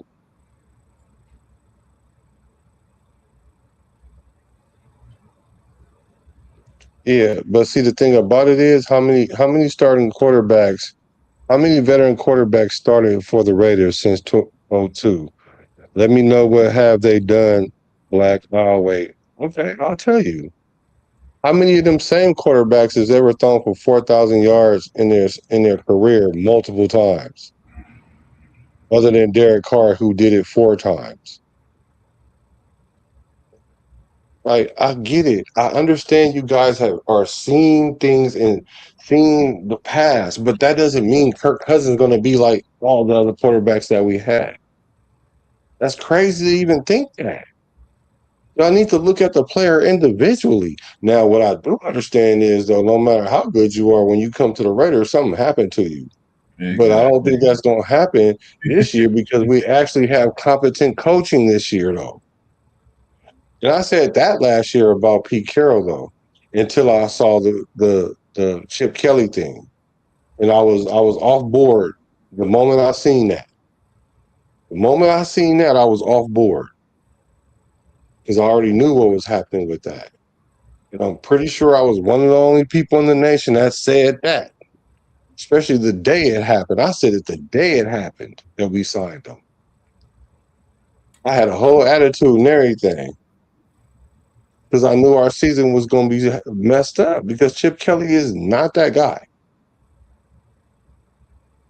Yeah, but see the thing about it is how many veteran quarterbacks started for the Raiders since 2002? Let me know what have they done, Black. I'll wait. Okay, I'll tell you. How many of them same quarterbacks has ever thrown for 4,000 yards in their career multiple times? Other than Derek Carr, who did it 4 times. Like, I get it. I understand you guys are seeing things and seeing the past, but that doesn't mean Kirk Cousins is going to be like all the other quarterbacks that we had. That's crazy to even think that. Y'all need to look at the player individually. Now, what I do understand is, though, no matter how good you are, when you come to the Raiders, something happened to you. Exactly. But I don't think that's going to happen this year because we actually have competent coaching this year, though. And I said that last year about Pete Carroll, though, until I saw the Chip Kelly thing, and I was off board the moment I seen that. The moment I seen that, I was off board because I already knew what was happening with that. And I'm pretty sure I was one of the only people in the nation that said that, especially the day it happened. I said it the day it happened that we signed them. I had a whole attitude and everything because I knew our season was going to be messed up because Chip Kelly is not that guy.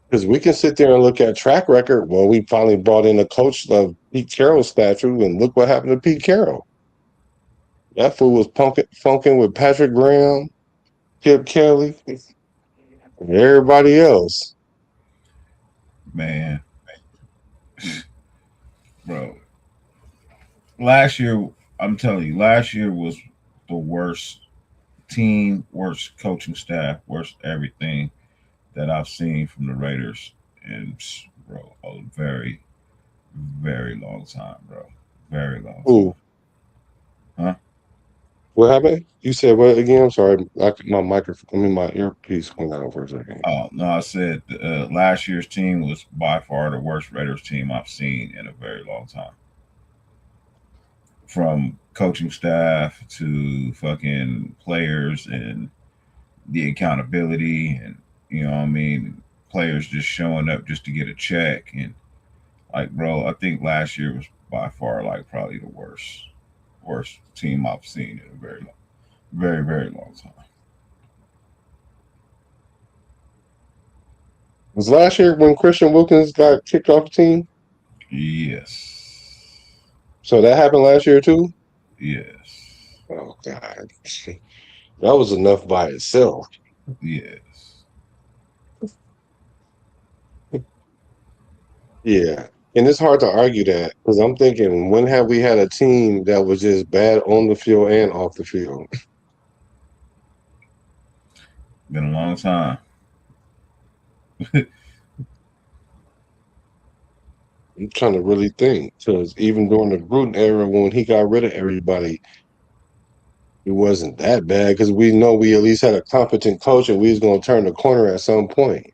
Because we can sit there and look at track record. Well, we finally brought in a coach of Pete Carroll's stature, and look what happened to Pete Carroll. That fool was funking with Patrick Graham, Chip Kelly, and everybody else. Man. bro. Last year, I'm telling you, last year was the worst team, worst coaching staff, worst everything that I've seen from the Raiders in, bro, a very, very long time, bro. Very long time. Ooh. Huh? What happened? You said what again? I'm sorry. My microphone, I mean, my earpiece went out for a second. Oh, no, I said last year's team was by far the worst Raiders team I've seen in a very long time. From coaching staff to fucking players and the accountability and, you know what I mean, players just showing up just to get a check. And like, bro, I think last year was by far like probably the worst team I've seen in a very, very long time. Was last year when Christian Wilkins got kicked off the team? Yes. So that happened last year too? Yes. Oh God. That was enough by itself. Yes. Yeah. And it's hard to argue that because I'm thinking, when have we had a team that was just bad on the field and off the field? Been a long time. I'm trying to really think because even during the Gruden era, when he got rid of everybody, it wasn't that bad because we know we at least had a competent coach and we was going to turn the corner at some point.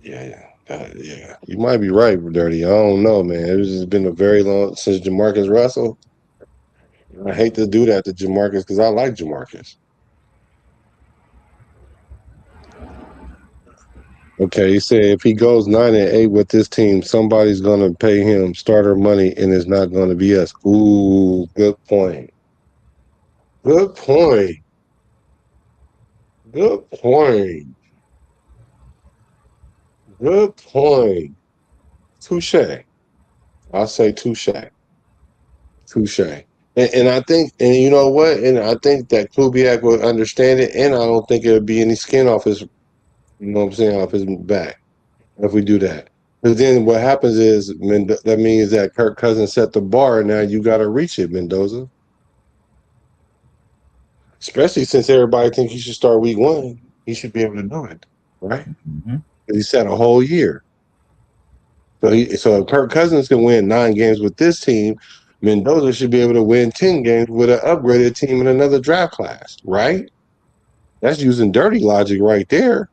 Yeah. Yeah. You might be right, Dirty. I don't know, man. It's just been a very long since Jamarcus Russell. I hate to do that to Jamarcus because I like Jamarcus. Okay, he said if he goes 9-8 with this team, somebody's gonna pay him starter money, and it's not gonna be us. Ooh, good point. Good point. Good point. Good point. Touche. I'll say touche. Touche. And I think, and you know what? And I think that Kubiak would understand it, and I don't think it would be any skin off his, you know what I'm saying, off his back if we do that. Because then what happens is that means that Kirk Cousins set the bar, and now you got to reach it, Mendoza. Especially since everybody thinks he should start week 1. He should be able to do it, right? Mm-hmm. He set a whole year. So if Kirk Cousins can win 9 games with this team, Mendoza should be able to win 10 games with an upgraded team in another draft class, right? That's using dirty logic right there.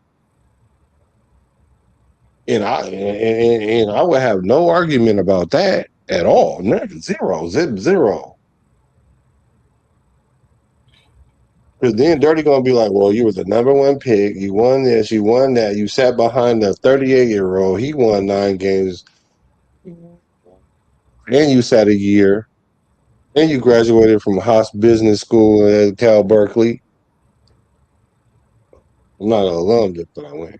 And I would have no argument about that at all. Nothing. Zero. Because then Dirty gonna be like, well, you were the number 1 pick. You won this. You won that. You sat behind the 38-year-old. He won 9 games, and you sat a year, and you graduated from Haas Business School at Cal Berkeley. I'm not an alum, but I went.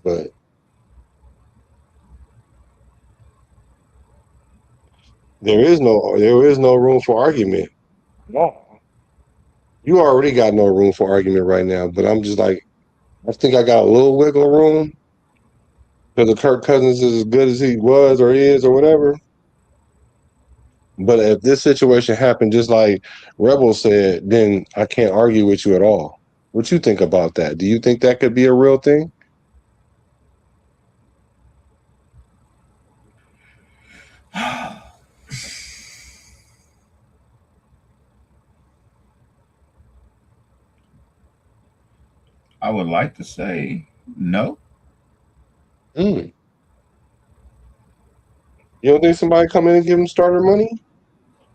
But there is no room for argument. No. You already got no room for argument right now. But I'm just like, I think I got a little wiggle room because if Kirk Cousins is as good as he was or is or whatever. But if this situation happened just like Rebel said, then I can't argue with you at all. What you think about that? Do you think that could be a real thing? I would like to say no. You don't think somebody come in and give him starter money?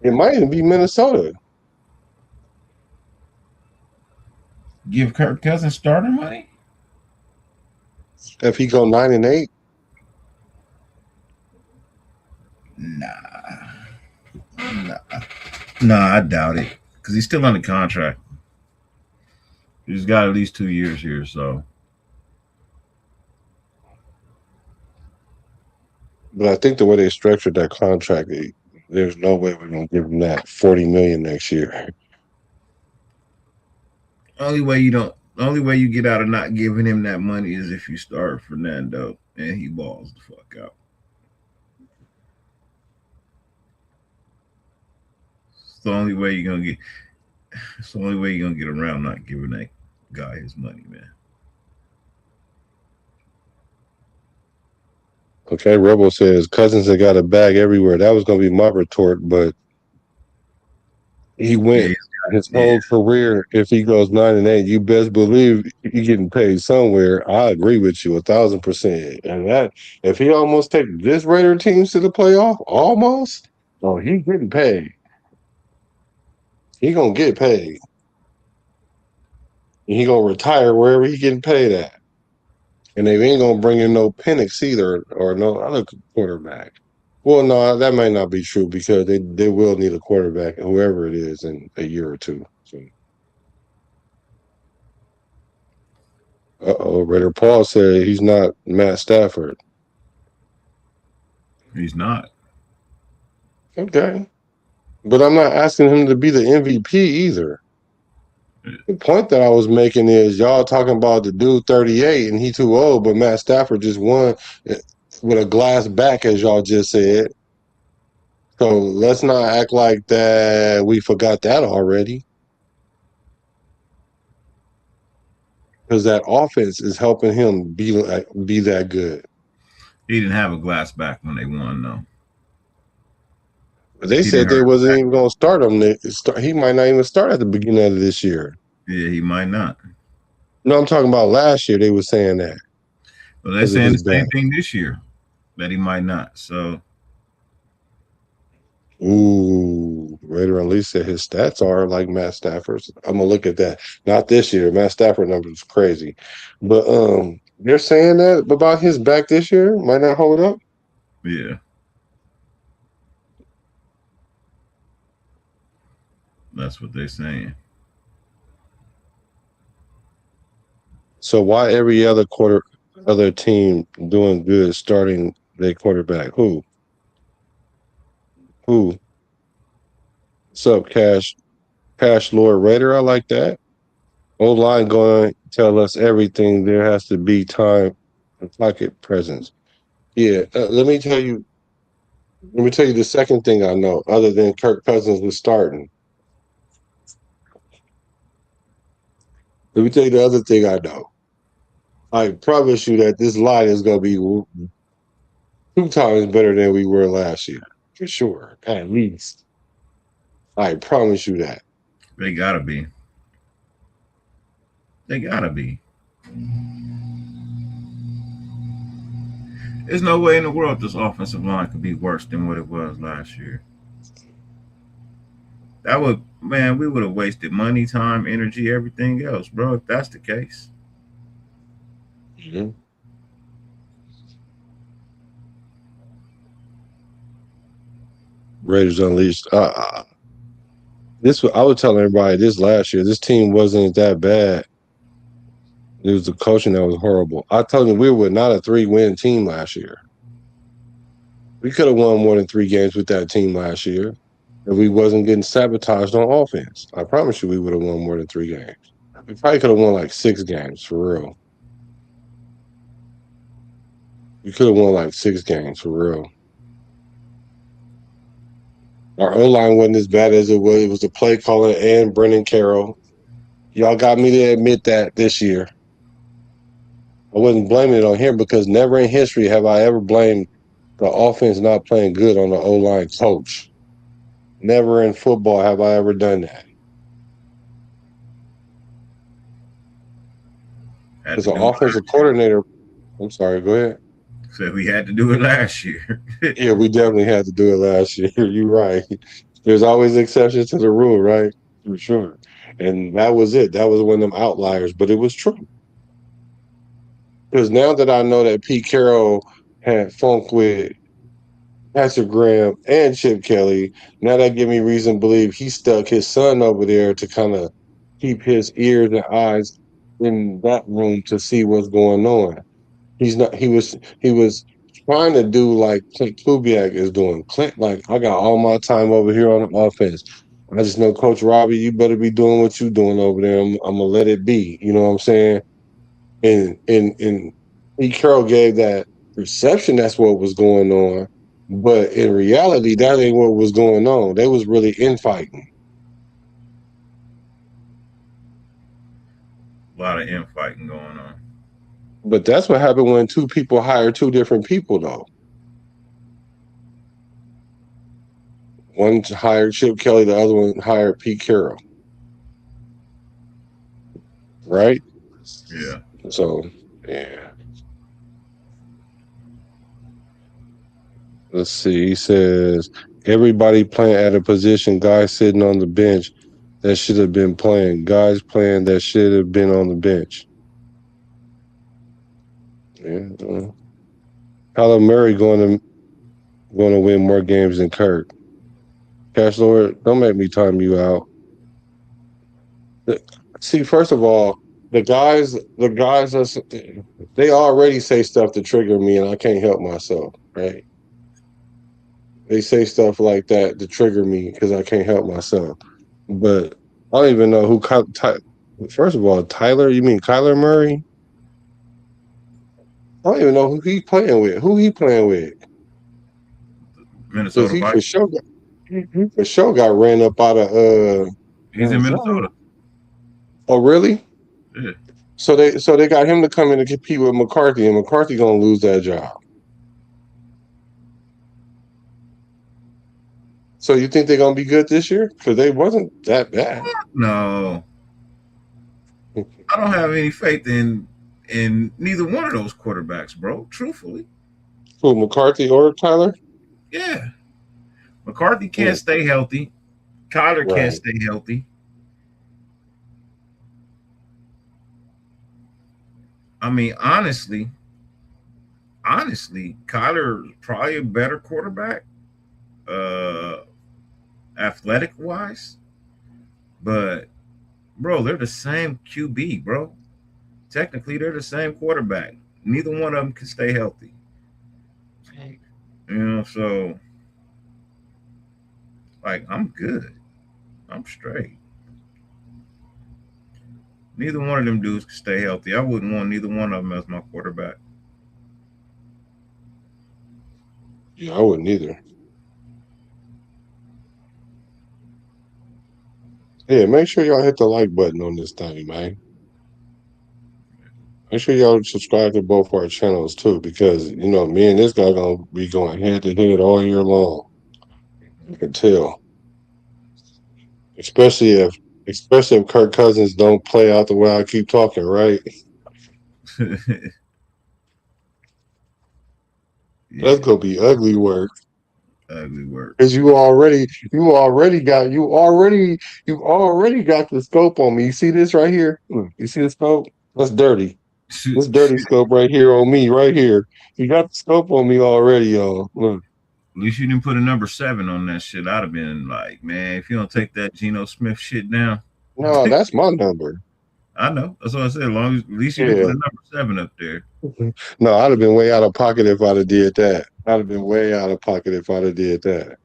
It might even be Minnesota. Give Kirk Cousins starter money? If he go 9-8? Nah, I doubt it because he's still under contract. He's got at least 2 years here, so. But I think the way they structured that contract, there's no way we're gonna give him that $40 million next year. Only way you don't. The only way you get out of not giving him that money is if you start Fernando and he balls the fuck out. It's the only way you're gonna get. It's the only way you're gonna get around not giving that guy his money, man. Okay, Rebel says Cousins had got a bag everywhere. That was going to be my retort, but he went his whole career. If he goes 9-8, you best believe he's getting paid somewhere. I agree with you 1,000%. And that if he almost take this Raider teams to the playoff, almost, oh, he's getting paid. He gonna get paid. And he gonna retire wherever he getting paid at. And they ain't gonna bring in no Penix either or no other quarterback. Well, no, that might not be true because they will need a quarterback, whoever it is, in a year or two. So. Raider Paul said he's not Matt Stafford. He's not. Okay. But I'm not asking him to be the MVP either. The point that I was making is y'all talking about the dude 38 and he too old, but Matt Stafford just won with a glass back, as y'all just said. So let's not act like that we forgot that already. Because that offense is helping him be that good. He didn't have a glass back when they won, though. They said they wasn't even going to start him. He might not even start at the beginning of this year. Yeah, he might not. No, I'm talking about last year. They were saying that. Well, they're saying the same thing this year, that he might not. So, ooh, Raider Unleashed said his stats are like Matt Stafford's. I'm gonna look at that. Not this year. Matt Stafford numbers crazy, but they're saying that about his back this year might not hold up. Yeah. That's what they're saying. So why every other team doing good starting their quarterback? Who? What's up, Cash Lord Raider? I like that. O-line going to tell us everything. There has to be time and pocket presence. Yeah, let me tell you the second thing I know, other than Kirk Cousins was starting. Let me tell you the other thing I know. I promise you that this line is going to be 2 times better than we were last year. For sure. At least. I promise you that. They got to be. They got to be. There's no way in the world this offensive line could be worse than what it was last year. We would have wasted money, time, energy, everything else, bro, if that's the case. Mm-hmm. Raiders Unleashed. I was telling everybody this last year. This team wasn't that bad. It was the coaching that was horrible. I told you we were not a 3-win team last year. We could have won more than 3 games with that team last year if we wasn't getting sabotaged on offense. I promise you we would have won more than 3 games. We probably could have won like 6 games for real. We could have won like 6 games for real. Our O-line wasn't as bad as it was. It was the play calling and Brendan Carroll. Y'all got me to admit that this year. I wasn't blaming it on him because never in history have I ever blamed the offense not playing good on the O-line coach. Never in football have I ever done that. As an offensive coordinator, I'm sorry, go ahead. So we had to do it last year. Yeah, we definitely had to do it last year. You're right. There's always exceptions to the rule, right? For sure. And that was it. That was one of them outliers, but it was true. Because now that I know that Pete Carroll had funk with Pastor Graham and Chip Kelly, now that give me reason to believe he stuck his son over there to kind of keep his ears and eyes in that room to see what's going on. He was trying to do like Clint Kubiak is doing. Clint, like, I got all my time over here on the offense. I just know Coach Robbie, you better be doing what you doing over there. I'm gonna let it be. You know what I'm saying? And Pete Carroll gave that perception that's what was going on, but in reality, that ain't what was going on. They was really infighting. A lot of infighting going on. But that's what happened when two people hire two different people, though. One hired Chip Kelly, the other one hired Pete Carroll. Right? Yeah. So, yeah. Let's see. He says, everybody playing at a position, guys sitting on the bench that should have been playing. Guys playing that should have been on the bench. Yeah. Kyler Murray going to win more games than Kirk. Cash Lord, don't make me time you out. See, first of all, the guys, they already say stuff to trigger me, and I can't help myself. Right? They say stuff like that to trigger me because I can't help myself. But I don't even know who. First of all, Tyler, you mean Kyler Murray? I don't even know who he playing with. Who he playing with? Minnesota. He for sure got ran up out of. He's in Minnesota. Oh, really? Yeah. So they got him to come in and compete with McCarthy, and McCarthy gonna lose that job. So you think they're gonna be good this year? Because they wasn't that bad. No, I don't have any faith in neither one of those quarterbacks, bro. Truthfully. Who, McCarthy or Tyler? Yeah. McCarthy can't stay healthy. Kyler can't stay healthy. I mean, honestly, Kyler is probably a better quarterback, athletic wise. But bro, they're the same QB, bro. Technically, they're the same quarterback. Neither one of them can stay healthy. You know, so like I'm good. I'm straight. Neither one of them dudes can stay healthy. I wouldn't want neither one of them as my quarterback. Yeah, I wouldn't either. Yeah, make sure y'all hit the like button on this thing, man. Make sure y'all subscribe to both our channels too, because you know me and this guy gonna be going head to head all year long. You can tell, especially if Kirk Cousins don't play out the way I keep talking, right? That's gonna be ugly work. Ugly work. Because you already got the scope on me. You see this right here? You see the scope? That's dirty. This dirty scope right here on me, right here. You got the scope on me already, y'all. Look. At least you didn't put a number 7 on that shit. I'd have been like, man, if you don't take that Geno Smith shit down. No, that's my number. I know. That's what I said. As long as at least you didn't put a number 7 up there. No, I'd have been way out of pocket if I'd have did that. I'd have been way out of pocket if I'd have did that.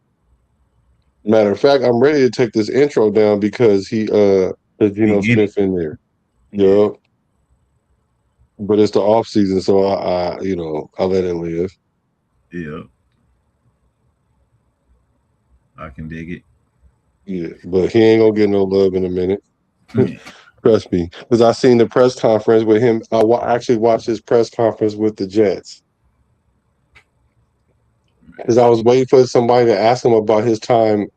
Matter of fact, I'm ready to take this intro down because there's Geno Smith in there. Yeah. But it's the off season, so I let it live. Yeah. I can dig it. Yeah, but he ain't gonna get no love in a minute. Trust me, because I seen the press conference with him. I actually watched his press conference with the Jets. Because I was waiting for somebody to ask him about his time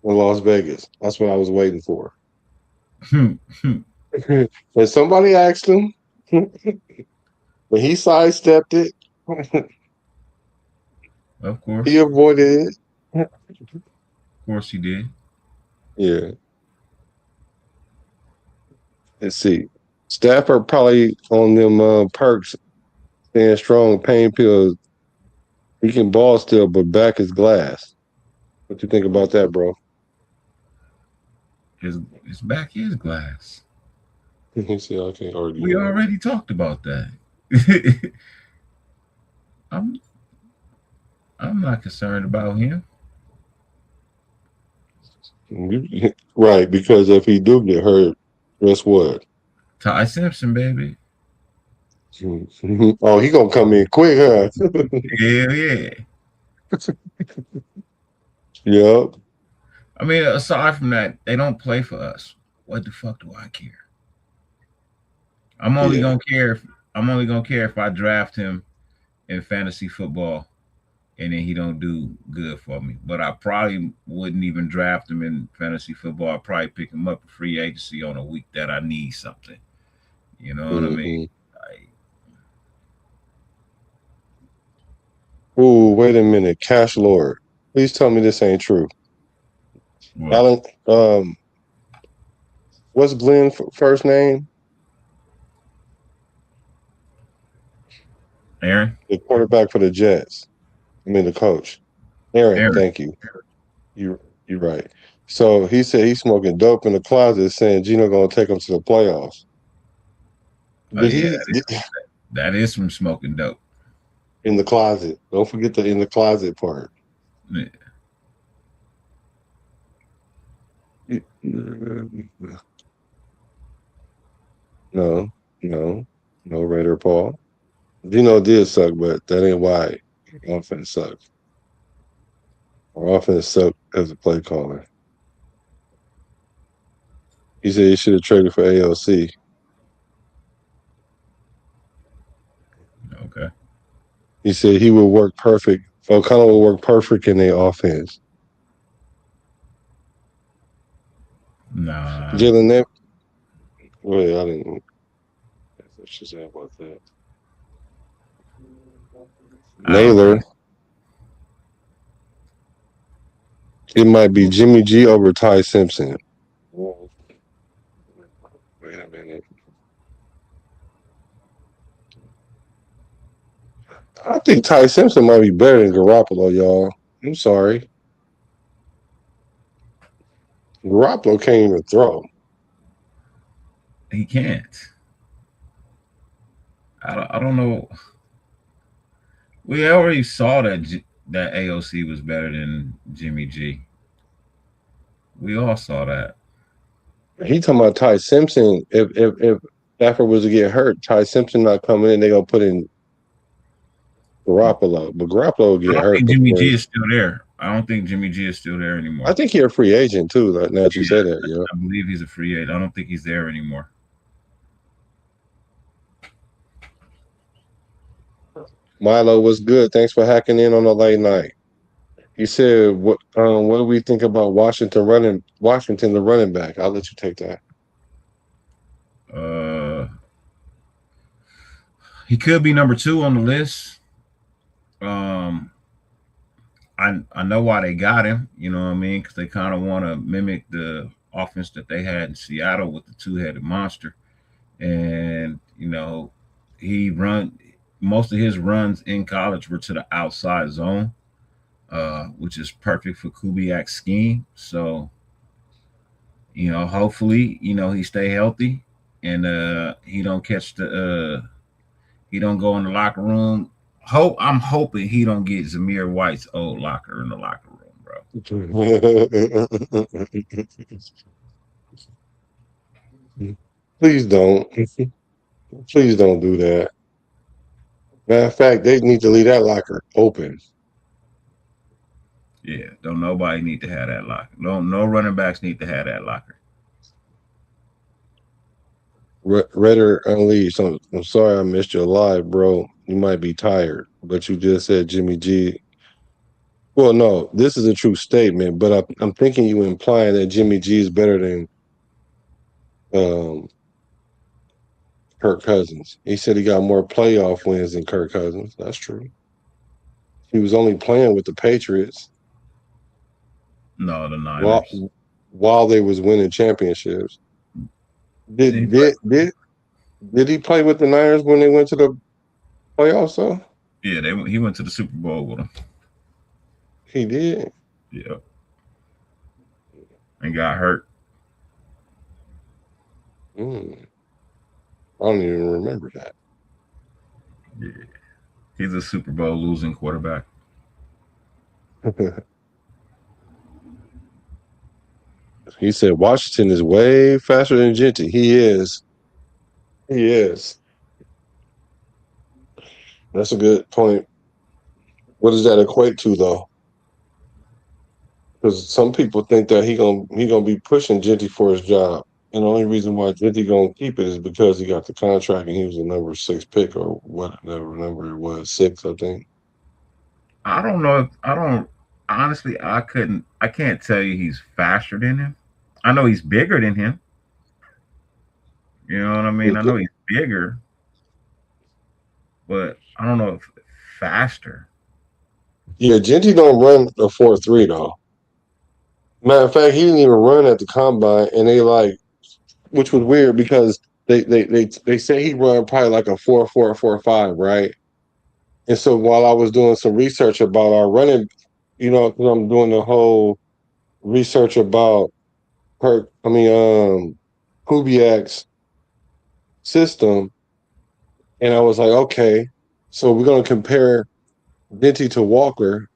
in Las Vegas. That's what I was waiting for. And somebody asked him, but he sidestepped it. Of course. He avoided it. Of course he did. Yeah. Let's see. Stafford probably on them perks, staying strong, pain pills. He can ball still, but back is glass. What you think about that, bro? His back is glass. See, I can't argue. We already talked about that. I'm not concerned about him. Right, because if he do get hurt, guess what? Ty Simpson, baby. Oh, he gonna come in quick, huh? Hell yeah. Yep. I mean, aside from that, they don't play for us. What the fuck do I care? I'm only Yeah. gonna care if I draft him in fantasy football and then he don't do good for me. But I probably wouldn't even draft him in fantasy football. I'd probably pick him up a free agency on a week that I need something. You know what I mean? Like, Ooh, wait a minute, Cash Lord. Please tell me this ain't true. what? Alan, what's Glenn's first name? Aaron? The quarterback for the Jets. I mean, the coach. Aaron, Aaron. thank you. You're right. So he said he's smoking dope in the closet, saying Gino gonna take him to the playoffs. Oh Did yeah, he that is from smoking dope. in the closet? Don't forget the in the closet part. Yeah. No, no Raider Paul. Gino did suck, but that ain't why offense sucked. Our offense sucked as a play caller. He said he should have traded for AOC. Okay. He said he would work perfect. O'Connell would work perfect in their offense. Nah. Jalen Nep. Wait, I didn't. That's what she said about that. Naylor. It might be Jimmy G over Ty Simpson. Wait a minute. I think Ty Simpson might be better than Garoppolo, y'all. I'm sorry. Garoppolo can't even throw. He can't. I don't know. We already saw that AOC was better than Jimmy G. We all saw that. He talking about Ty Simpson. If Stafford was to get hurt, Ty Simpson not coming in, they gonna put in Garoppolo. But Garoppolo will I get don't hurt think Jimmy before G is still there. I don't think Jimmy G is still there anymore. I think he's a free agent too. Now that you Yeah, say that, yeah. I believe he's a free agent. I don't think he's there anymore. Milo was good. Thanks for hacking in on the late night. You said what do we think about Washington the running back? I'll let you take that. He could be number 2 on the list. I know why they got him. You know what I mean? Because they kind of want to mimic the offense that they had in Seattle with the two-headed monster. And most of his runs in college were to the outside zone, which is perfect for Kubiak's scheme. So, hopefully, he stay healthy and he don't he don't go in the locker room. I'm hoping he don't get Zamir White's old locker in the locker room, bro. Please don't. Please don't do that. Matter of fact, they need to leave that locker open. Yeah, don't nobody need to have that locker. No running backs need to have that locker. Redder Unleashed. I'm sorry I missed your live, bro. You might be tired, but you just said Jimmy G. Well, no, this is a true statement, but I'm thinking you implying that Jimmy G is better than Kirk Cousins. He said he got more playoff wins than Kirk Cousins. That's true. He was only playing with the Patriots. No, the Niners. While they was winning championships. Did he play with the Niners when they went to the playoffs though? Yeah, he went to the Super Bowl with them. He did. Yeah. And got hurt. I don't even remember that. Yeah. He's a Super Bowl losing quarterback. He said Washington is way faster than Genty. He is. He is. That's a good point. What does that equate to, though? Because some people think that he gonna be pushing Genty for his job, and the only reason why Genty gonna keep it is because he got the contract and he was a number 6 pick or whatever number it was, 6, I think. I don't know. I don't honestly. I can't tell you he's faster than him. I know he's bigger than him. You know what I mean? I know he's bigger, but I don't know if faster. Yeah, Genty don't run a 4.3 though. Matter of fact, he didn't even run at the combine, and they which was weird because they say he run probably like a 4.4 4.5, right? And so while I was doing some research about our running, because I'm doing the whole research about Kubiak's system, and I was like, okay, so we're gonna compare Genty to Walker.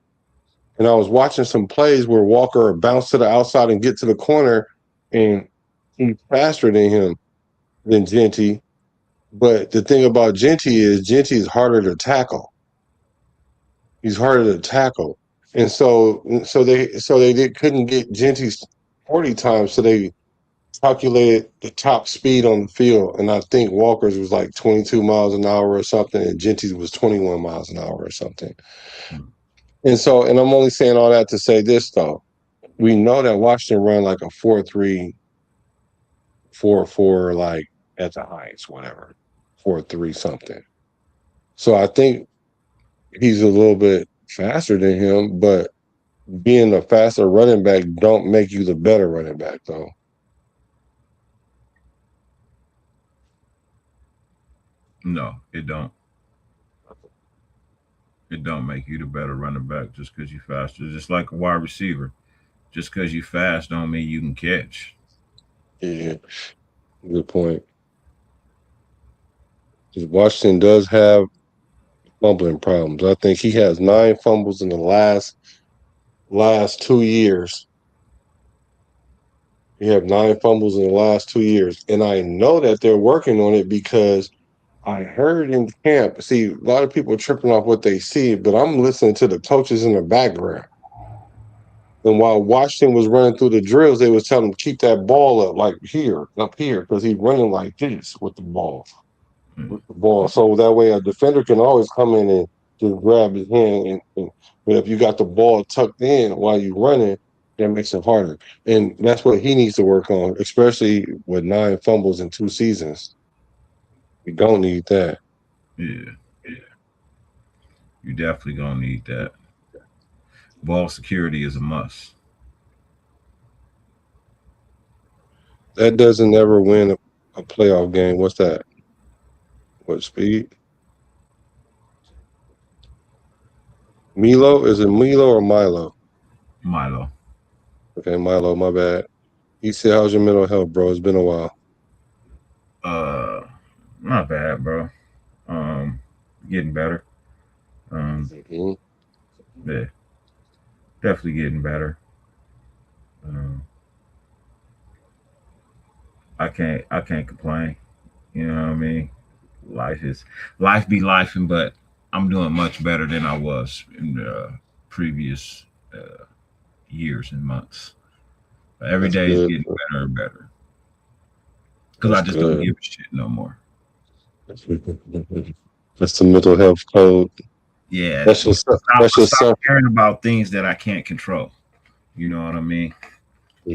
And I was watching some plays where Walker bounced to the outside and get to the corner, and he's faster than Genty. But the thing about Genty is harder to tackle. He's harder to tackle, and so they couldn't get Genty's 40 times, so they calculated the top speed on the field, and I think Walker's was like 22 miles an hour or something, and Genty's was 21 miles an hour or something. And I'm only saying all that to say this though. We know that Washington run like a 4.3, 4.4, like at the highest, whatever, 4.3 something. So I think he's a little bit faster than him, but being a faster running back don't make you the better running back, though. No, it don't. It don't make you the better running back just because you're faster. Just like a wide receiver. Just because you fast don't mean you can catch. Yeah, good point. Washington does have fumbling problems. I think he has 9 fumbles in the last 2 years. He had 9 fumbles in the last 2 years, and I know that they're working on it because I heard in camp. See, a lot of people are tripping off what they see, but I'm listening to the coaches in the background. And while Washington was running through the drills, they was telling him keep that ball up, like up here, because he's running like this with the ball. So that way a defender can always come in and just grab his hand. But if you got the ball tucked in while you're running, that makes it harder. And that's what he needs to work on, especially with 9 fumbles in 2 seasons. We don't need that. Yeah. You definitely gonna need that. Ball security is a must. That doesn't ever win a playoff game. What's that? What, speed? Milo? Is it Milo or Milo? Milo. Okay, Milo, my bad. He said, how's your mental health, bro? It's been a while. Not bad, bro. Getting better. Yeah. Definitely getting better. I can't complain. You know what I mean? Life be lifing, but I'm doing much better than I was in the previous years and months. Every day is getting better and better. Because I just don't give a shit no more. That's the mental health code. Yeah. That's just stop caring about things that I can't control. You know what I mean?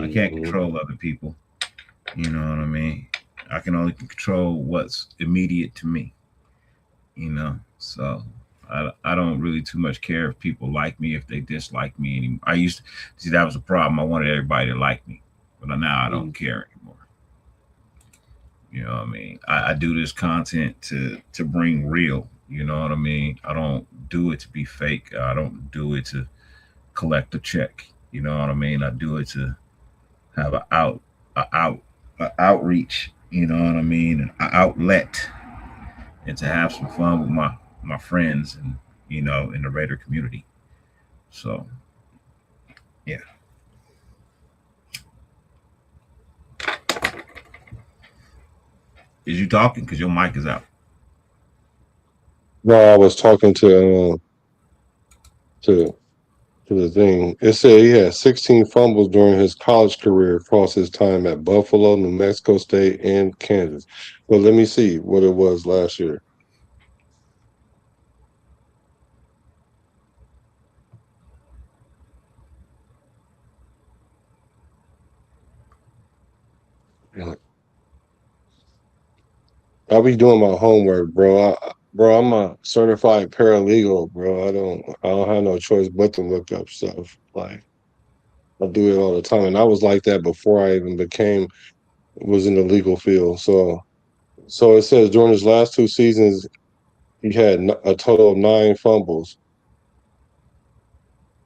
I can't control other people. You know what I mean? I can only control what's immediate to me. You know? So I don't really too much care if people like me, if they dislike me anymore. I used to see that was a problem. I wanted everybody to like me. But now I don't care anymore. You know what I mean? I do this content to bring real. You know what I mean? I don't do it to be fake. I don't do it to collect a check. You know what I mean? I do it to have an outreach. You know what I mean? An outlet, and to have some fun with my friends and in the Raider community. So, yeah. Is you talking? Because your mic is out. No, I was talking to the thing. It said he had 16 fumbles during his college career across his time at Buffalo, New Mexico State, and Kansas. Well, let me see what it was last year. I'll be doing my homework, bro. I'm a certified paralegal, bro. I don't have no choice but to look up stuff. Like I do it all the time, and I was like that before I even was in the legal field. So it says during his last 2 seasons, he had a total of 9 fumbles.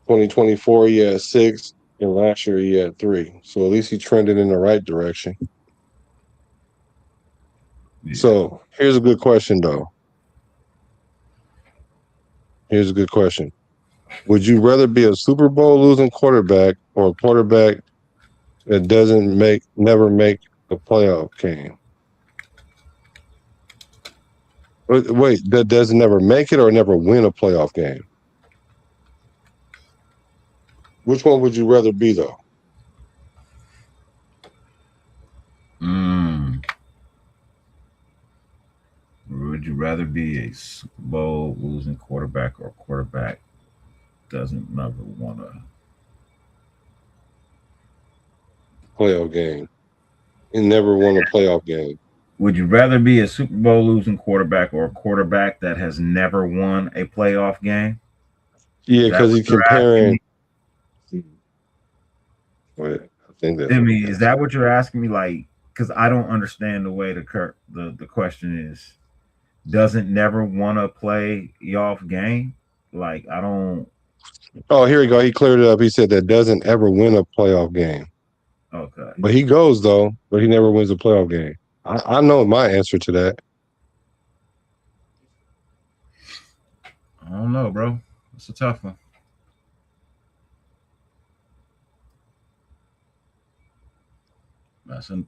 2024, he had 6, and last year he had 3. So at least he trended in the right direction. Yeah. So here's a good question, though. Here's a good question. Would you rather be a Super Bowl losing quarterback or a quarterback that never make a playoff game? Wait, that doesn't never make it or never win a playoff game? Which one would you rather be, though? Would you rather be a Super Bowl losing quarterback or a quarterback doesn't never want a playoff game and never won a playoff game? Would you rather be a Super Bowl losing quarterback or a quarterback that has never won a playoff game? Yeah, because you're comparing. Wait, I think that's. I mean, is that what you're asking me? Like, because I don't understand the way the question is. Doesn't never want to play off game? Like, I don't. Oh, here we go. He cleared it up. He said that doesn't ever win a playoff game. Okay. But he goes, though, but he never wins a playoff game. I know my answer to that. I don't know, bro. It's a tough one.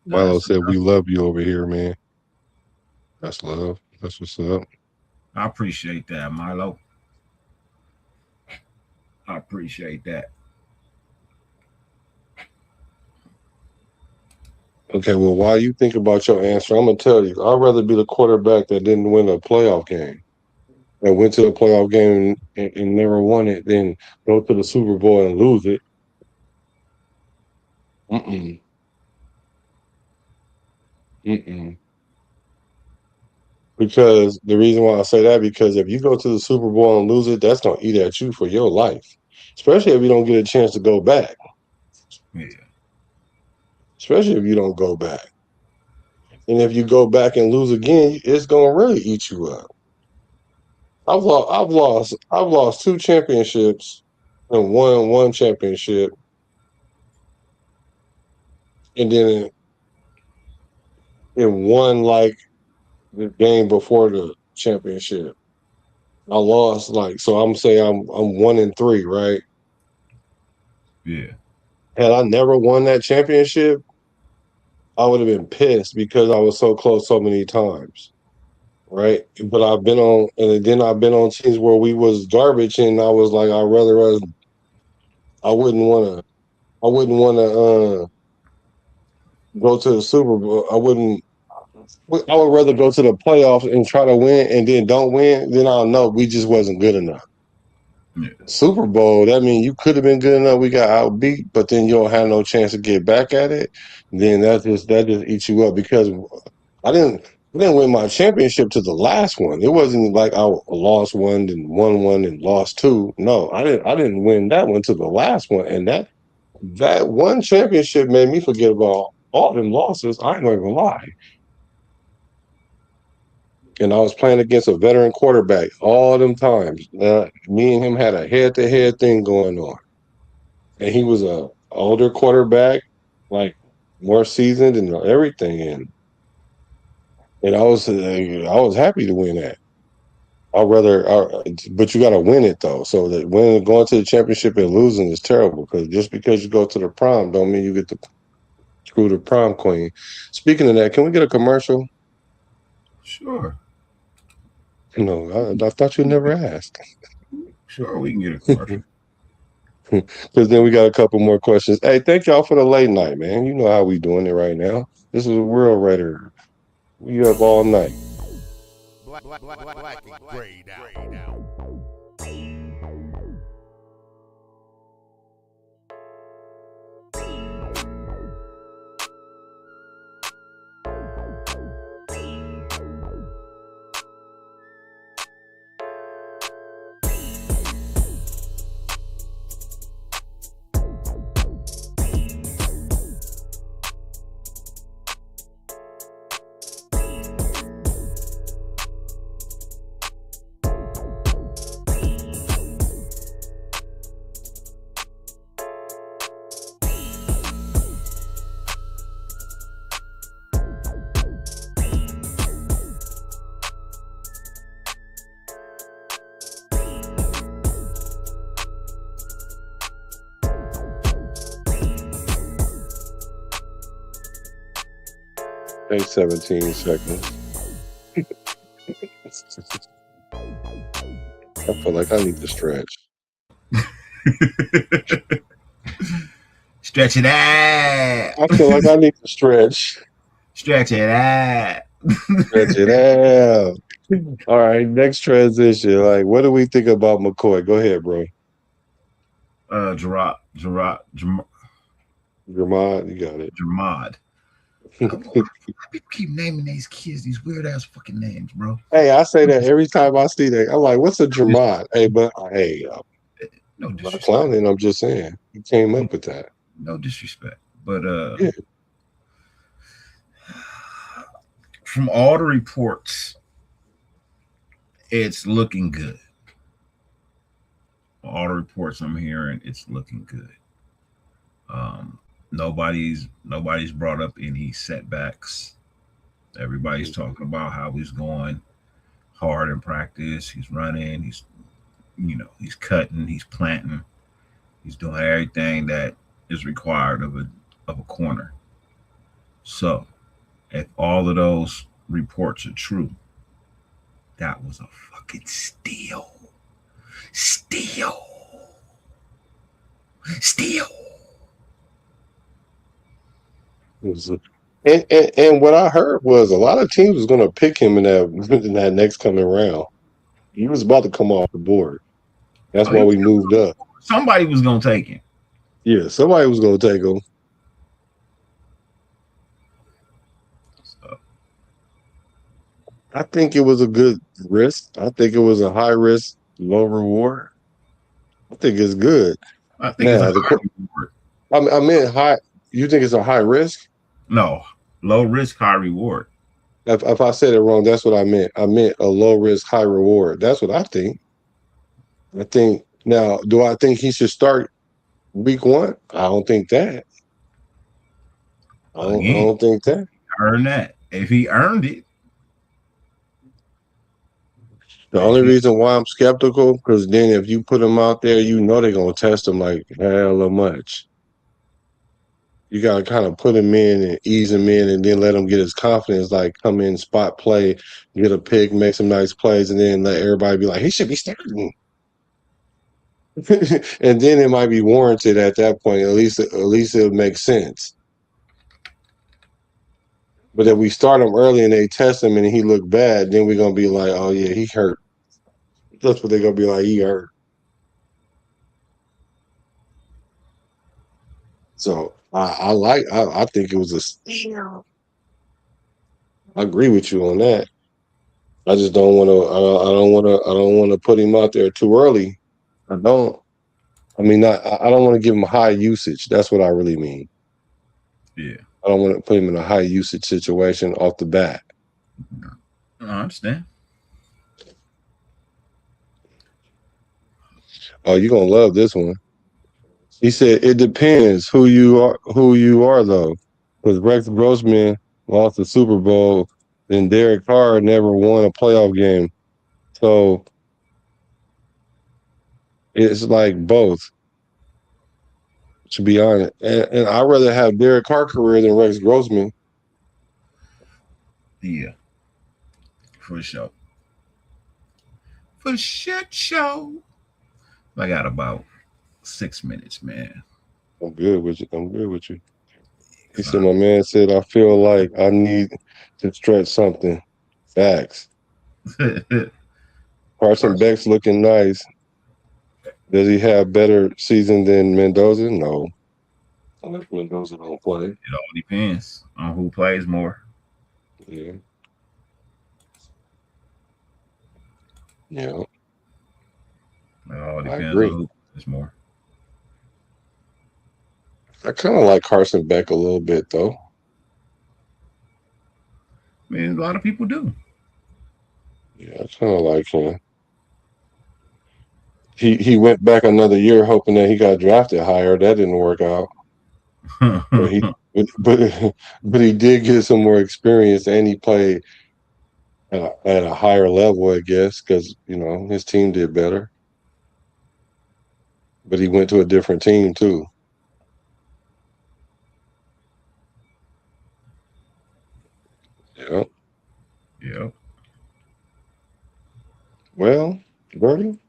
Milo said, "We love you over here, man." That's love. That's what's up. I appreciate that, Milo. I appreciate that. Okay, well, while you think about your answer, I'm going to tell you, I'd rather be the quarterback that didn't win a playoff game, that went to the playoff game and never won it, than go to the Super Bowl and lose it. Because the reason why I say that, because if you go to the Super Bowl and lose it, that's going to eat at you for your life, especially if you don't get a chance to go back. Yeah. Especially if you don't go back. And if you go back and lose again, it's going to really eat you up. I've lost 2 championships and won 1 championship. And then in one, like, the game before the championship, I lost, like, so I'm saying I'm 1-3, right? Yeah. Had I never won that championship, I would have been pissed because I was so close so many times, right? But I've been on teams where we was garbage, and I was like, I wouldn't want to go to the Super Bowl. I would rather go to the playoffs and try to win and then don't win. Then I'll know we just wasn't good enough. Yeah. Super Bowl, that means you could have been good enough. We got outbeat, but then you don't have no chance to get back at it. Then that just eats you up, because I didn't win my championship to the last one. It wasn't like I lost one and won one and lost 2. No, I didn't win that one to the last one, and that one championship made me forget about all them losses. I ain't gonna lie. And I was playing against a veteran quarterback all them times. Me and him had a head-to-head thing going on. And he was a older quarterback, like more seasoned and everything. And I was happy to win that. But you got to win it, though. So that going to the championship and losing is terrible, because just because you go to the prom don't mean you get to screw the prom queen. Speaking of that, can we get a commercial? Sure. No, I thought you never asked. Sure, we can get a commercial. Because then we got a couple more questions. Hey, thank y'all for the late night, man. You know how we doing it right now. This is a World Raider. We up all night. Black and grayed out. Hey, 17 seconds. I feel like I need to stretch. Stretch it out. I feel like I need to stretch. Stretch it out. Stretch it out. All right, next transition. Like, what do we think about McCoy? Go ahead, bro. Gerard, Germod, you got it. Germod. People keep naming these kids these weird ass fucking names, bro. Hey, I say that every time I see that. I'm like, what's a Germod? Hey, but hey, no I'm not disrespect. clowning. I'm just saying he came up with that. No disrespect, but Yeah. From all the reports, it's looking good. All the reports I'm hearing, it's looking good. Nobody's brought up any setbacks. Everybody's talking about how he's going hard in practice. He's running. He's cutting. He's planting. He's doing everything that is required of a corner. So, if all of those reports are true, that was a fucking steal. Steal. And what I heard was a lot of teams was going to pick him in that next coming round. He was about to come off the board. That's why we moved up. Somebody was going to take him. Yeah, somebody was going to take him. So, I think it was a good risk. I think it was a high risk, low reward. I think it's good. I think it's a high reward. I meant high. You think it's a high risk? No, low risk, high reward. If I said it wrong, that's what I meant. I meant a low risk, high reward. That's what I think. I think now, do I think he should start week 1? I don't think that. I don't think that. Earn that. If he earned it. The only reason why I'm skeptical, because then if you put him out there, you know they're going to test him like hella much. You got to kind of put him in and ease him in and then let him get his confidence, like come in, spot play, get a pick, make some nice plays, and then let everybody be like, he should be starting. And then it might be warranted at that point. At least it'll make sense. But if we start him early and they test him and he look bad, then we're going to be like, oh, yeah, he hurt. That's what they're going to be like, he hurt. So I think it was a steal. I agree with you on that. I just don't want to. I don't want to put him out there too early. I don't. I mean, I don't want to give him high usage. That's what I really mean. Yeah. I don't want to put him in a high usage situation off the bat. I understand. Oh, you're gonna love this one. He said it depends who you are though. Because Rex Grossman lost the Super Bowl, and Derek Carr never won a playoff game. So it's like both. To be honest. And I'd rather have Derek Carr career than Rex Grossman. Yeah. For sure. For shit show. I got about 6 minutes, man. I'm good with you. I'm good with you. He said, my man said, I feel like I need to stretch something. Facts. Carson Beck's looking nice. Does he have better season than Mendoza? No. Unless Mendoza don't play. It all depends on who plays more. Yeah. Yeah. It all depends agree. on who plays more. I kind of like Carson Beck a little bit, though. I mean, a lot of people do. Yeah, I kind of like him. He went back another year hoping that he got drafted higher. That didn't work out. But but he did get some more experience, and he played at a higher level, I guess, because his team did better. But he went to a different team too. Yeah. Yep. Well, Bertie,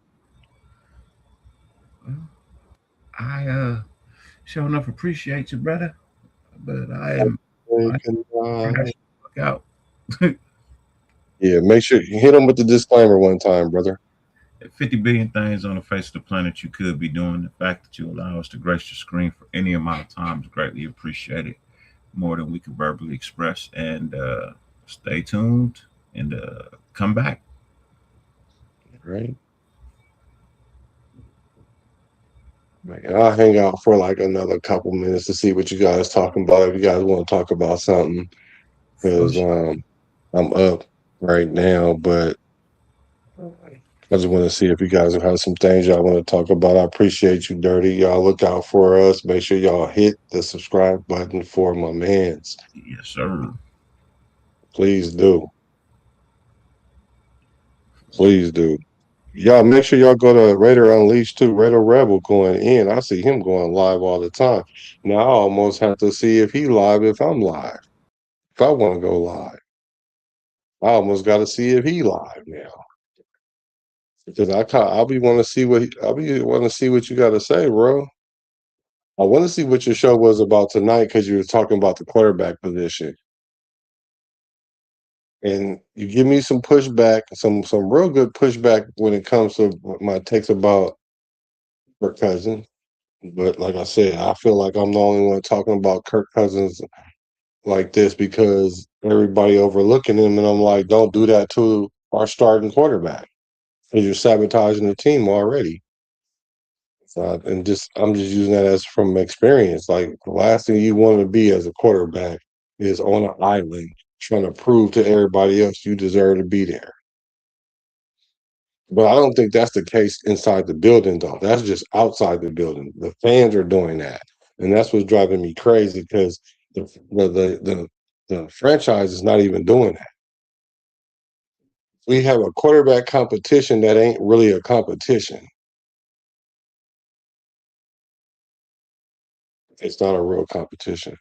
I sure enough appreciate you, brother. But I am out. Yeah, make sure you hit him with the disclaimer one time, brother. 50 billion things on the face of the planet you could be doing. The fact that you allow us to grace your screen for any amount of time is greatly appreciated, more than we can verbally express. And stay tuned and come back. Right. I'll hang out for like another couple minutes to see what you guys talking about. If you guys want to talk about something, because I'm up right now, but I just want to see if you guys have some things y'all want to talk about. I appreciate you, Dirty. Y'all look out for us. Make sure y'all hit the subscribe button for my mans. Yes, sir. Please do. Please do. Y'all make sure y'all go to Raider Unleashed too. Raider Rebel going in. I see him going live all the time. Now I almost have to see if he live if I'm live. If I want to go live. I almost got to see if he live now. Because I'll be want to see what you got to say, bro. I want to see what your show was about tonight because you were talking about the quarterback position. And you give me some pushback, some real good pushback when it comes to my takes about Kirk Cousins. But like I said, I feel like I'm the only one talking about Kirk Cousins like this because everybody overlooking him, and I'm like, don't do that to our starting quarterback because you're sabotaging the team already. I'm just using that as from experience. Like the last thing you want to be as a quarterback is on an island trying to prove to everybody else you deserve to be there. But I don't think that's the case inside the building, though. That's just outside the building. The fans are doing that, and that's what's driving me crazy because the franchise is not even doing that. We have a quarterback competition that ain't really a competition. It's not a real competition.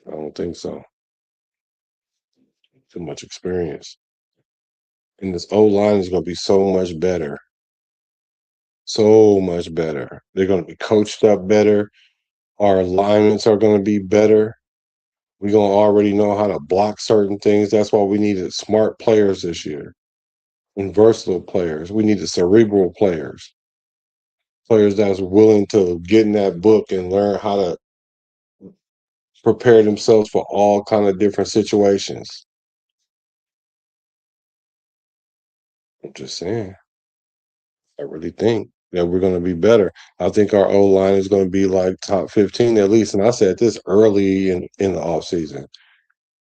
I don't think so. Too much experience. And this O line is going to be so much better. So much better. They're going to be coached up better. Our alignments are going to be better. We're going to already know how to block certain things. That's why we needed smart players this year and versatile players. We needed cerebral players. Players that's willing to get in that book and learn how to prepare themselves for all kind of different situations. I'm just saying. I really think that we're going to be better. I think our O line is going to be like top 15 at least. And I said this early in the offseason.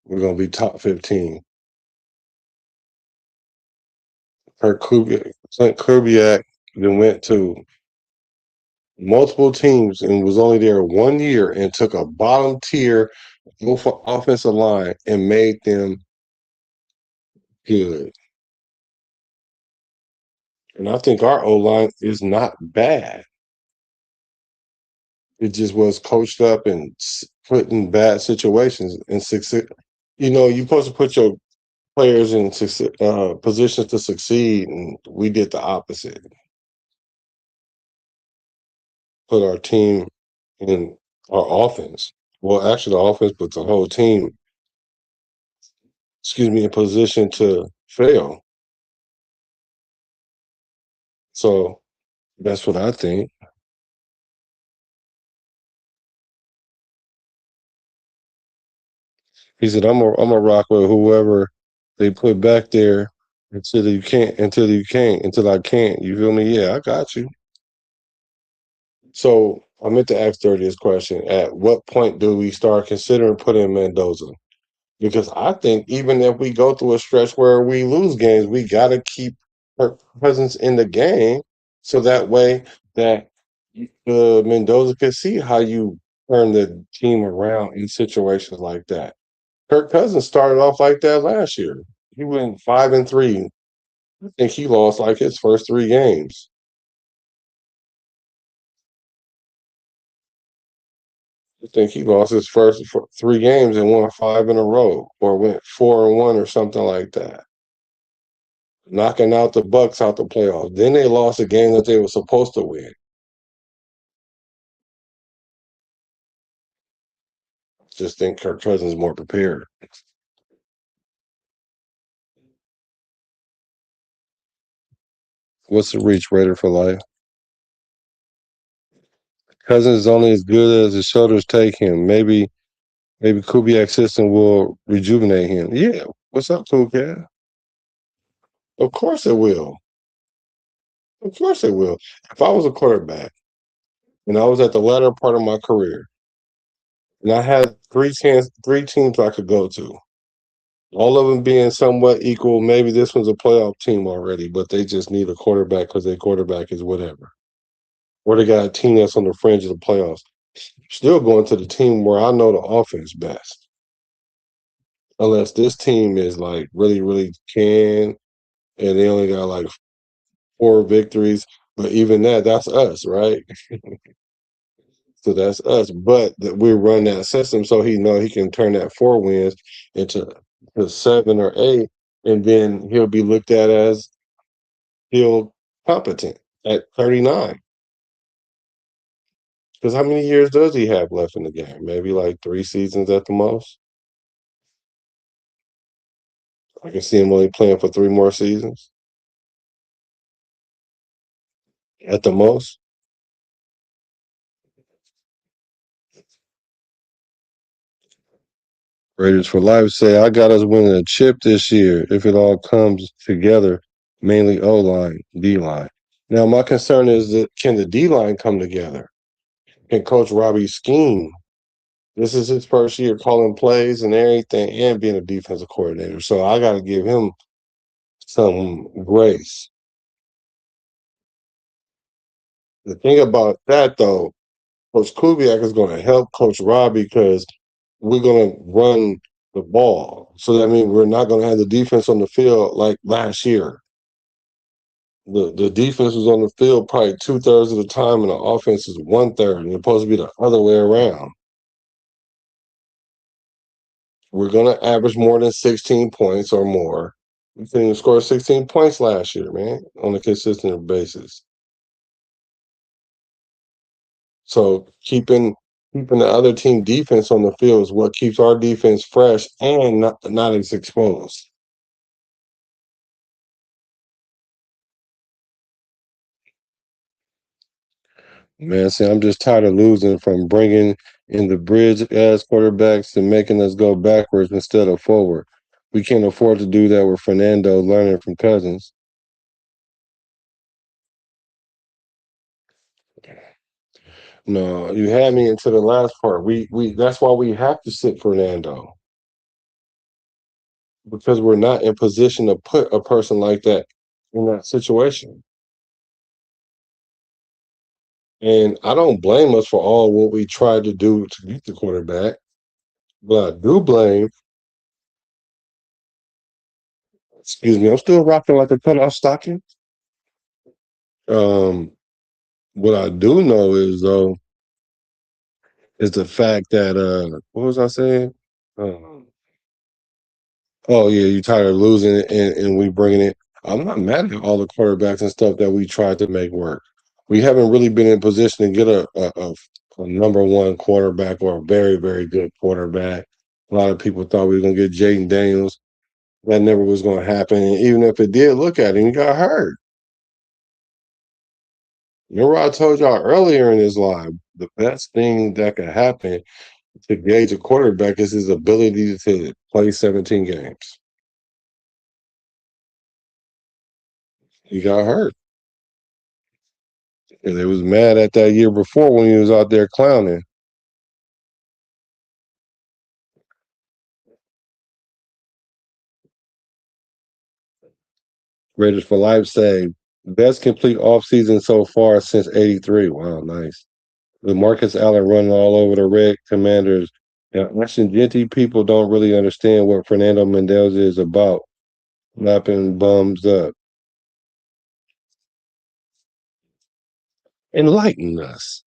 We're going to be top 15. Clint Kubiak then went to multiple teams and was only there 1 year and took a bottom tier offensive line and made them good. And I think our O line is not bad. It just was coached up and put in bad situations and succeed. You're supposed to put your players in positions to succeed, and we did the opposite. Put our team in our offense. Well, actually, the offense puts the whole team, in position to fail. So that's what I think. He said, I'm a rock with whoever they put back there until you can't, until I can't. You feel me? Yeah, I got you. So I meant to ask Dirty this question. At what point do we start considering putting Mendoza? Because I think even if we go through a stretch where we lose games, we got to keep her presence in the game so that way that Mendoza can see how you turn the team around in situations like that. Kirk Cousins started off like that last year. He went 5-3. I think he lost like his first 3 games. I think he lost his first 3 games and won 5 in a row, or went 4-1 or something like that, knocking out the Bucks out the playoffs. Then they lost a game that they were supposed to win. Just think Kirk Cousins is more prepared. What's the reach rated for life? Cousins is only as good as his shoulders take him. Maybe Kubiak's system will rejuvenate him. Yeah. What's up, Kubiak? Of course it will. Of course it will. If I was a quarterback and I was at the latter part of my career and I had three teams I could go to, all of them being somewhat equal, maybe this one's a playoff team already, but they just need a quarterback because their quarterback is whatever. Or they got a team that's on the fringe of the playoffs. Still going to the team where I know the offense best. Unless this team is like really, really can and they only got like 4 victories. But even that's us, right? So that's us. But that we run that system so he know he can turn that 4 wins into 7 or 8, and then he'll be looked at as he'll competent at 39. Because how many years does he have left in the game? Maybe like 3 seasons at the most. I can see him only playing for 3 more seasons at the most. Raiders for Life say, I got us winning a chip this year if it all comes together, mainly O-line, D-line. Now, my concern is that can the D-line come together? Can Coach Robbie scheme? This is his first year calling plays and everything and being a defensive coordinator. So I got to give him some grace. The thing about that, though, Coach Kubiak is going to help Coach Robbie because we're going to run the ball. So that means we're not going to have the defense on the field like last year. The defense was on the field probably 2/3 of the time, and the offense is 1/3, and it's supposed to be the other way around. We're going to average more than 16 points or more. We couldn't even score 16 points last year, man, on a consistent basis. So keeping the other team defense on the field is what keeps our defense fresh and not as exposed. Man, see, I'm just tired of losing from bringing in the bridge ass quarterbacks and making us go backwards instead of forward. We can't afford to do that with Fernando learning from Cousins. No, you had me into the last part. We that's why we have to sit Fernando. Because we're not in position to put a person like that in that situation. And I don't blame us for all what we tried to do to beat the quarterback, but I do blame, excuse me, I'm still rocking like a cutoff stocking. What I do know is though is the fact that what was I saying? Um, Oh yeah, you tired of losing it and we bringing it. I'm not mad at all the quarterbacks and stuff that we tried to make work. We haven't really been in position to get a number one quarterback or a very, very good quarterback. A lot of people thought we were gonna get Jaden Daniels. That never was gonna happen. And even if it did, look at him, he got hurt. Remember I told y'all earlier in this live, the best thing that could happen to gauge a quarterback is his ability to play 17 games. He got hurt. And they was mad at that year before when he was out there clowning. Raiders for Life say best complete offseason so far since '83. Wow, nice. The Marcus Allen running all over the Red Commanders. Now, Ashton Genty people don't really understand what Fernando Mendoza is about. Lapping bums up. Enlighten us.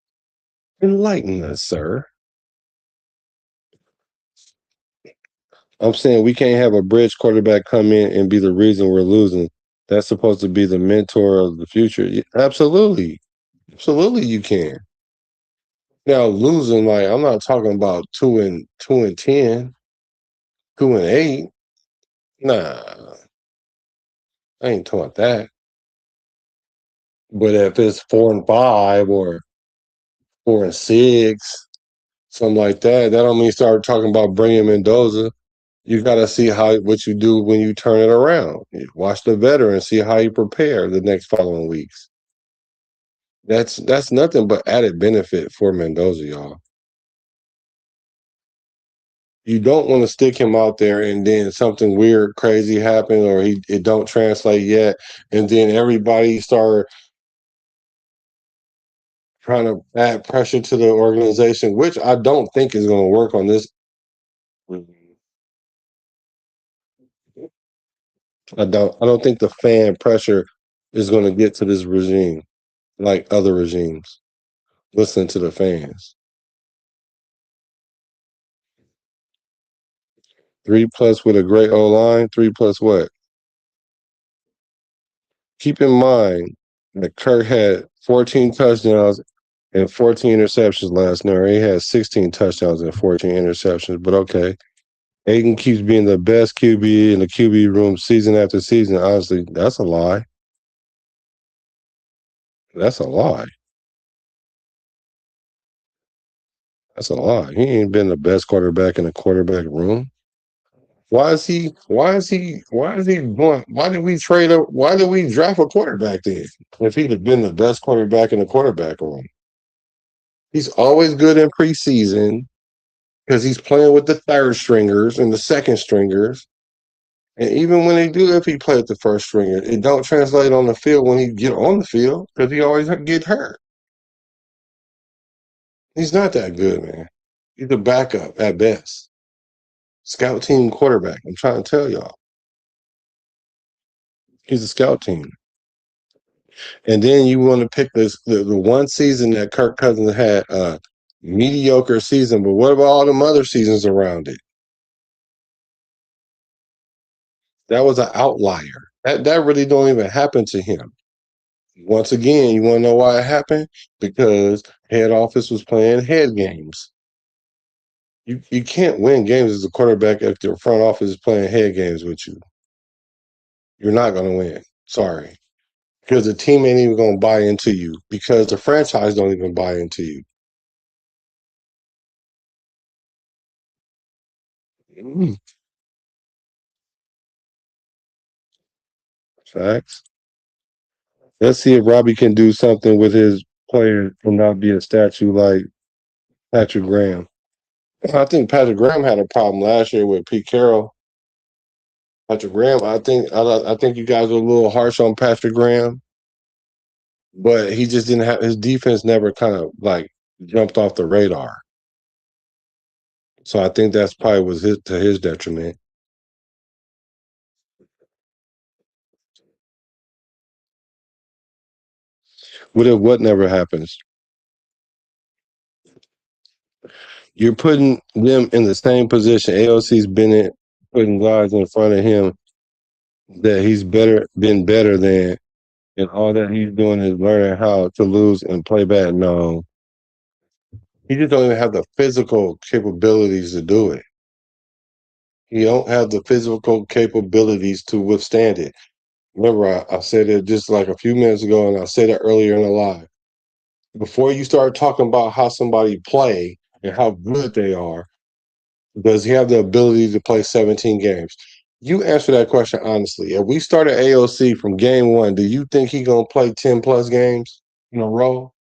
Enlighten us, sir. I'm saying we can't have a bridge quarterback come in and be the reason we're losing. That's supposed to be the mentor of the future. Absolutely. Absolutely you can. Now losing, like I'm not talking about 2-10, 2-8. Nah, I ain't talking about that. But if it's 4-5 or 4-6, something like that, that don't mean start talking about bringing Mendoza. You got to see what you do when you turn it around. You watch the veteran, see how you prepare the next following weeks. That's nothing but added benefit for Mendoza, y'all. You don't want to stick him out there and then something weird, crazy happen, or it don't translate yet, and then everybody start trying to add pressure to the organization, which I don't think is going to work on this. I don't think the fan pressure is going to get to this regime like other regimes. Listen to the fans. 3+ with a great O-line. 3+ what? Keep in mind that Kirk had 14 touchdowns and 14 interceptions last night. He had 16 touchdowns and 14 interceptions, but okay. Aidan keeps being the best QB in the QB room season after season. Honestly, that's a lie. That's a lie. That's a lie. He ain't been the best quarterback in the quarterback room. Why did we draft a quarterback then? If he'd have been the best quarterback in the quarterback room. He's always good in preseason because he's playing with the third stringers and the second stringers. And even when if he played the first stringer, it don't translate on the field when he get on the field because he always get hurt. He's not that good, man. He's a backup at best. Scout team quarterback. I'm trying to tell y'all. He's a scout team. And then you want to pick the one season that Kirk Cousins had a mediocre season, but what about all them other seasons around it? That was an outlier. That really don't even happen to him. Once again, you want to know why it happened? Because head office was playing head games. You can't win games as a quarterback if the front office is playing head games with you. You're not going to win. Sorry. Because the team ain't even going to buy into you. Because the franchise don't even buy into you. Facts. Let's see if Robbie can do something with his players and not be a statue like Patrick Graham. I think Patrick Graham had a problem last year with Pete Carroll. Patrick Graham, I think you guys were a little harsh on Patrick Graham, but he just didn't have his defense never kind of like jumped off the radar. So I think that's probably was to his detriment. What never happens? You're putting them in the same position. AOC's been in putting guys in front of him that he's been better than, and all that he's doing is learning how to lose and play bad. No, he just don't even have the physical capabilities to do it. He don't have the physical capabilities to withstand it. Remember, I said it just like a few minutes ago, and I said it earlier in the live. Before you start talking about how somebody play and how good they are, does he have the ability to play 17 games? You answer that question honestly. If we started AOC from game one, do you think he gonna play 10 plus games in a row?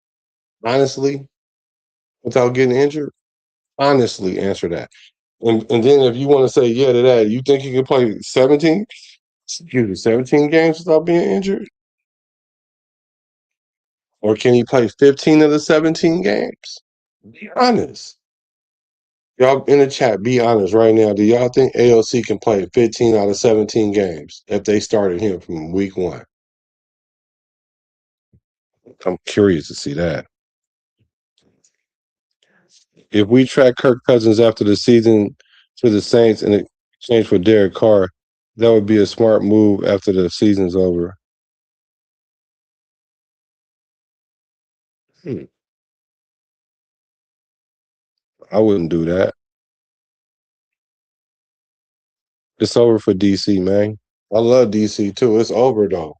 Honestly, without getting injured? Honestly, answer that. And then if you want to say yeah to that, you think he can play 17? Excuse me, 17 games without being injured? Or can he play 15 of the 17 games? Be honest. Y'all in the chat, be honest right now. Do y'all think AOC can play 15 out of 17 games if they started him from week one? I'm curious to see that. If we track Kirk Cousins after the season to the Saints in exchange for Derek Carr, that would be a smart move after the season's over. I wouldn't do that. It's over for DC, man. I love DC too. It's over though.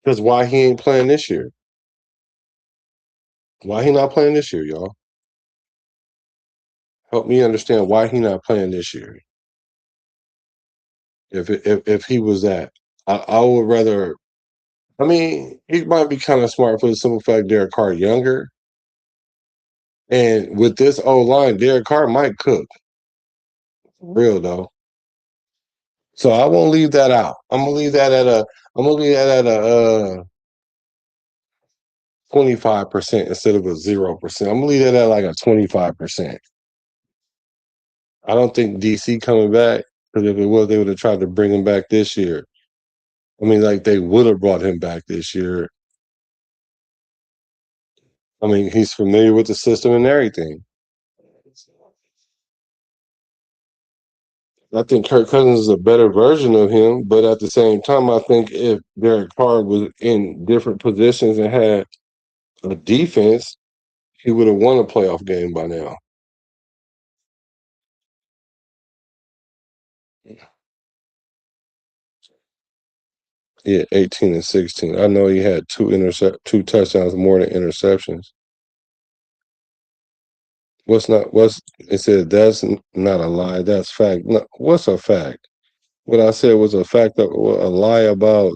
Because why he ain't playing this year? Why he not playing this year, y'all? Help me understand why he not playing this year. If he was that, I would rather. I mean, he might be kind of smart for the simple fact Derek Carr younger, and with this old line, Derek Carr might cook. Real though. So I won't leave that out. I'm gonna leave that at a. I'm gonna leave that at a 25% instead of a 0%. I'm gonna leave that at like a 25%. I don't think DC coming back, because if it was, they would have tried to bring him back this year. I mean, like they would have brought him back this year. I mean, he's familiar with the system and everything. I think Kirk Cousins is a better version of him, but at the same time, I think if Derek Carr was in different positions and had a defense, he would have won a playoff game by now. Yeah, 18 and 16. I know he had two touchdowns more than interceptions. What's it said that's not a lie, that's fact. No, what's a fact? What I said was a fact of a lie about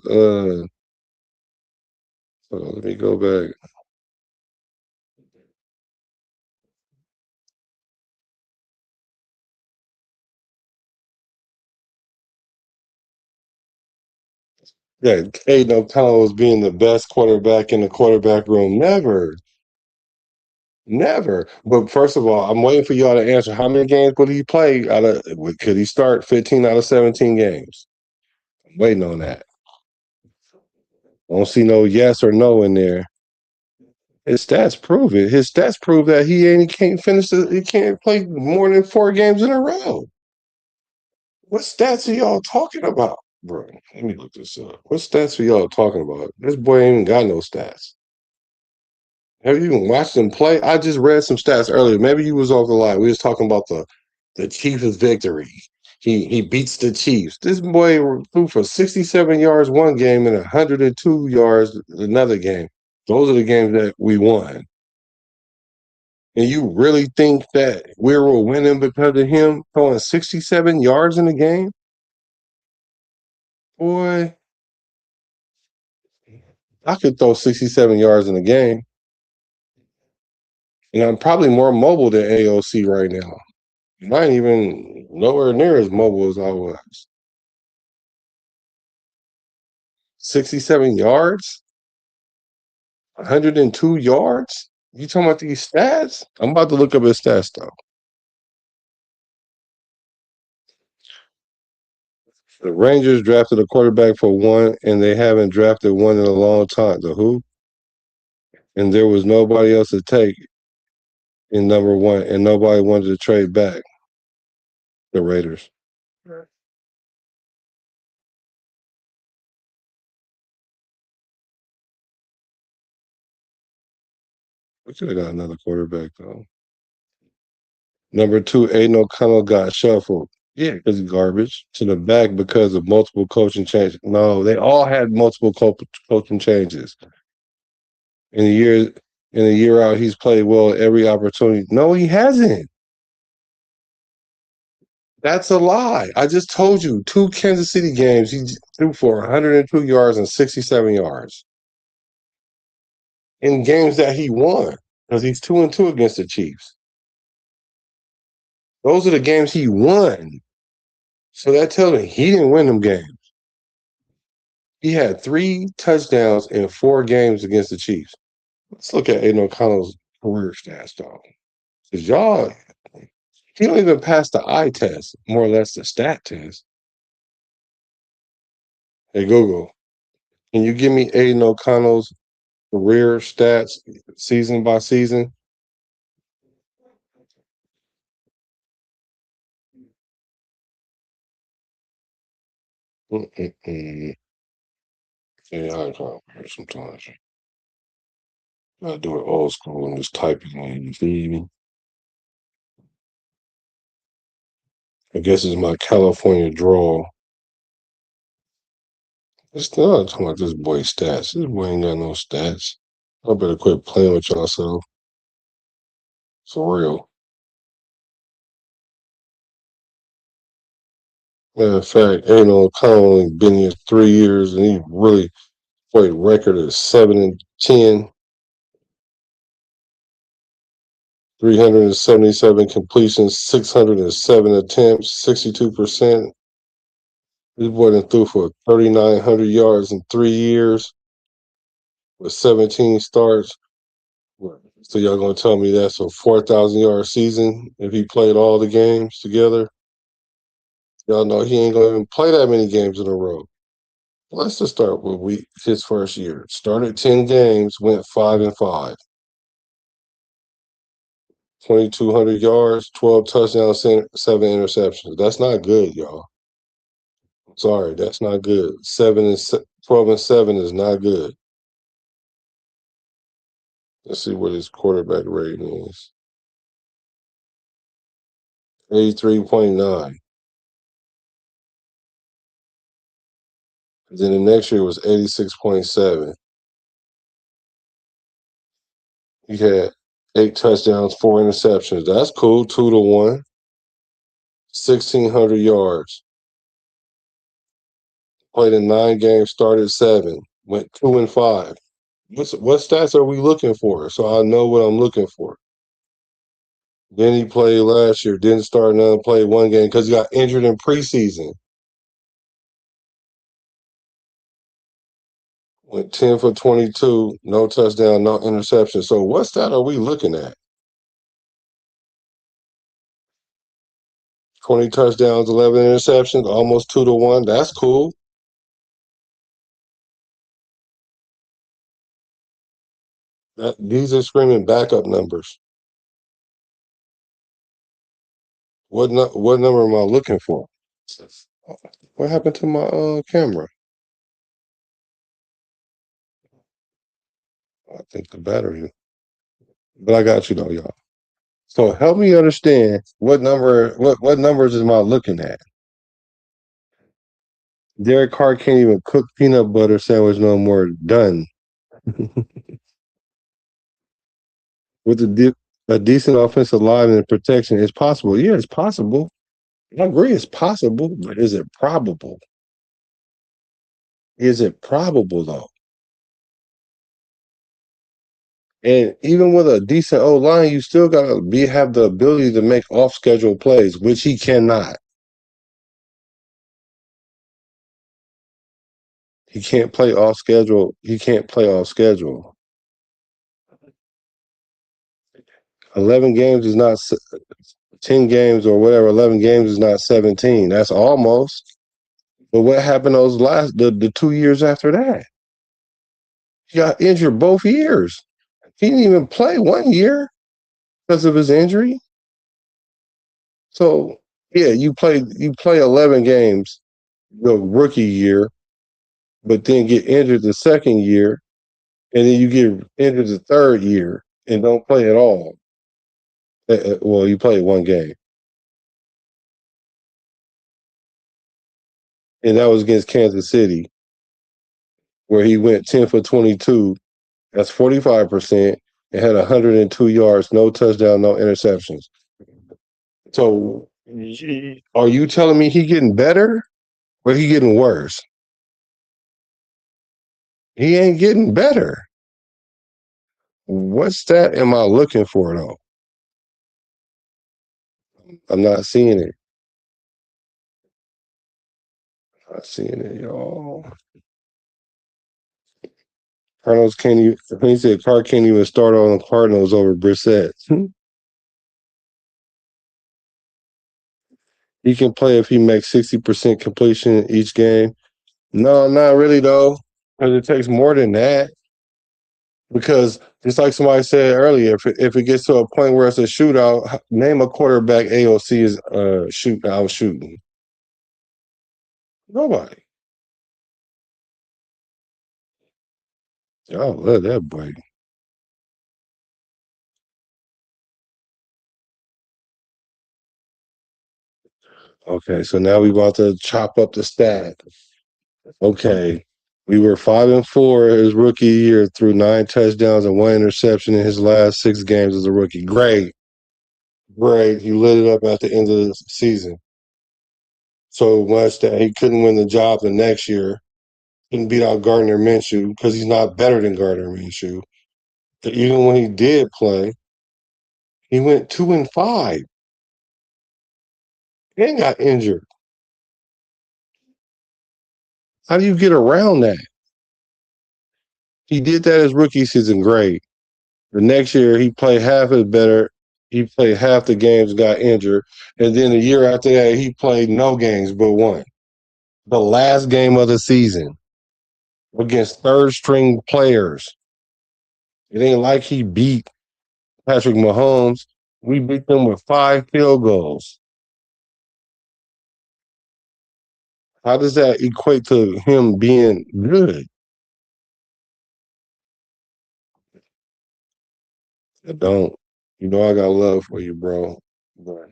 let me go back. Yeah, Aidan O'Connell was being the best quarterback in the quarterback room. Never. Never. But first of all, I'm waiting for y'all to answer. How many games would he play? Could he start 15 out of 17 games? I'm waiting on that. I don't see no yes or no in there. His stats prove it. His stats prove that he can't finish. He can't play more than 4 games in a row. What stats are y'all talking about, bro? Let me look this up. What stats are y'all talking about? This boy ain't even got no stats. Have you even watched him play? I just read some stats earlier. Maybe you was off the line. We was talking about the Chiefs' victory. He beats the Chiefs. This boy threw for 67 yards one game and 102 yards another game. Those are the games that we won. And you really think that we were winning because of him throwing 67 yards in the game? Boy, I could throw 67 yards in a game. And I'm probably more mobile than AOC right now. I ain't even nowhere near as mobile as I was. 67 yards? 102 yards? You talking about these stats? I'm about to look up his stats, though. The Rangers drafted a quarterback for one, and they haven't drafted one in a long time. The who? And there was nobody else to take in number one, and nobody wanted to trade back. The Raiders. We could have got another quarterback though. Number 2, Aidan O'Connell got shuffled. Yeah, because he's garbage. To the back because of multiple coaching changes. No, they all had multiple coaching changes. In a year out, he's played well every opportunity. No, he hasn't. That's a lie. I just told you 2 Kansas City games, he threw for 102 yards and 67 yards. In games that he won, because he's 2-2 against the Chiefs. Those are the games he won. So that tells me he didn't win them games. He had 3 touchdowns in 4 games against the Chiefs. Let's look at Aidan O'Connell's career stats, though. Because y'all, he don't even pass the eye test, more or less the stat test. Hey, Google, can you give me Aidan O'Connell's career stats season by season? Mm-mm-mm. Yeah, I can't hear sometimes. I do it old school and just type it in. You feel me? I guess it's my California drawl. It's not talking about this boy's stats. This boy ain't got no stats. I better quit playing with y'all self. For real. Matter of fact, Aidan O'Connell only been here 3 years and he really played record of 7-10, 377 completions, 607 attempts, 62%. This boy done threw for 3,900 yards in 3 years with 17 starts. So y'all gonna tell me that's a 4,000-yard season if he played all the games together? Y'all know he ain't gonna even play that many games in a row. Let's just start with his first year. Started 10 games, went 5-5. 2,200 yards, 12 touchdowns, 7 interceptions. That's not good, y'all. Sorry, that's not good. 12-7 is not good. Let's see what his quarterback rating is. 83.9. Then the next year was 86.7. He had 8 touchdowns, 4 interceptions. That's cool. 2-1. 1,600 yards. Played in 9 games, started 7. Went 2-5. What stats are we looking for? So I know what I'm looking for. Then he played last year, didn't start none, played 1 game because he got injured in preseason. Went 10 for 22, no touchdown, no interception. So what stat are we looking at? 20 touchdowns, 11 interceptions, almost 2-1. That's cool. These are screaming backup numbers. What number am I looking for? What happened to my camera? I think the battery. But I got you though, y'all. So help me understand what numbers am I looking at? Derek Carr can't even cook peanut butter sandwich no more. Done. With a decent offensive line and protection, it's possible. Yeah, it's possible. I agree, it's possible, but is it probable? Is it probable though? And even with a decent O line, you still gotta have the ability to make off schedule plays, which he cannot. He can't play off schedule. He can't play off schedule. 11 games is not 10 games or whatever. 11 games is not 17. That's almost. But what happened those the 2 years after that? He got injured both years. He didn't even play 1 year because of his injury. So Yeah, you play 11 games the rookie year, but then get injured the second year, and then you get injured the third year and don't play at all. Well, you played one game, and that was against Kansas City, where he went 10 for 22. That's 45%, and had 102 yards, no touchdown, no interceptions. So, are you telling me he getting better or he getting worse? He ain't getting better. What stat am I looking for, though? I'm not seeing it. Not seeing it, y'all. Cardinals can't even. He said Carr can't even start on the Cardinals over Brissett. He can play if he makes 60% completion each game. No, not really though, because it takes more than that. Because just like somebody said earlier, if it gets to a point where it's a shootout, name a quarterback AOC is out shooting. Nobody. Y'all love that boy. Okay, so now we about to chop up the stat. Okay. We were 5-4 his rookie year through 9 touchdowns and 1 interception in his last 6 games as a rookie. Great. He lit it up at the end of the season. So much that he couldn't win the job the next year. Couldn't beat out Gardner Minshew because he's not better than Gardner Minshew. But even when he did play, he went 2-5 and got injured. How do you get around that? He did that his rookie season great. The next year, he played half as better. He played half the games, got injured. And then the year after that, he played no games but one. The last game of the season against third-string players. It ain't like he beat Patrick Mahomes. We beat them with 5 field goals. How does that equate to him being good? I don't. You know I got love for you, bro. But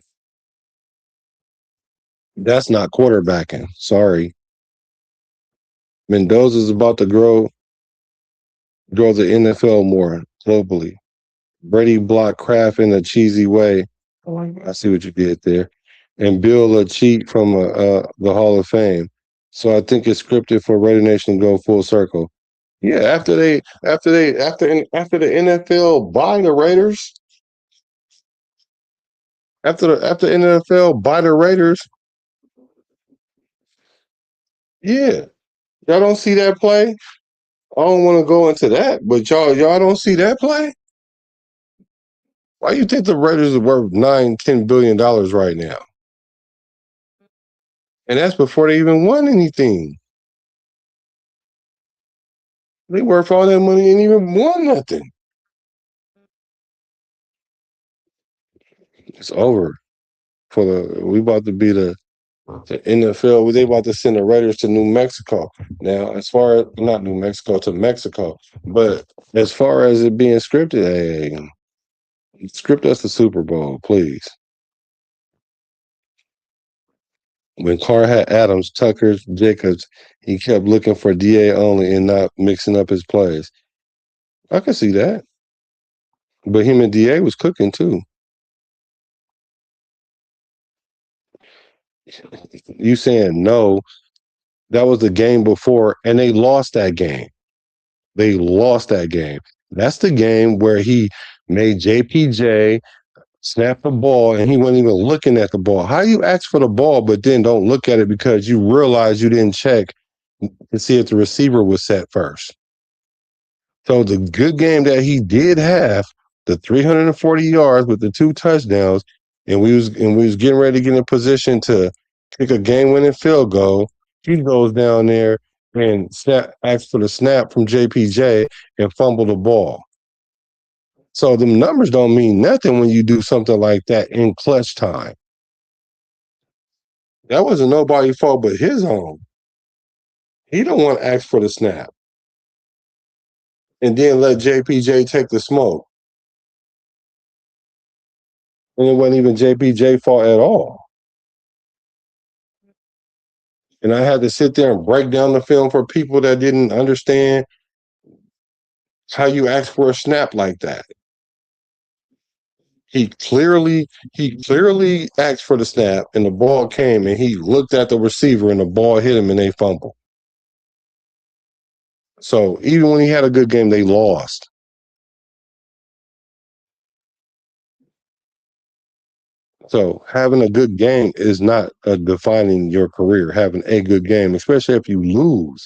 that's not quarterbacking. Sorry. Mendoza's about to grow the NFL more globally. Brady blocked Kraft in a cheesy way. I see what you did there. And Bill a cheat from the Hall of Fame. So I think it's scripted for Raider Nation to go full circle. Yeah, after the NFL buy the Raiders, after NFL buy the Raiders, yeah, y'all don't see that play. I don't want to go into that, but y'all don't see that play. Why you think the Raiders are worth $9-10 billion right now? And that's before they even won anything. They worth all that money and even won nothing. It's over. We about to be the NFL. They about to send the Raiders to New Mexico. Now, as far as not New Mexico to Mexico, but as far as it being scripted, hey, script us the Super Bowl, please. When Carr had Adams, Tucker, Jacobs, he kept looking for DA only and not mixing up his plays. I can see that. But him and DA was cooking too. You saying no, that was the game before, and they lost that game. They lost that game. That's the game where he made JPJ snap the ball and he wasn't even looking at the ball. How you ask for the ball but then don't look at it because you realize you didn't check to see if the receiver was set first? So the good game that he did have, the 340 yards with the 2 touchdowns, and we was getting ready to get in position to kick a game-winning field goal. He goes down there and asks for the snap from JPJ and fumble the ball. So the numbers don't mean nothing when you do something like that in clutch time. That wasn't nobody's fault but his own. He don't want to ask for the snap. And then let JPJ take the smoke. And it wasn't even JPJ fault at all. And I had to sit there and break down the film for people that didn't understand how you ask for a snap like that. He clearly asked for the snap, and the ball came, and he looked at the receiver, and the ball hit him, and they fumbled. So even when he had a good game, they lost. So having a good game is not defining your career. Having a good game, especially if you lose.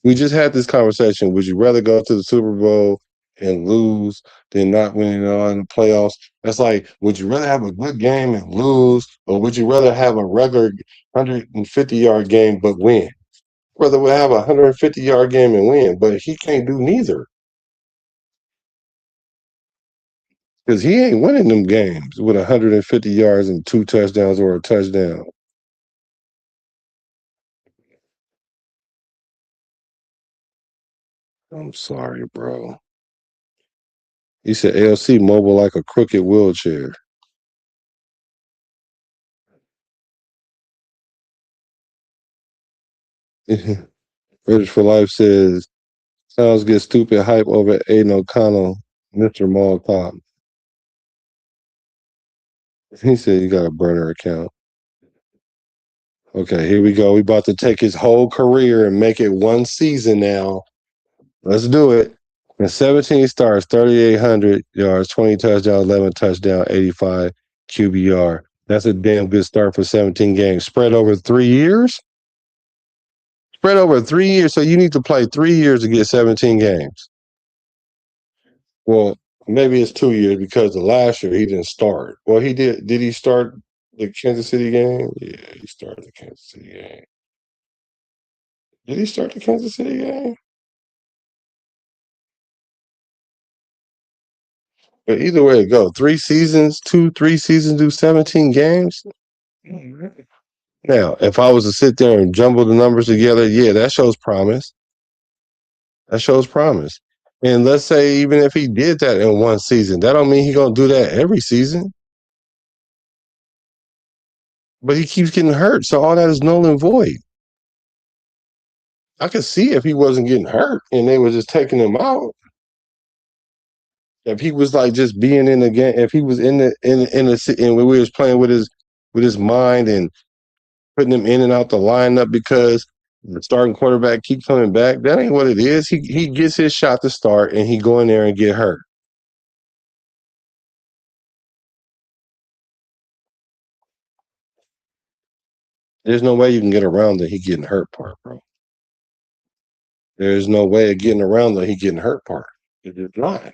We just had this conversation. Would you rather go to the Super Bowl and lose than not winning in the playoffs? That's like, would you rather have a good game and lose, or would you rather have a regular 150-yard game but win? Rather we have a 150-yard game and win, but he can't do neither. Because he ain't winning them games with 150 yards and 2 touchdowns or a touchdown. I'm sorry, bro. He said ALC mobile like a crooked wheelchair. British for Life says, sounds get stupid hype over Aidan O'Connell, Mr. Mall Cop. He said you got a burner account. Okay, here we go. We about to take his whole career and make it one season now. Let's do it. In 17 starts, 3,800 yards, 20 touchdowns, 11 touchdowns, 85 QBR. That's a damn good start for 17 games. Spread over 3 years? Spread over 3 years. So you need to play 3 years to get 17 games. Well, maybe it's 2 years because the last year he didn't start. Well, he did. Did he start the Kansas City game? Yeah, he started the Kansas City game. Did he start the Kansas City game? But either way it go, 3 seasons, 3 seasons, do 17 games. Now, if I was to sit there and jumble the numbers together, yeah, that shows promise. That shows promise. And let's say even if he did that in one season, that don't mean he's gonna do that every season. But he keeps getting hurt, so all that is null and void. I could see if he wasn't getting hurt and they were just taking him out. If he was like just being in the game, if he was in the and we was playing with his mind and putting him in and out the lineup because the starting quarterback keep coming back, that ain't what it is. He gets his shot to start and he go in there and get hurt. There's no way you can get around the he getting hurt part, bro. There's no way of getting around the he getting hurt part. It is not.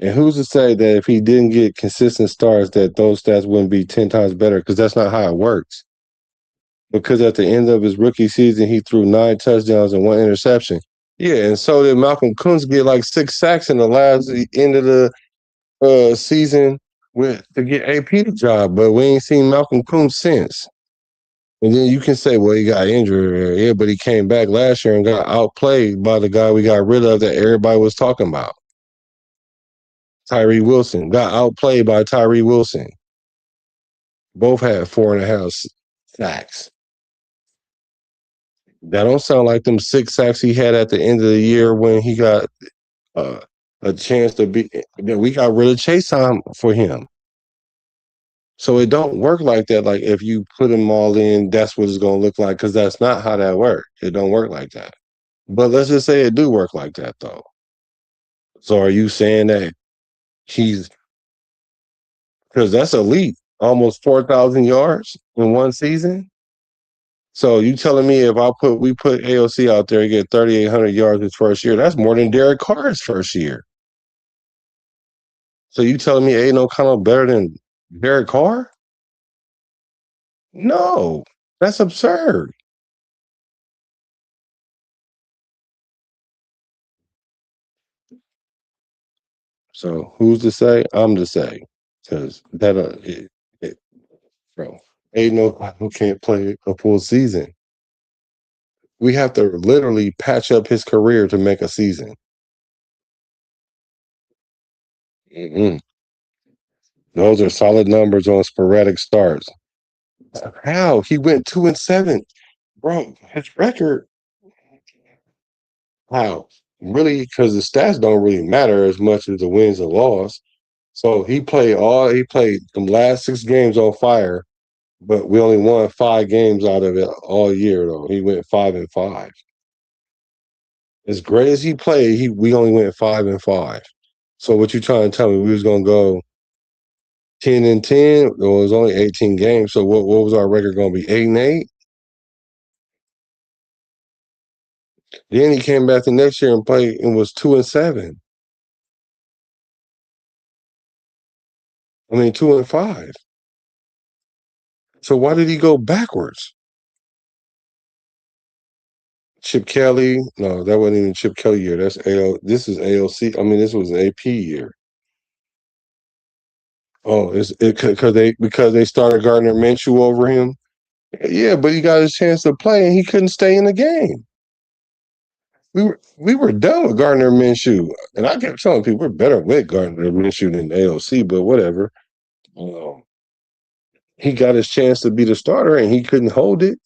And who's to say that if he didn't get consistent starts, that those stats wouldn't be 10 times better? Because that's not how it works. Because at the end of his rookie season, he threw 9 touchdowns and 1 interception. Yeah, and so did Malcolm Kuntz get like 6 sacks in the last end of the season to get AP the job, but we ain't seen Malcolm Kuntz since. And then you can say, well, he got injured. Yeah, but he came back last year and got outplayed by the guy we got rid of that everybody was talking about. Tyree Wilson. Got outplayed by Tyree Wilson. Both had 4.5 sacks. That don't sound like them 6 sacks he had at the end of the year when he got a chance to be. We got rid of chase time for him. So it don't work like that. Like if you put them all in, that's what it's going to look like, because that's not how that works. It don't work like that. But let's just say it do work like that, though. So are you saying that he's, because that's elite, almost 4,000 yards in one season? So you telling me if we put AOC out there and get 3,800 yards his first year, that's more than Derek Carr's first year. So you telling me Aidan O'Connell better than Derek Carr? No, that's absurd. So who's to say? I'm to say, because Bro, ain't nobody who can't play a full season. We have to literally patch up his career to make a season. Mm-mm. Those are solid numbers on sporadic starts. How? He went 2-7. Bro, his record. How? Really? Because the stats don't really matter as much as the wins and loss. So he played the last 6 games on fire, but we only won 5 games out of it all year though. He went 5-5. As great as he played, we only went 5-5. So what you trying to tell me? We was gonna go 10-10? Well, it was only 18 games. So what was our record gonna be? 8-8? Then he came back the next year and played and was 2-7. I mean 2-5. So why did he go backwards? Chip Kelly? No, that wasn't even Chip Kelly year. That's AO. This is AOC. I mean, this was an AP year. Oh, it's because they started Gardner Minshew over him. Yeah, but he got his chance to play and he couldn't stay in the game. We were done with Gardner Minshew, and I kept telling people we're better with Gardner Minshew than AOC, but whatever. Um, he got his chance to be the starter and he couldn't hold it.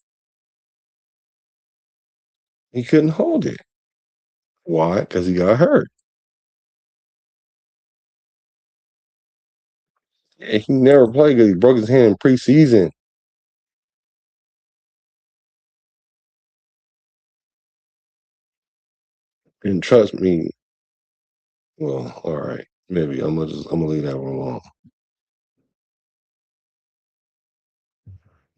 He couldn't hold it. Why? Because he got hurt. And he never played because he broke his hand in preseason. And trust me, well, all right, maybe I'm gonna leave that one alone.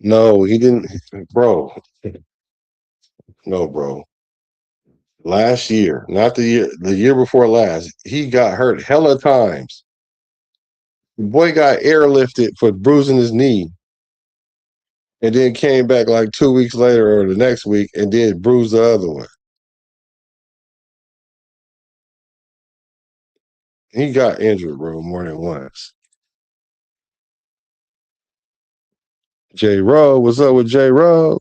No, he didn't, bro. No, bro. Last year, not the year before last, he got hurt hella times. The boy got airlifted for bruising his knee, and then came back like 2 weeks later or the next week and then bruised the other one. He got injured, bro, more than once. J. Rowe, what's up with J. Rowe?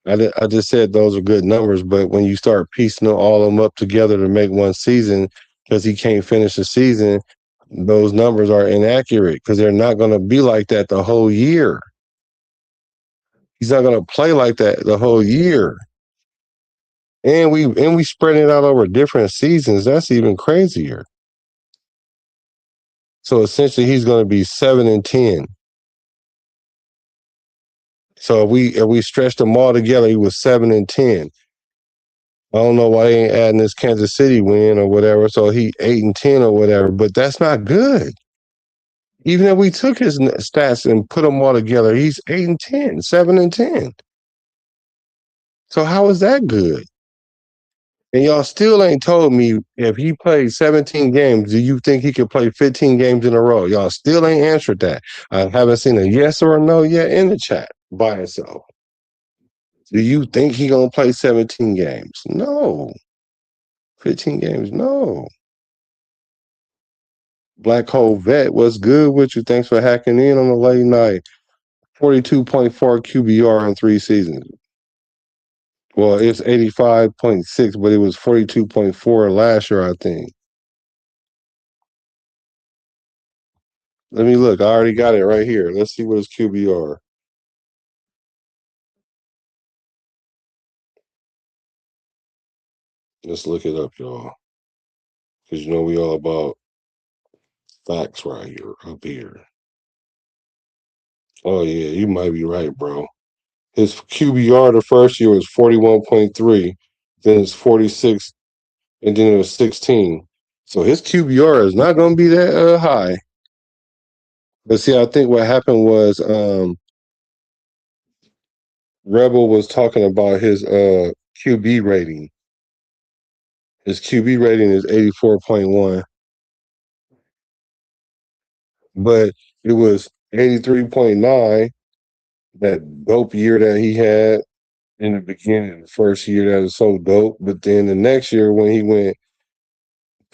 I just said those are good numbers, but when you start piecing all of them up together to make one season, because he can't finish the season, those numbers are inaccurate because they're not going to be like that the whole year. He's not going to play like that the whole year, and we spread it out over different seasons. That's even crazier. So essentially, he's going to be 7-10. So if we stretched them all together, he was 7-10. I don't know why he ain't adding this Kansas City win or whatever. So he 8-10 or whatever, but that's not good. Even if we took his stats and put them all together, he's 8-10, 7-10. So how is that good? And y'all still ain't told me if he played 17 games, do you think he could play 15 games in a row? Y'all still ain't answered that. I haven't seen a yes or a no yet in the chat by itself. Do you think he gonna play 17 games? No. 15 games? No. Black Hole Vet, what's good with you? Thanks for hacking in on the late night. 42.4 QBR in 3 seasons. Well, it's 85.6, but it was 42.4 last year, I think. Let me look. I already got it right here. Let's see what his QBR. Let's look it up, y'all. Because you know we all about facts right here, up here. Oh, yeah, you might be right, bro. His QBR the first year was 41.3, then it's 46, and then it was 16. So his QBR is not going to be that high. But see, I think what happened was Rebel was talking about his QB rating. His QB rating is 84.1, but it was 83.9 that dope year that he had in the beginning, the first year that was so dope. But then the next year when he went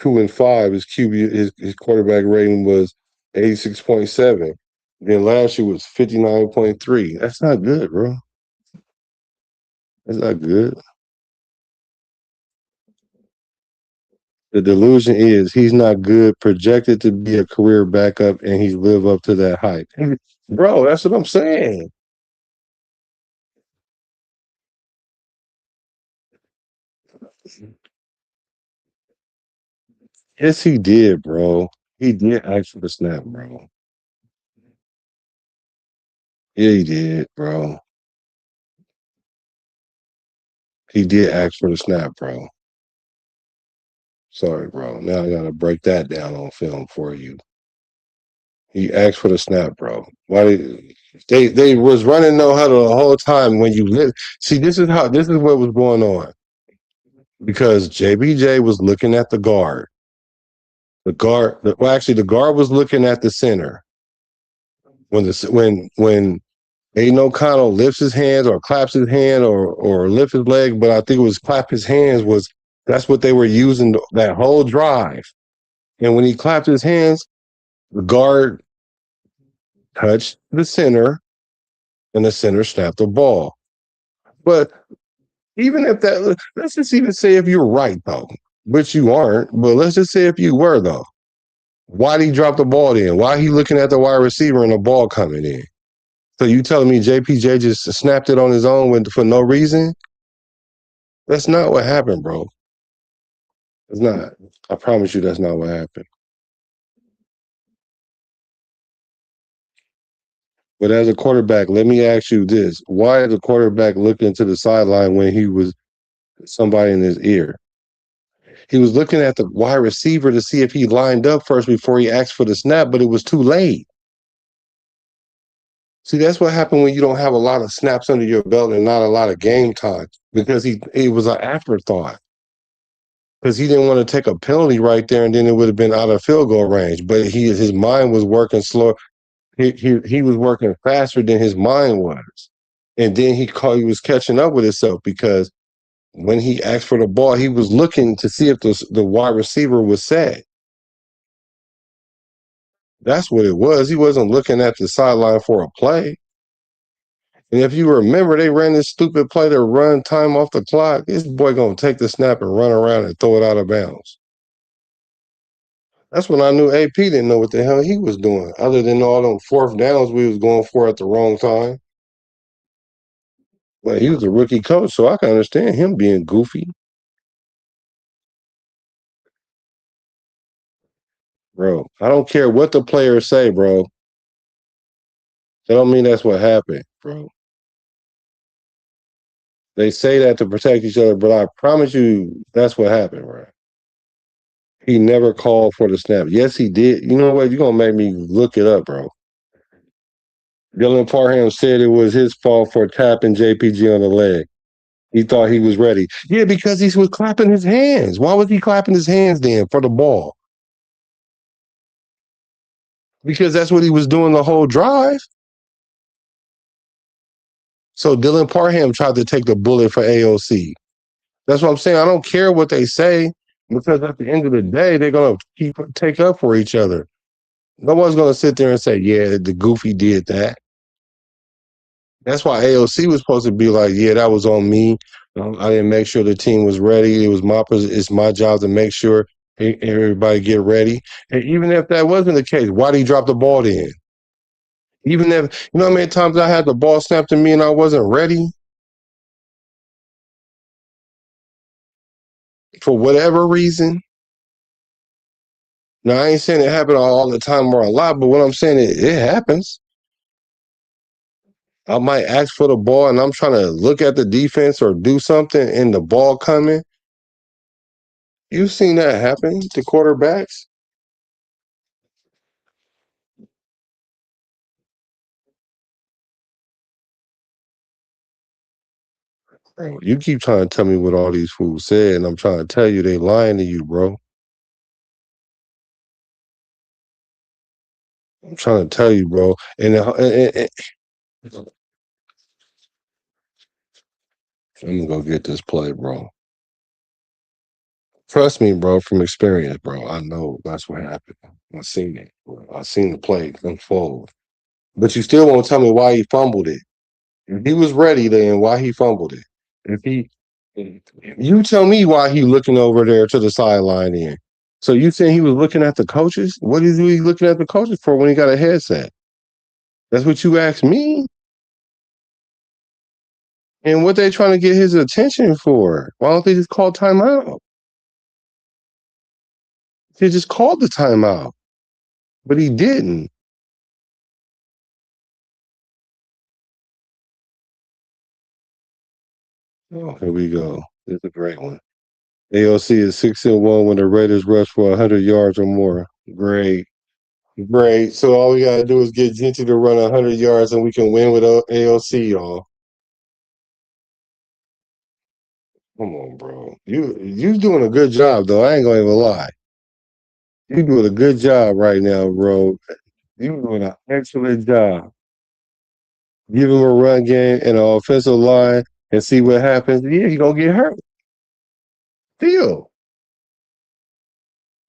2-5. His QB, his quarterback rating was 86.7. Then last year was 59.3. That's not good, bro. That's not good. The delusion is he's not good, projected to be a career backup, and he's live up to that hype. Bro, that's what I'm saying. Yes, he did, bro. He did ask for the snap, bro. Yeah, he did, bro. He did ask for the snap, bro. Sorry, bro. Now I gotta break that down on film for you. He asked for the snap, bro. Why did they was running no huddle the whole time when you live? See, this is what was going on because JBJ was looking at the guard. The guard was looking at the center. When Aidan O'Connell lifts his hands or claps his hand or lift his leg, but I think it was clap his hands that's what they were using that whole drive. And when he clapped his hands, the guard touched the center and the center snapped the ball. But even if let's just even say if you're right though, which you aren't, but let's just say if you were though, why did he drop the ball then? Why he looking at the wide receiver and the ball coming in? So you telling me JPJ just snapped it on his own for no reason? That's not what happened, bro. It's not. I promise you that's not what happened. But as a quarterback, let me ask you this. Why is the quarterback looking to the sideline when he was somebody in his ear? He was looking at the wide receiver to see if he lined up first before he asked for the snap, but it was too late. See, that's what happened when you don't have a lot of snaps under your belt and not a lot of game time because he was an afterthought. Because he didn't want to take a penalty right there, and then it would have been out of field goal range. But his mind was working slow. He was working faster than his mind was, and then he was catching up with himself because when he asked for the ball, he was looking to see if the wide receiver was set. That's what it was. He wasn't looking at the sideline for a play. And if you remember, they ran this stupid play to run time off the clock. This boy gonna take the snap and run around and throw it out of bounds. That's when I knew AP didn't know what the hell he was doing, other than all them fourth downs we was going for at the wrong time. But he was a rookie coach, so I can understand him being goofy. Bro, I don't care what the players say, bro. That don't mean that's what happened, bro. They say that to protect each other, but I promise you that's what happened, bro. He never called for the snap. Yes, he did. You know what? You're going to make me look it up, bro. Dylan Parham said it was his fault for tapping JPG on the leg. He thought he was ready. Yeah, because he was clapping his hands. Why was he clapping his hands then for the ball? Because that's what he was doing the whole drive. So Dylan Parham tried to take the bullet for AOC. That's what I'm saying. I don't care what they say because at the end of the day, they're going to take up for each other. No one's going to sit there and say, yeah, the goofy did that. That's why AOC was supposed to be like, yeah, that was on me. I didn't make sure the team was ready. It's my job to make sure everybody get ready. And even if that wasn't the case, why did he drop the ball then? Even if, you know how many times I had the ball snapped to me and I wasn't ready? For whatever reason. Now, I ain't saying it happened all the time or a lot, but what I'm saying is it happens. I might ask for the ball and I'm trying to look at the defense or do something and the ball coming. You've seen that happen to quarterbacks. Bro, you keep trying to tell me what all these fools said, and I'm trying to tell you they lying to you, bro. I'm trying to tell you, bro. And I'm gonna go get this play, bro. Trust me, bro, from experience, bro. I know that's what happened. I seen it. Bro. I seen the play unfold. But you still won't tell me why he fumbled it. If he was ready, then why he fumbled it? If he, you tell me why he looking over there to the sideline. In. So you saying he was looking at the coaches? What is he looking at the coaches for when he got a headset? That's what you asked me. And what they trying to get his attention for? Why don't they just call timeout? They just called the timeout, but he didn't. Oh, here we go. This is a great one. AOC is 6-1 when the Raiders rush for 100 yards or more. Great. Great. So all we got to do is get Genty to run 100 yards and we can win with AOC, y'all. Come on, bro. You doing a good job, though. I ain't going to even lie. You doing a good job right now, bro. You doing an excellent job. Give him a run game and an offensive line and see what happens. Yeah, you're going to get hurt. Still.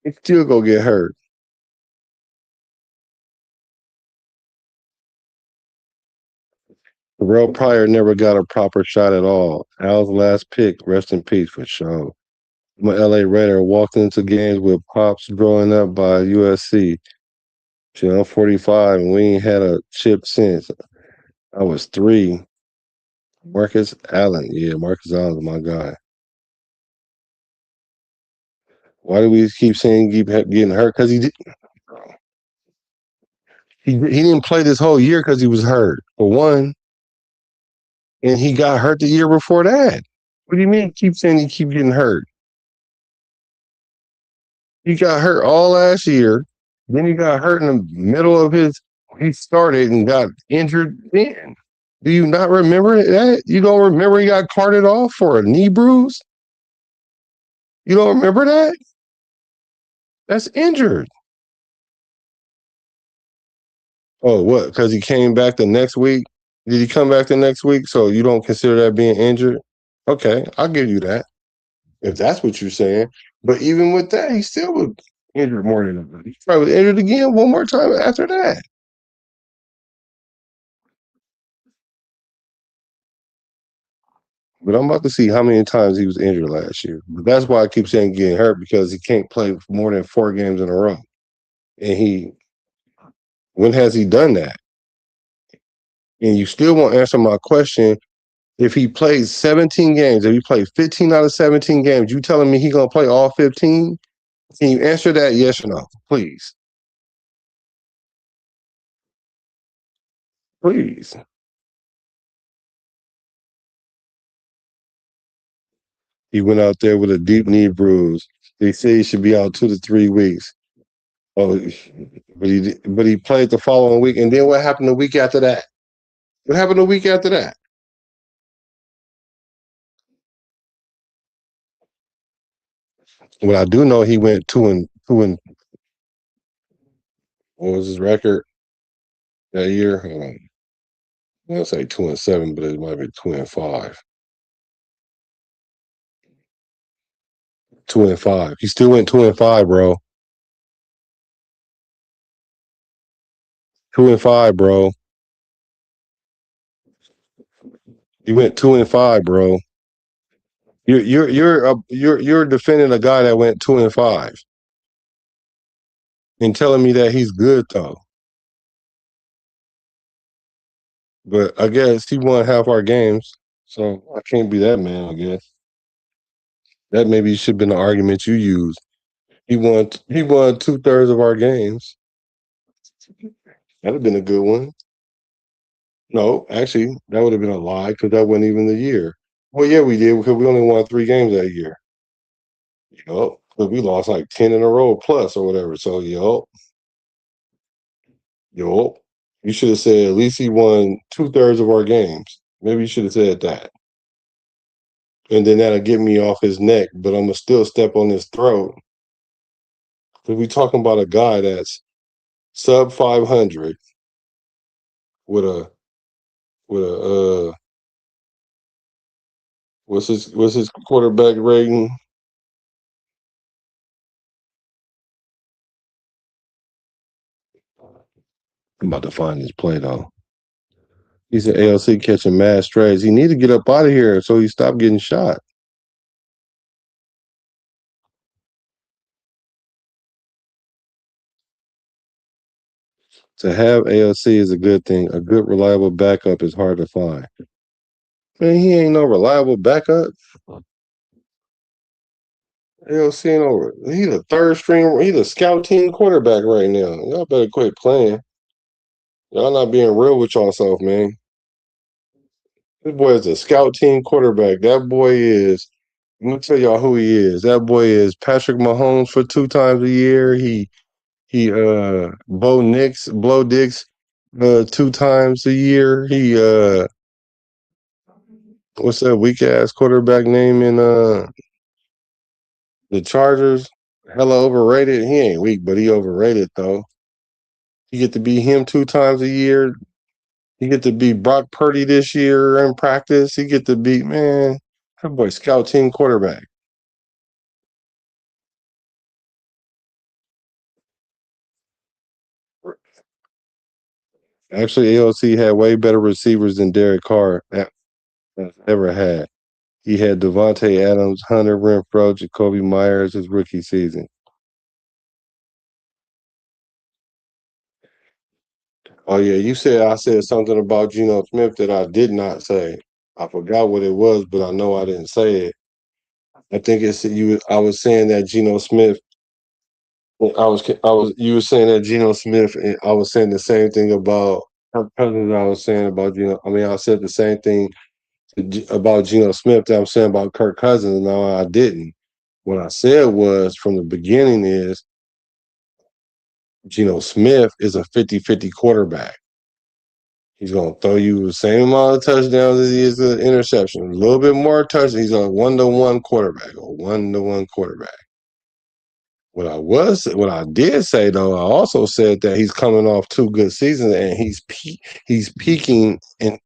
He's still going to get hurt. Terrell Pryor never got a proper shot at all. Al's last pick, rest in peace for sure. I'm an LA Raider, walked into games with pops growing up by USC. Shit, I'm 45 and we ain't had a chip since. I was 3. Marcus Allen. Yeah, Marcus Allen's my guy. Why do we keep saying keep getting hurt? Because he didn't play this whole year because he was hurt, for one. And he got hurt the year before that. What do you mean keep saying he keep getting hurt? He got hurt all last year. Then he got hurt in the middle of he started and got injured then. Do you not remember that? You don't remember he got carted off for a knee bruise? You don't remember that? That's injured. Oh, what? Because he came back the next week? Did he come back the next week? So you don't consider that being injured? Okay, I'll give you that. If that's what you're saying. But even with that, he still was injured more than that. He probably was injured again one more time after that. But I'm about to see how many times he was injured last year. But that's why I keep saying getting hurt, because he can't play more than 4 games in a row. And when has he done that? And you still won't answer my question. If he plays 17 games, if he plays 15 out of 17 games, you telling me he's going to play all 15? Can you answer that yes or no, please? Please. He went out there with a deep knee bruise. They say he should be out 2 to 3 weeks. Oh, but he played the following week. And then what happened the week after that? What happened the week after that? Well, I do know he went 2 and what was his record that year? Hold on. I'm gonna say 2-7, but it might be 2-5. 2-5. He still went 2-5, bro. 2-5, bro. He went 2-5, bro. You're defending a guy that went 2-5 and telling me that he's good though. But I guess he won half our games, so I can't be that man. I guess that maybe should have been the argument you used. He won 2/3 of our games. That'd have been a good one. No, actually, that would have been a lie because that wasn't even the year. Well, yeah, we did because we only won 3 games that year. Yup, because we lost like 10 in a row plus or whatever. So, yup. You should have said at least he won 2/3 of our games. Maybe you should have said that. And then that'll get me off his neck, but I'm going to still step on his throat. Because we talking about a guy that's sub 500 with a what's his quarterback rating? I'm about to find his play though. He said ALC catching mad strays. He need to get up out of here so he stop getting shot. To have ALC is a good thing. A good, reliable backup is hard to find. Man, he ain't no reliable backup. ALC ain't over. He's a third string. He's a scout team quarterback right now. Y'all better quit playing. Y'all not being real with yourself, man. This boy is a scout team quarterback. That boy is. Let me tell y'all who he is. That boy is Patrick Mahomes for 2 times a year. He Blow Dix 2 times a year. He what's that weak ass quarterback name in the Chargers? Hella overrated. He ain't weak, but he overrated though. You get to be him 2 times a year. You get to be Brock Purdy this year in practice. You get to be, man, that boy scout team quarterback. Actually, AOC had way better receivers than Derek Carr has ever had. He had Devontae Adams, Hunter Renfro, Jacoby Myers his rookie season. Oh yeah, I said something about Geno Smith that I did not say. I forgot what it was, but I know I didn't say it. I think it's you. I was saying that Geno Smith. You were saying that Geno Smith, and I was saying the same thing about Kirk Cousins. I was saying about Geno. I mean, I said the same thing about Geno Smith that I'm saying about Kirk Cousins. No, I didn't. What I said was from the beginning is Geno Smith is a 50-50 quarterback. He's going to throw you the same amount of touchdowns as he is an interception. A little bit more touchdowns. He's a 1-to-1 quarterback, a 1-to-1 quarterback. What I did say though, I also said that he's coming off 2 good seasons and he's peaking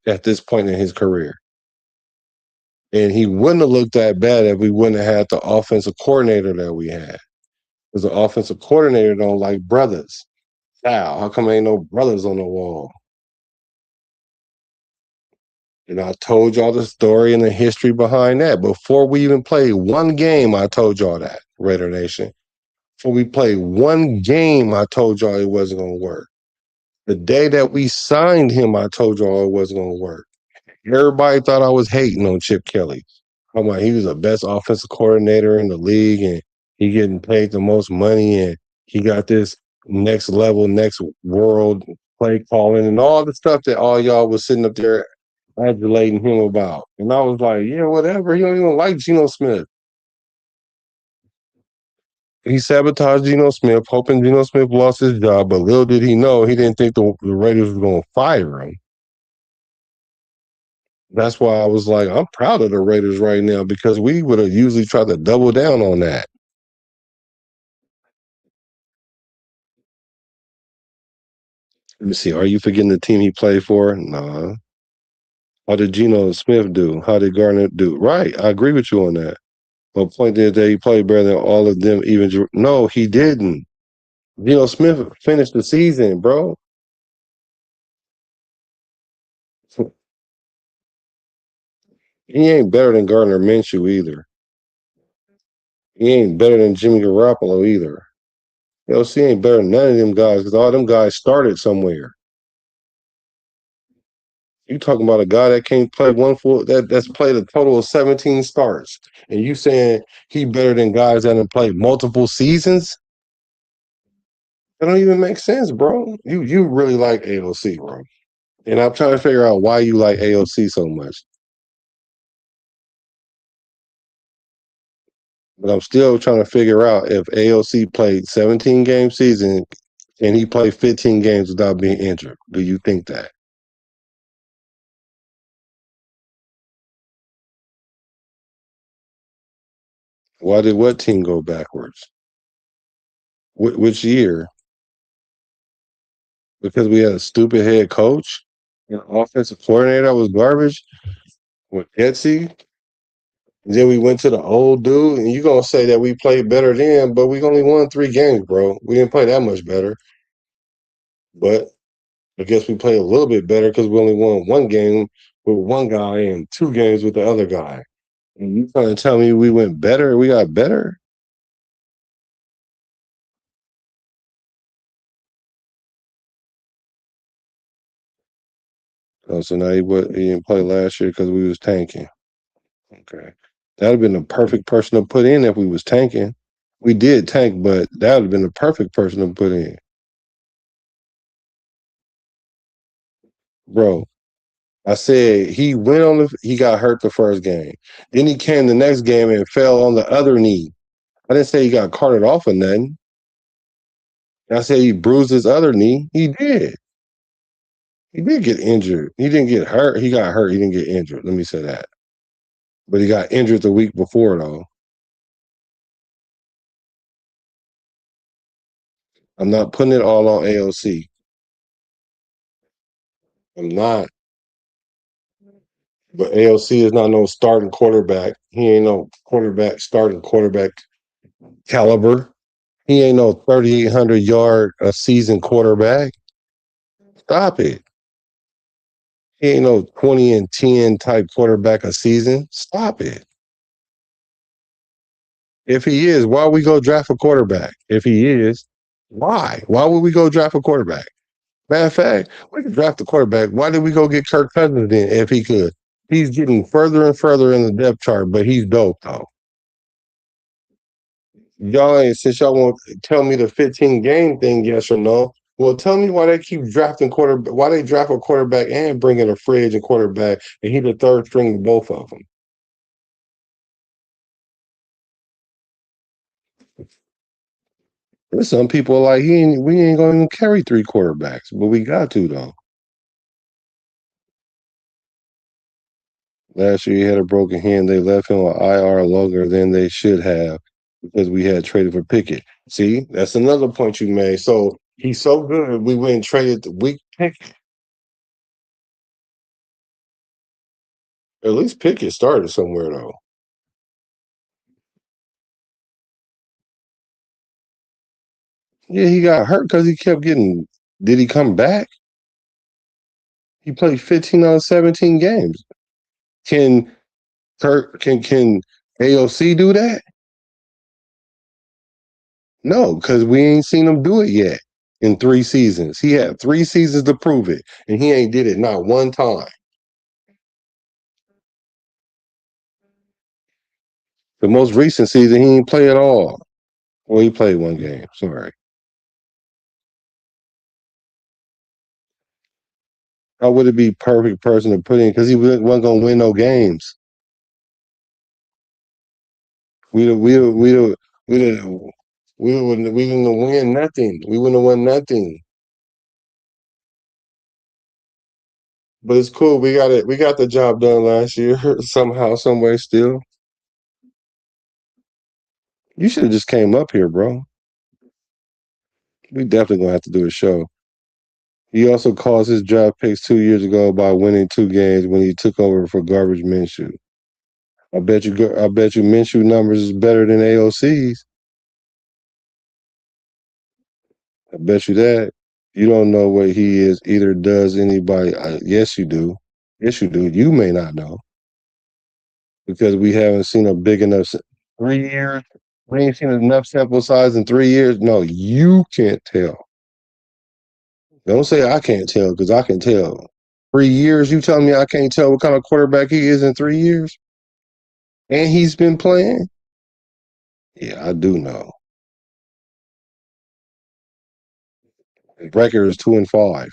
at this point in his career. And he wouldn't have looked that bad if we wouldn't have had the offensive coordinator that we had. Because the offensive coordinator don't like brothers. How come ain't no brothers on the wall? And I told y'all the story and the history behind that. Before we even played one game, I told y'all that, Raider Nation. Before we played one game, I told y'all it wasn't going to work. The day that we signed him, I told y'all it wasn't going to work. Everybody thought I was hating on Chip Kelly. I'm like, he was the best offensive coordinator in the league, and he getting paid the most money, and he got this next level, next world play calling, and all the stuff that all y'all was sitting up there adulating him about. And I was like, yeah, whatever. He don't even like Geno Smith. He sabotaged Geno Smith, hoping Geno Smith lost his job, but little did he know he didn't think the Raiders were going to fire him. That's why I was like, I'm proud of the Raiders right now because we would have usually tried to double down on that. Let me see. Are you forgetting the team he played for? Nah. How did Geno Smith do? How did Gardner do? Right. I agree with you on that. But point is that he played better than all of them. No, he didn't. Geno Smith finished the season, bro. He ain't better than Gardner Minshew either. He ain't better than Jimmy Garoppolo either. LC ain't better than none of them guys because all them guys started somewhere. You talking about a guy that can't play that's played a total of 17 starts, and you saying he better than guys that have played multiple seasons? That don't even make sense, bro. You really like AOC, bro, and I'm trying to figure out why you like AOC so much. But I'm still trying to figure out if AOC played 17 game season and he played 15 games without being injured. Do you think that? Why did what team go backwards? Which year? Because we had a stupid head coach and offensive coordinator that was garbage with Etsy. Then we went to the old dude, and you're going to say that we played better then, but we only won 3 games, bro. We didn't play that much better. But I guess we played a little bit better because we only won one game with one guy and 2 games with the other guy. And you trying to tell me we went better? We got better? Oh, so now he didn't play last year because we was tanking. Okay. That would have been the perfect person to put in if we was tanking. We did tank, but that would have been the perfect person to put in. Bro, I said he got hurt the first game. Then he came the next game and fell on the other knee. I didn't say he got carted off or nothing. I said he bruised his other knee. He did. He did get injured. He didn't get hurt. He got hurt. He didn't get injured. Let me say that. But he got injured the week before, though. I'm not putting it all on AOC. I'm not. But AOC is not no starting quarterback. He ain't no starting quarterback caliber. He ain't no 3,800 yard a season quarterback. Stop it. He ain't no 20 and 10 type quarterback a season. Stop it. If he is, why we go draft a quarterback? If he is, why? Why would we go draft a quarterback? Matter of fact, we could draft a quarterback. Why did we go get Kirk Cousins then if he could? He's getting further and further in the depth chart, but he's dope though. Y'all ain't, since y'all won't tell me the 15 game thing, yes or no. Well, tell me why they keep drafting quarterback. Why they draft a quarterback and bring in a free agent quarterback, and he the third string of both of them. There's some people like we ain't going to carry 3 quarterbacks, but we got to though. Last year he had a broken hand. They left him on IR longer than they should have because we had traded for Pickett. See, that's another point you made. So he's so good, we went and traded the weak Pickett. At least Pickett started somewhere though. Yeah, he got hurt because he kept getting. Did he come back? He played 15 out of 17 games. Can can AOC do that? No, because we ain't seen him do it yet in 3 seasons. He had 3 seasons to prove it, and he ain't did it not one time. The most recent season, he didn't play at all. Well, he played 1 game. Sorry. How would it be perfect person to put in? Because he wasn't going to win no games. We wouldn't win nothing. We wouldn't have won nothing. But it's cool. We got it. We got the job done last year somehow, some way. Still, you should have just came up here, bro. We definitely gonna have to do a show. He also caused his draft picks 2 years ago by winning 2 games when he took over for Garbage Minshew. I bet you Minshew numbers is better than AOC's. I bet you that. You don't know what he is. Either does anybody. Yes, you do. Yes, you do. You may not know because we haven't seen a big enough 3 years. We ain't seen enough sample size in 3 years. No, you can't tell. Don't say I can't tell because I can tell. 3 years, you telling me I can't tell what kind of quarterback he is in 3 years? And he's been playing? Yeah, I do know. His record is 2-5.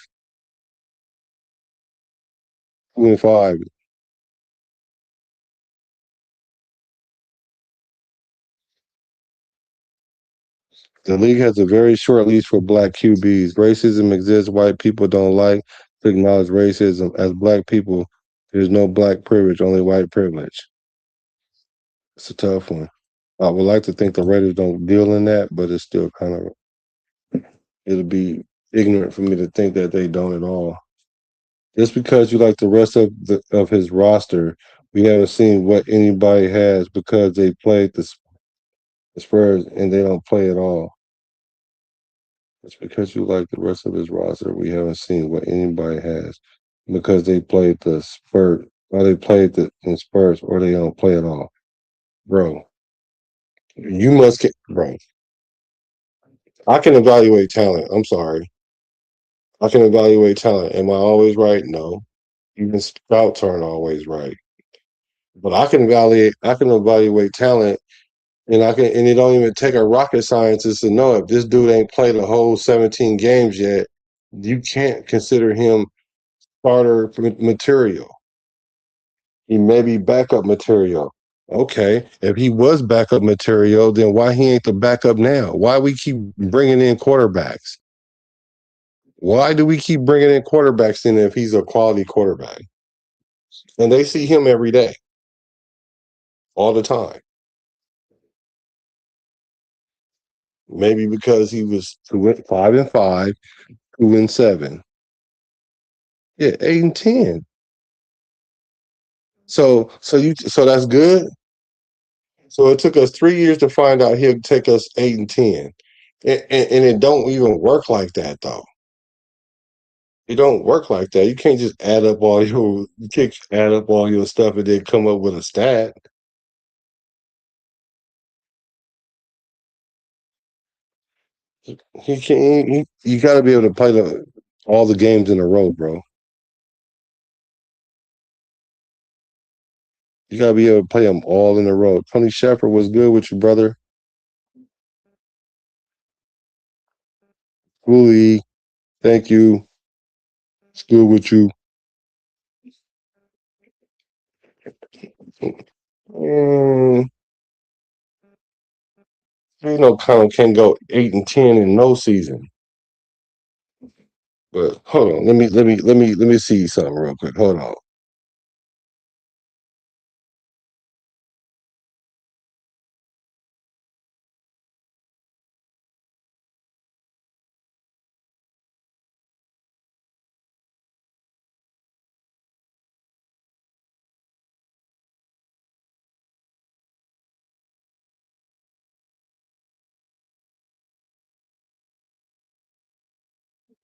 2-5. The league has a very short leash for black QBs. Racism exists. White people don't like to acknowledge racism. As black people, there's no black privilege, only white privilege. It's a tough one. I would like to think the Raiders don't deal in that, but it's still kind of, it'll be ignorant for me to think that they don't at all. Just because you like the rest of his roster, we haven't seen what anybody has because they played the Spurs and they don't play at all. It's because you like the rest of his roster. We haven't seen what anybody has because they played the Spurs, or they played in Spurs, or they don't play at all, bro. You must get, bro. I can evaluate talent. I'm sorry, I can evaluate talent. Am I always right? No. Even scouts aren't always right, but I can evaluate. I can evaluate talent. And I can, and it don't even take a rocket scientist to know if this dude ain't played a whole 17 games yet, you can't consider him starter material. He may be backup material. Okay, if he was backup material, then why he ain't the backup now? Why we keep bringing in quarterbacks? Why do we keep bringing in quarterbacks in if he's a quality quarterback? And they see him every day, all the time. Maybe because he was 5-5, 2-7. Yeah, 8-10. So that's good. So it took us 3 years to find out he'll take us 8-10, and it don't even work like that though. It don't work like that. You can't just you can't add up all your stuff and then come up with a stat. He can't. You got to be able to play all the games in a row, bro. You got to be able to play them all in a row. Tony Shepard was good with you, brother. Cooley, thank you. It's good with you. Mm, Colin can go 8-10 in no season. But hold on, let me see something real quick. Hold on.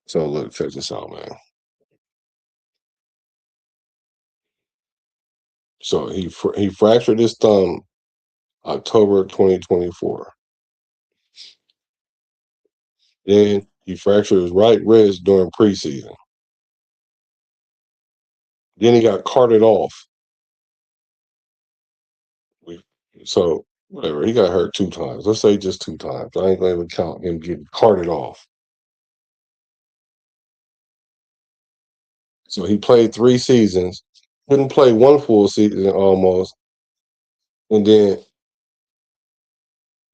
So look, check this out, man. So he fractured his thumb October 2024. Then he fractured his right wrist during preseason. Then he got carted off. So whatever, he got hurt 2 times. Let's say just 2 times. I ain't going to count him getting carted off. So he played 3 seasons, couldn't play one full season almost, and then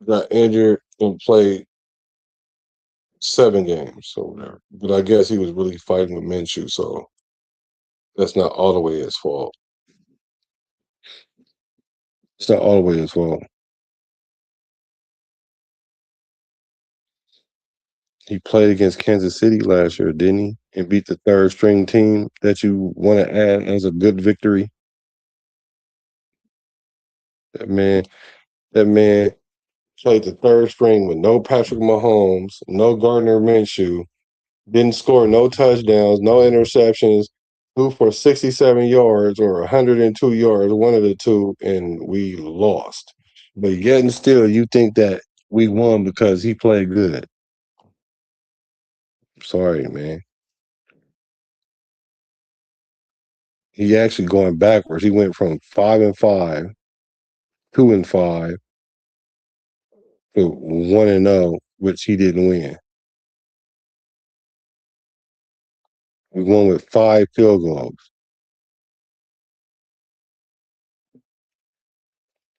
got injured and played 7 games or whatever. But I guess he was really fighting with Minshew, so that's not all the way his fault. It's not all the way his fault. He played against Kansas City last year, didn't he? And beat the third string team that you want to add as a good victory. That man, that man played the third string with no Patrick Mahomes, no Gardner Minshew, didn't score no touchdowns, no interceptions, threw for 67 yards or 102 yards, one of the two, and we lost. But yet and still, you think that we won because he played good. Sorry, man. He actually going backwards. He went from 5-5, 2-5 to 1-0, which he didn't win. We won with 5 field goals.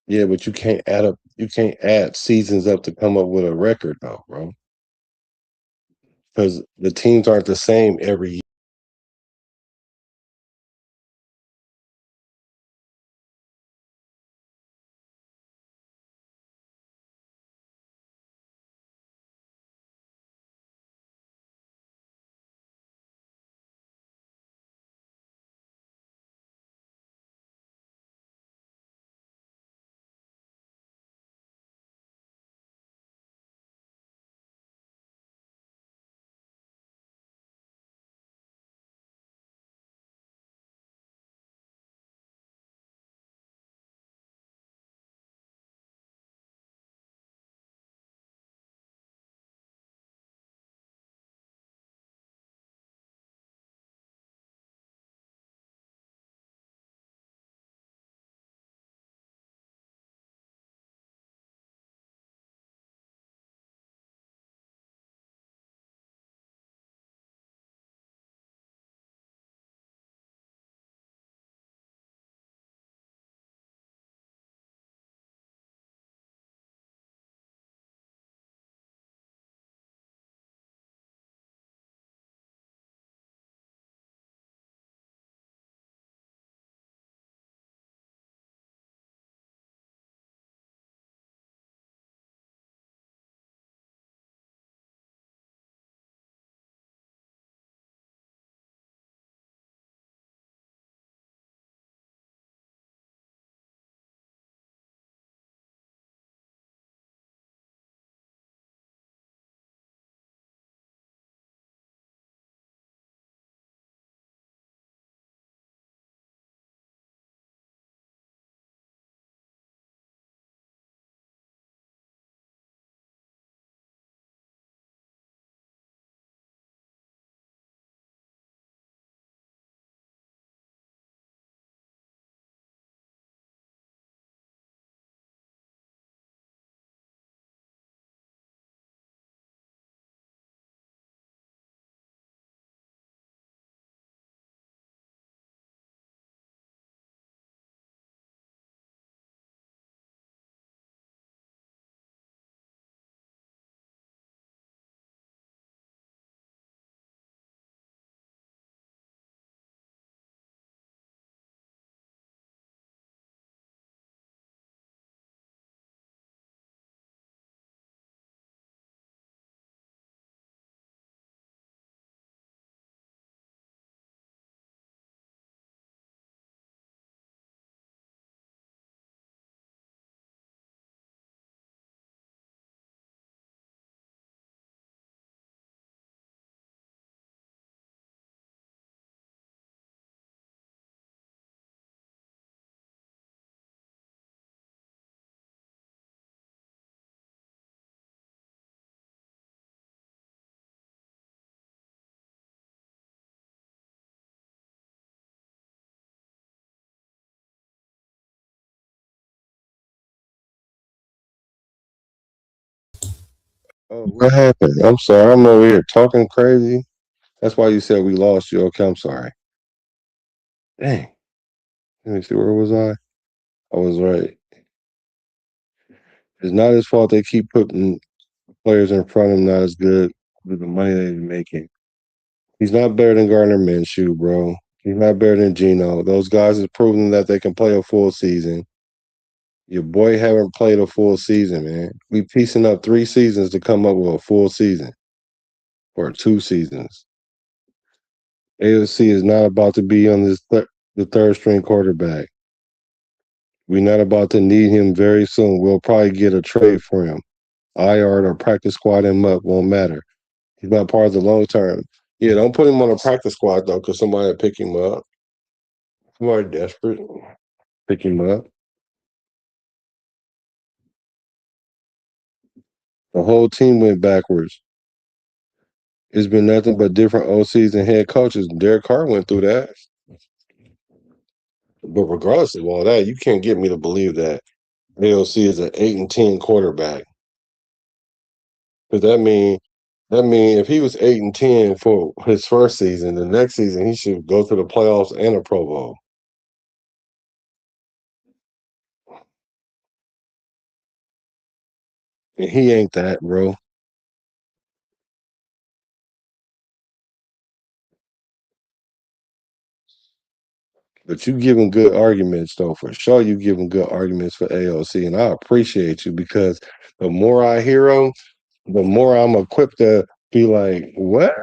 Yeah, but you can't add up. You can't add seasons up to come up with a record, though, bro. Because the teams aren't the same every year. Oh, what happened? I'm sorry. I'm over here talking crazy. That's why you said we lost you. Okay, I'm sorry. Dang. Let me see. Where was I? I was right. It's not his fault they keep putting players in front of him not as good with the money they're making. He's not better than Gardner Minshew, bro. He's not better than Geno. Those guys have proven that they can play a full season. Your boy haven't played a full season, man. We piecing up 3 seasons to come up with a full season or 2 seasons. AOC is not about to be on the third string quarterback. We're not about to need him very soon. We'll probably get a trade for him. IR or practice squad him up won't matter. He's not part of the long term. Yeah, don't put him on a practice squad though, because somebody will pick him up. Somebody desperate, pick him up. The whole team went backwards. It's been nothing but different OCs and head coaches. Derek Carr went through that. But regardless of all that, you can't get me to believe that AOC is an 8-10 quarterback. Because that mean if he was 8-10 for his first season, the next season he should go to the playoffs and a Pro Bowl. And he ain't that, bro. But you giving good arguments though, for sure. You giving good arguments for AOC, and I appreciate you because the more I hear them, the more I'm equipped to be like, what?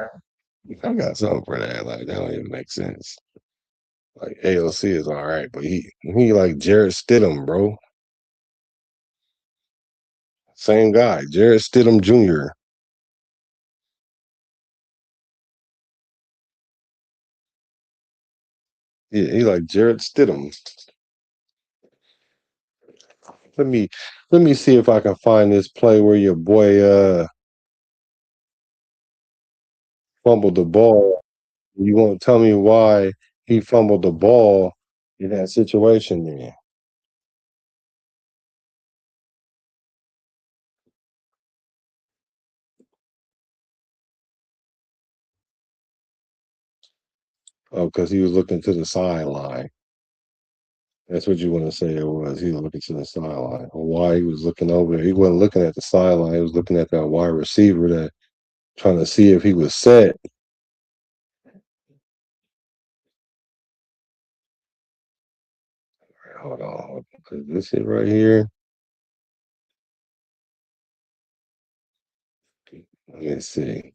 I got something for that. Like that don't even make sense. Like AOC is all right, but he like Jared Stidham, bro. Same guy, Jared Stidham Jr. Yeah, he like Jared Stidham. Let me let me see if I can find this play where your boy fumbled the ball. You won't tell me why he fumbled the ball in that situation there. Oh, because he was looking to the sideline. That's what you want to say it was. He was looking to the sideline. Or why he was looking over there. He wasn't looking at the sideline. He was looking at that wide receiver that trying to see if he was set. Hold on. Is this it right here? Let me see.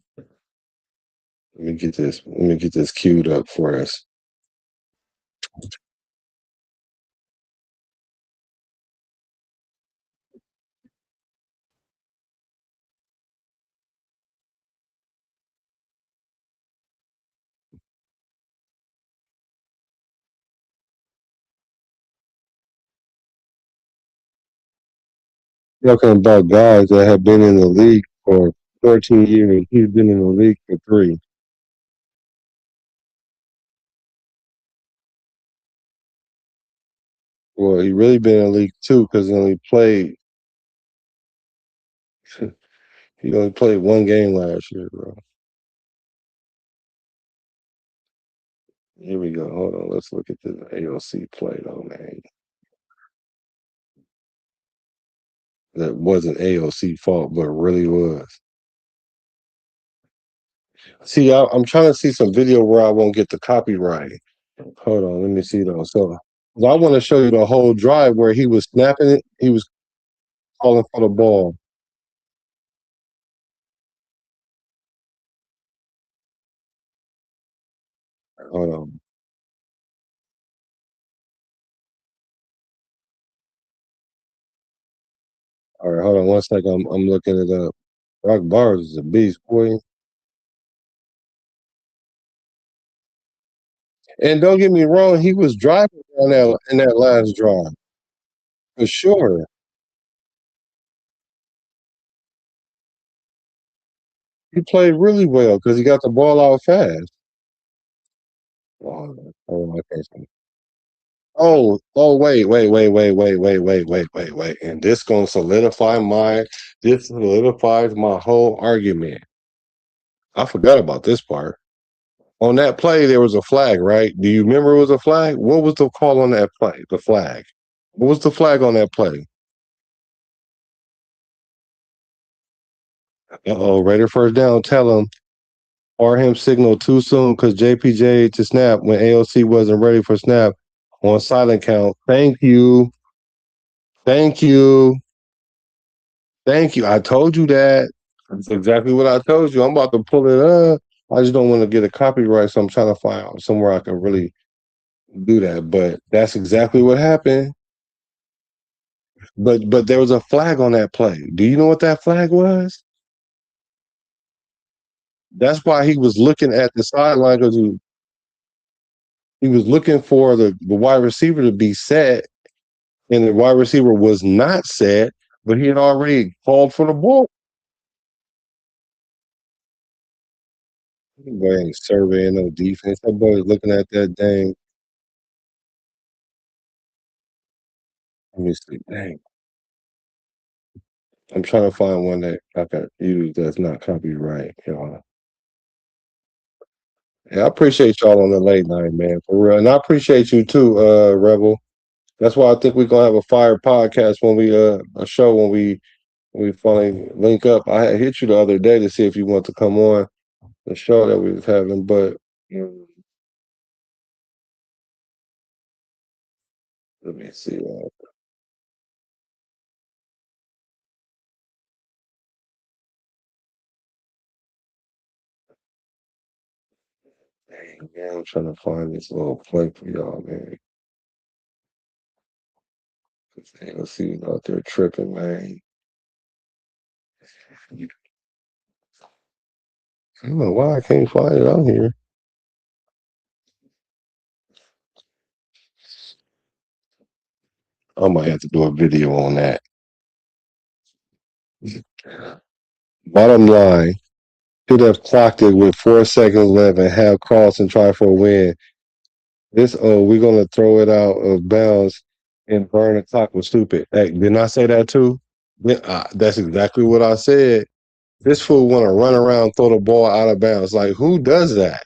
Let me get this queued up for us. Talking about guys that have been in the league for 13 years. He's been in the league for 3. Well, he really been in the league 2 because he only played 1 game last year, bro. Here we go. Hold on. Let's look at the AOC play though, man. That wasn't AOC fault, but it really was. See, I'm trying to see some video where I won't get the copyright. Hold on, let me see though. So, 'cause I want to show you the whole drive where he was snapping it. He was calling for the ball. Hold on. All right, hold on 1 second. I'm looking it up. Rock Bars is a beast, boy. And don't get me wrong, he was driving down that in that last drive for sure. He played really well because he got the ball out fast. Oh, okay. wait. And this solidifies my whole argument. I forgot about this part. On that play, there was a flag, right? Do you remember it was a flag? What was the call on that play? The flag. What was the flag on that play? Raider first down. Tell him. Or him signal too soon because JPJ to snap when AOC wasn't ready for snap on silent count. Thank you. Thank you. Thank you. I told you that. That's exactly what I told you. I'm about to pull it up. I just don't want to get a copyright, so I'm trying to find out somewhere I can really do that. But that's exactly what happened. But there was a flag on that play. Do you know what that flag was? That's why he was looking at the sideline because he was looking for the wide receiver to be set, and the wide receiver was not set, but he had already called for the ball. He ain't surveying no defense. That boy looking at that dang. Let me see. Dang. I'm trying to find one that I can use that's not copyright, y'all. Yeah, I appreciate y'all on the late night, man, for real. And I appreciate you too, Rebel. That's why I think we're gonna have a fire podcast when we a show when we finally link up. I had hit you the other day to see if you want to come on the show that we was having, but let me see. Dang, man, I'm trying to find this little play for y'all, man. Let's see who's out there tripping, man. I don't know why I can't find it on here. I might have to do a video on that. Bottom line, should have clocked it with 4 seconds left and have cross and try for a win. We're gonna throw it out of bounds and burn the clock was stupid. Hey, didn't I say that too? That's exactly what I said. This fool want to run around, throw the ball out of bounds. Like, who does that?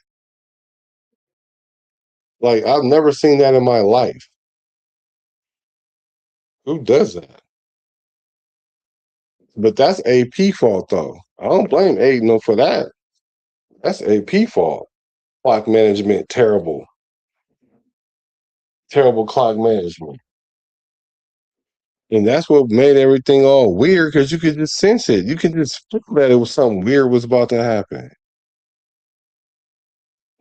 Like, I've never seen that in my life. Who does that? But that's AP fault, though. I don't blame Aidan for that. That's AP fault. Clock management, terrible. Terrible clock management. And that's what made everything all weird because you could just sense it. You could just feel that it was something weird was about to happen.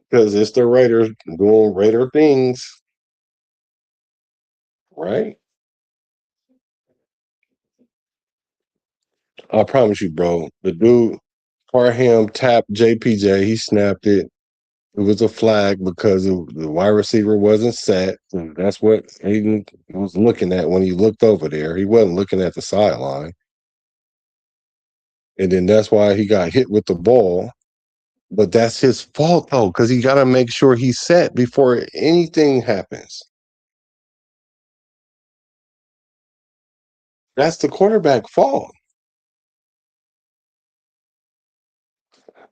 Because it's the Raiders doing Raider things. Right? I promise you, bro. The dude, Parham tapped JPJ. He snapped it. It was a flag because the wide receiver wasn't set. And that's what Aidan was looking at when he looked over there. He wasn't looking at the sideline. And then that's why he got hit with the ball. But that's his fault, though, because he got to make sure he's set before anything happens. That's the quarterback fault.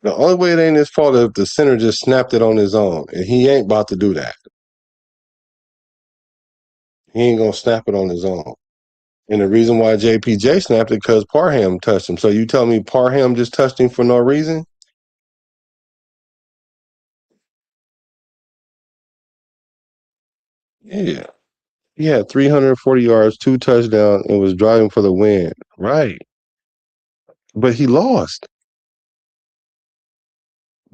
The only way it ain't his fault is if the center just snapped it on his own, and he ain't about to do that. He ain't going to snap it on his own. And the reason why JPJ snapped it because Parham touched him. So you tell me Parham just touched him for no reason? Yeah. He had 340 yards, 2 touchdowns, and was driving for the win. Right. But he lost.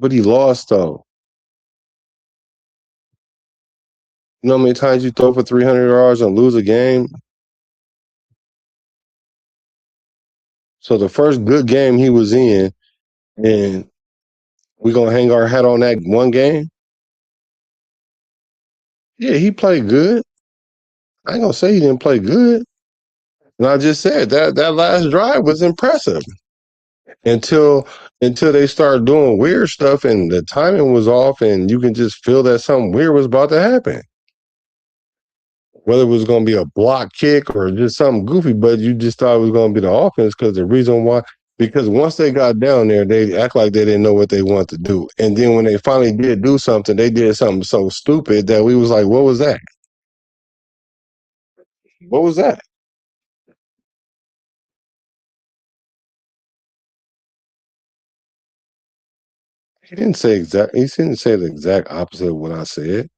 Though. You know how many times you throw for 300 yards and lose a game? So the first good game he was in, and we going to hang our hat on that one game? Yeah, he played good. I ain't going to say he didn't play good. And I just said that last drive was impressive. Until they started doing weird stuff and the timing was off and you can just feel that something weird was about to happen. whether it was going to be a block kick or just something goofy, but you just thought it was going to be the offense because the reason why, because once they got down there, they act like they didn't know what they wanted to do. And then when they finally did do something, they did something so stupid that we was like, what was that? What was that? He didn't say the exact opposite of what I said.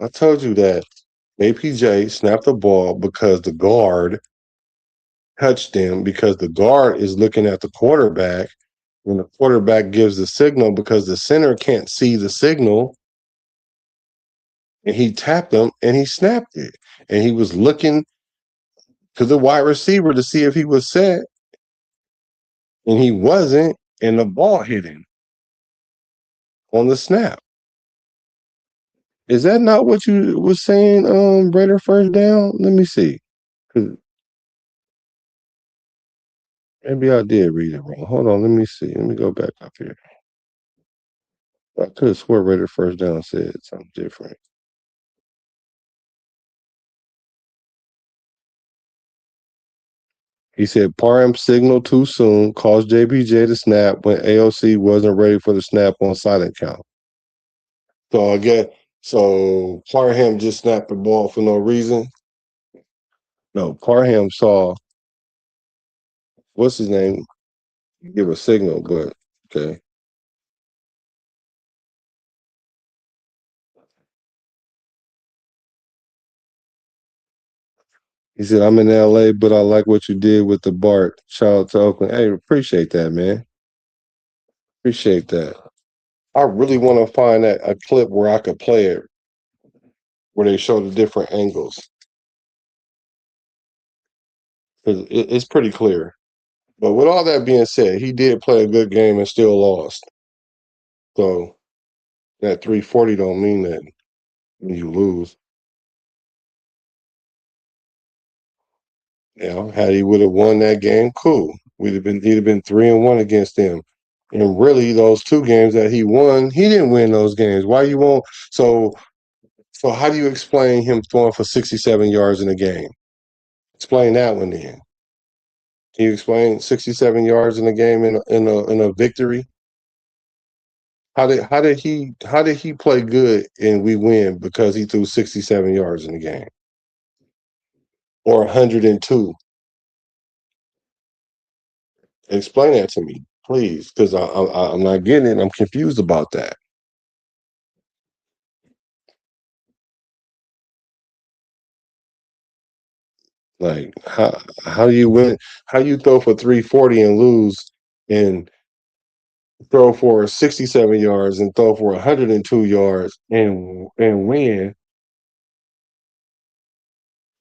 I told you that APJ snapped the ball because the guard touched him because the guard is looking at the quarterback when the quarterback gives the signal because the center can't see the signal, and he tapped him and he snapped it. And he was looking to the wide receiver to see if he was set, and he wasn't, and the ball hit him on the snap. Is that not what you was saying, Raider first down? Let me see. 'Cause maybe I did read it wrong. Hold on, let me see. Let me go back up here. I could have swore Raider first down said something different. He said Parham signaled too soon, caused JPJ to snap when AOC wasn't ready for the snap on silent count. So again, so Parham just snapped the ball for no reason. No, Parham saw what's his name give a signal, but okay. He said, I'm in LA, but I like what you did with the BART. Shout out to Oakland. Hey, appreciate that, man. Appreciate that. I really want to find a clip where I could play it, where they show the different angles. Because it's pretty clear. But with all that being said, he did play a good game and still lost. So that 340 don't mean that when you lose. You know, had he would have won that game, cool. He'd have been 3-1 against them. And really, those two games that he won, he didn't win those games. Why you won't? So how do you explain him throwing for 67 yards in a game? Explain that one then. Can you explain 67 yards in a game in a victory? How did he play good and we win because he threw 67 yards in the game or 102? Explain that to me, please, because I'm not getting it. I'm confused about that. Like how do you win? How you throw for 340 and lose, and throw for 67 yards and throw for 102 yards and win?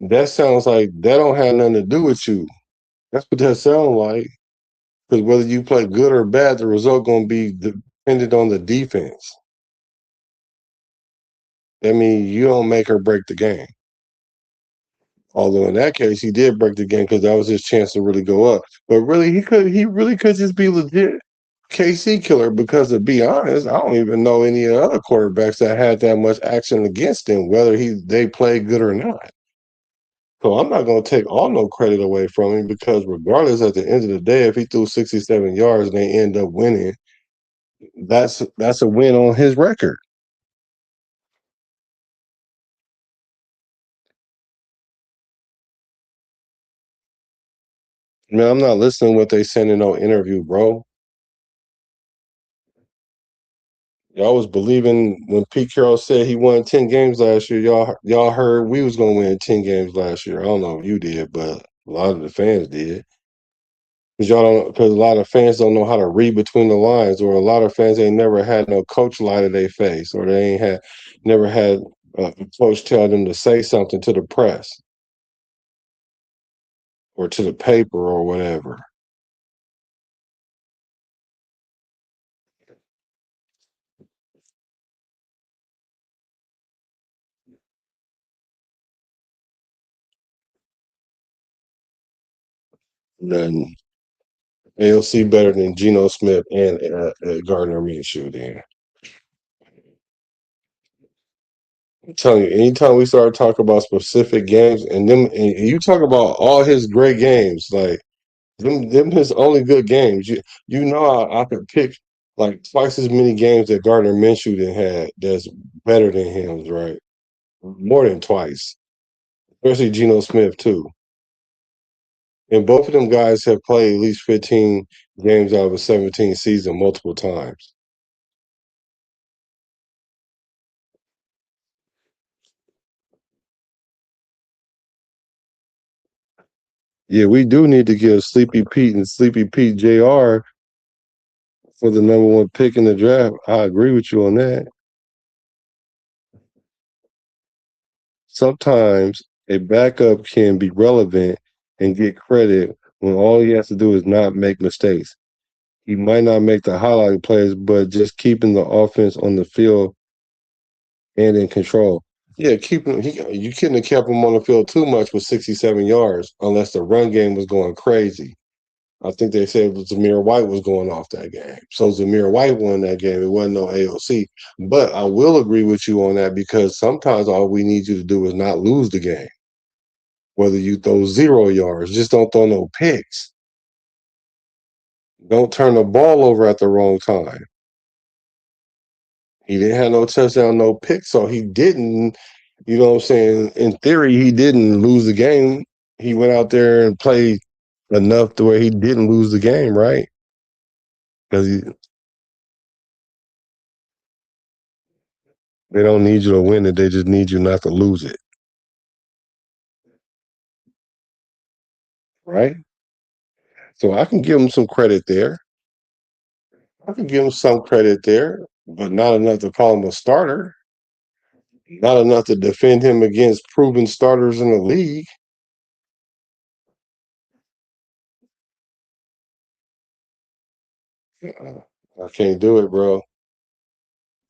That sounds like that don't have nothing to do with you. That's what that sounds like. Because whether you play good or bad, the result going to be dependent on the defense. I mean, you don't make or break the game. Although in that case, he did break the game because that was his chance to really go up. But really, he really could just be legit KC killer because to be honest, I don't even know any other quarterbacks that had that much action against him, whether they played good or not. So I'm not going to take all no credit away from him because regardless, at the end of the day, if he threw 67 yards and they end up winning, that's a win on his record. Man, I'm not listening to what they saying in no interview, bro. Y'all was believing when Pete Carroll said he won 10 games last year. Y'all heard we was gonna win 10 games last year. I don't know if you did, but a lot of the fans did. Because a lot of fans don't know how to read between the lines, or a lot of fans ain't never had no coach lie to their face, or they ain't never had a coach tell them to say something to the press or to the paper or whatever. Then AOC better than Geno Smith and Gardner Minshew then. I'm telling you, anytime we start talking about specific games, and you talk about all his great games, like them his only good games. You know I could pick like twice as many games that Gardner Minshew done had that's better than him, right? More than twice, especially Geno Smith too. And both of them guys have played at least 15 games out of a 17 season multiple times. Yeah, we do need to give Sleepy Pete and Sleepy Pete JR for the number one pick in the draft. I agree with you on that. Sometimes a backup can be relevant and get credit when all he has to do is not make mistakes. He might not make the highlight plays, but just keeping the offense on the field and in control. Yeah, you couldn't have kept him on the field too much with 67 yards unless the run game was going crazy. I think they said Zamir White was going off that game. So Zamir White won that game. It wasn't no AOC. But I will agree with you on that because sometimes all we need you to do is not lose the game. Whether you throw 0 yards, just don't throw no picks. Don't turn the ball over at the wrong time. He didn't have no touchdown, no picks, so he didn't, you know what I'm saying? In theory, he didn't lose the game. He went out there and played enough to where he didn't lose the game, right? Because they don't need you to win it, they just need you not to lose it. Right? So I can give him some credit there. I can give him some credit there, but not enough to call him a starter. Not enough to defend him against proven starters in the league. I can't do it, bro.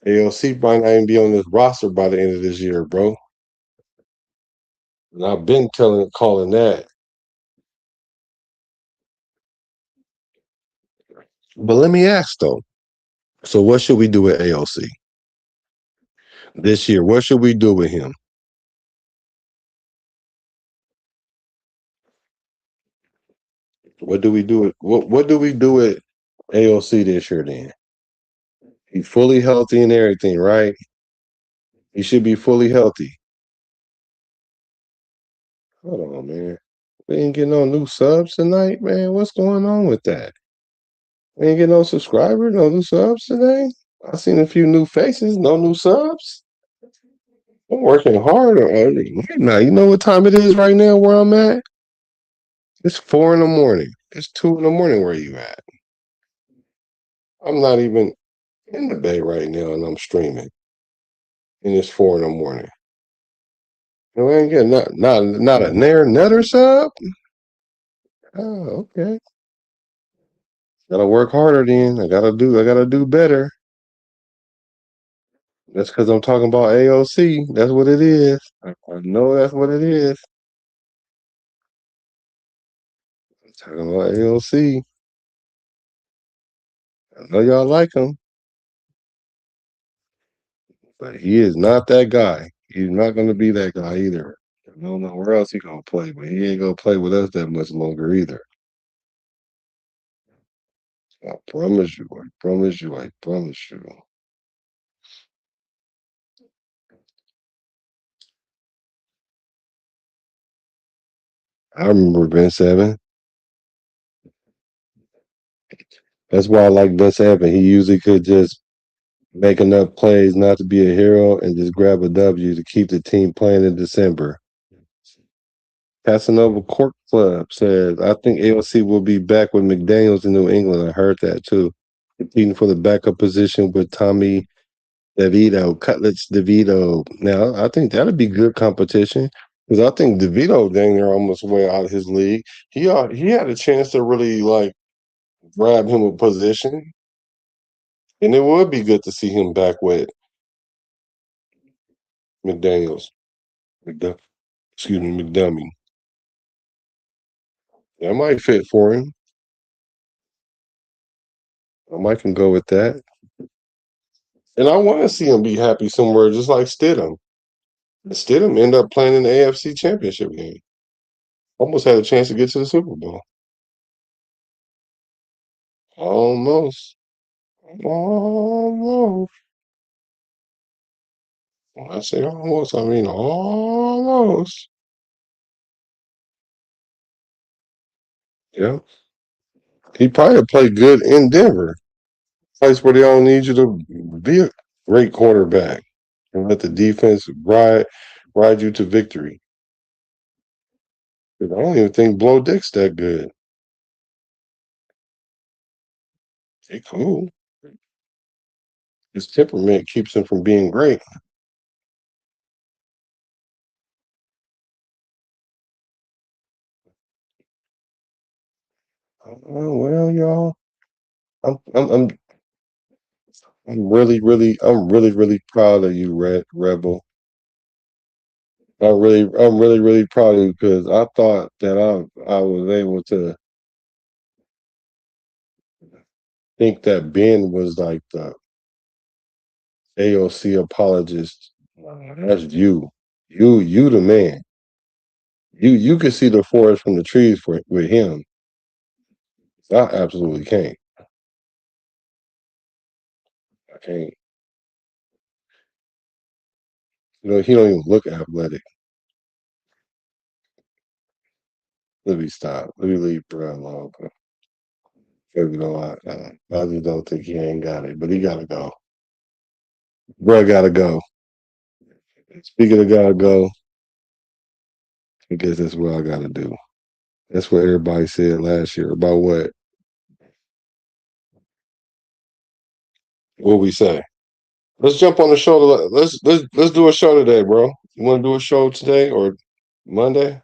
ALC might not even be on this roster by the end of this year, bro. And I've been calling that. But let me ask though. So what should we do with AOC this year? What should we do with him? What do we do with what do we do with AOC this year then? He's fully healthy and everything, right? He should be fully healthy. Hold on, man. We ain't getting no new subs tonight, man. What's going on with that? We ain't getting no subscribers, no new subs today. I seen a few new faces, no new subs. I'm working hard on it. Now, you know what time it is right now where I'm at? It's 4 in the morning. It's 2 in the morning where you at. I'm not even in the bay right now and I'm streaming. And it's 4 in the morning. And we ain't getting not a Nair Nutter sub? Oh, okay. Gotta work harder then. I gotta do better. That's because I'm talking about AOC. That's what it is. I know that's what it is. I'm talking about AOC. I know y'all like him, but he is not that guy. He's not going to be that guy either. I don't know where else he going to play, but he ain't going to play with us that much longer either. I promise you. I promise you. I promise you. I remember Vince Evans. That's why I like Vince Evans. He usually could just make enough plays not to be a hero and just grab a W to keep the team playing in December. Casanova Court Club says, I think AOC will be back with McDaniels in New England. I heard that too. Competing for the backup position with Tommy DeVito, Cutlets DeVito. Now, I think that'd be good competition because I think DeVito dang near almost went out of his league. He had a chance to really like grab him a position, and it would be good to see him back with McDaniels. Excuse me, McDummy. That might fit for him. I might can go with that. And I want to see him be happy somewhere, just like Stidham. Stidham ended up playing in the AFC Championship game. Almost had a chance to get to the Super Bowl. Almost. Almost. When I say almost, I mean almost. Yeah. He probably played good in Denver, place where they don't need you to be a great quarterback and let the defense ride you to victory. 'Cause I don't even think Blow Dick's that good. He cool. His temperament keeps him from being great. Oh, well, y'all, I'm I'm I'm I'm really proud of you, Rebel. I'm really proud of you because I thought that I was able to think that Ben was like the AOC apologist. That's you. You the man. You can see the forest from the trees with him. I absolutely can't. I can't. He don't even look athletic. Let me stop. Let me leave Bro alone. I just don't think he ain't got it, but he gotta go. Bro gotta go. Speaking of gotta go, I guess that's what I gotta do. That's what everybody said last year about what we say. Let's jump on the show. Let's do a show today, bro. You want to do a show today or Monday?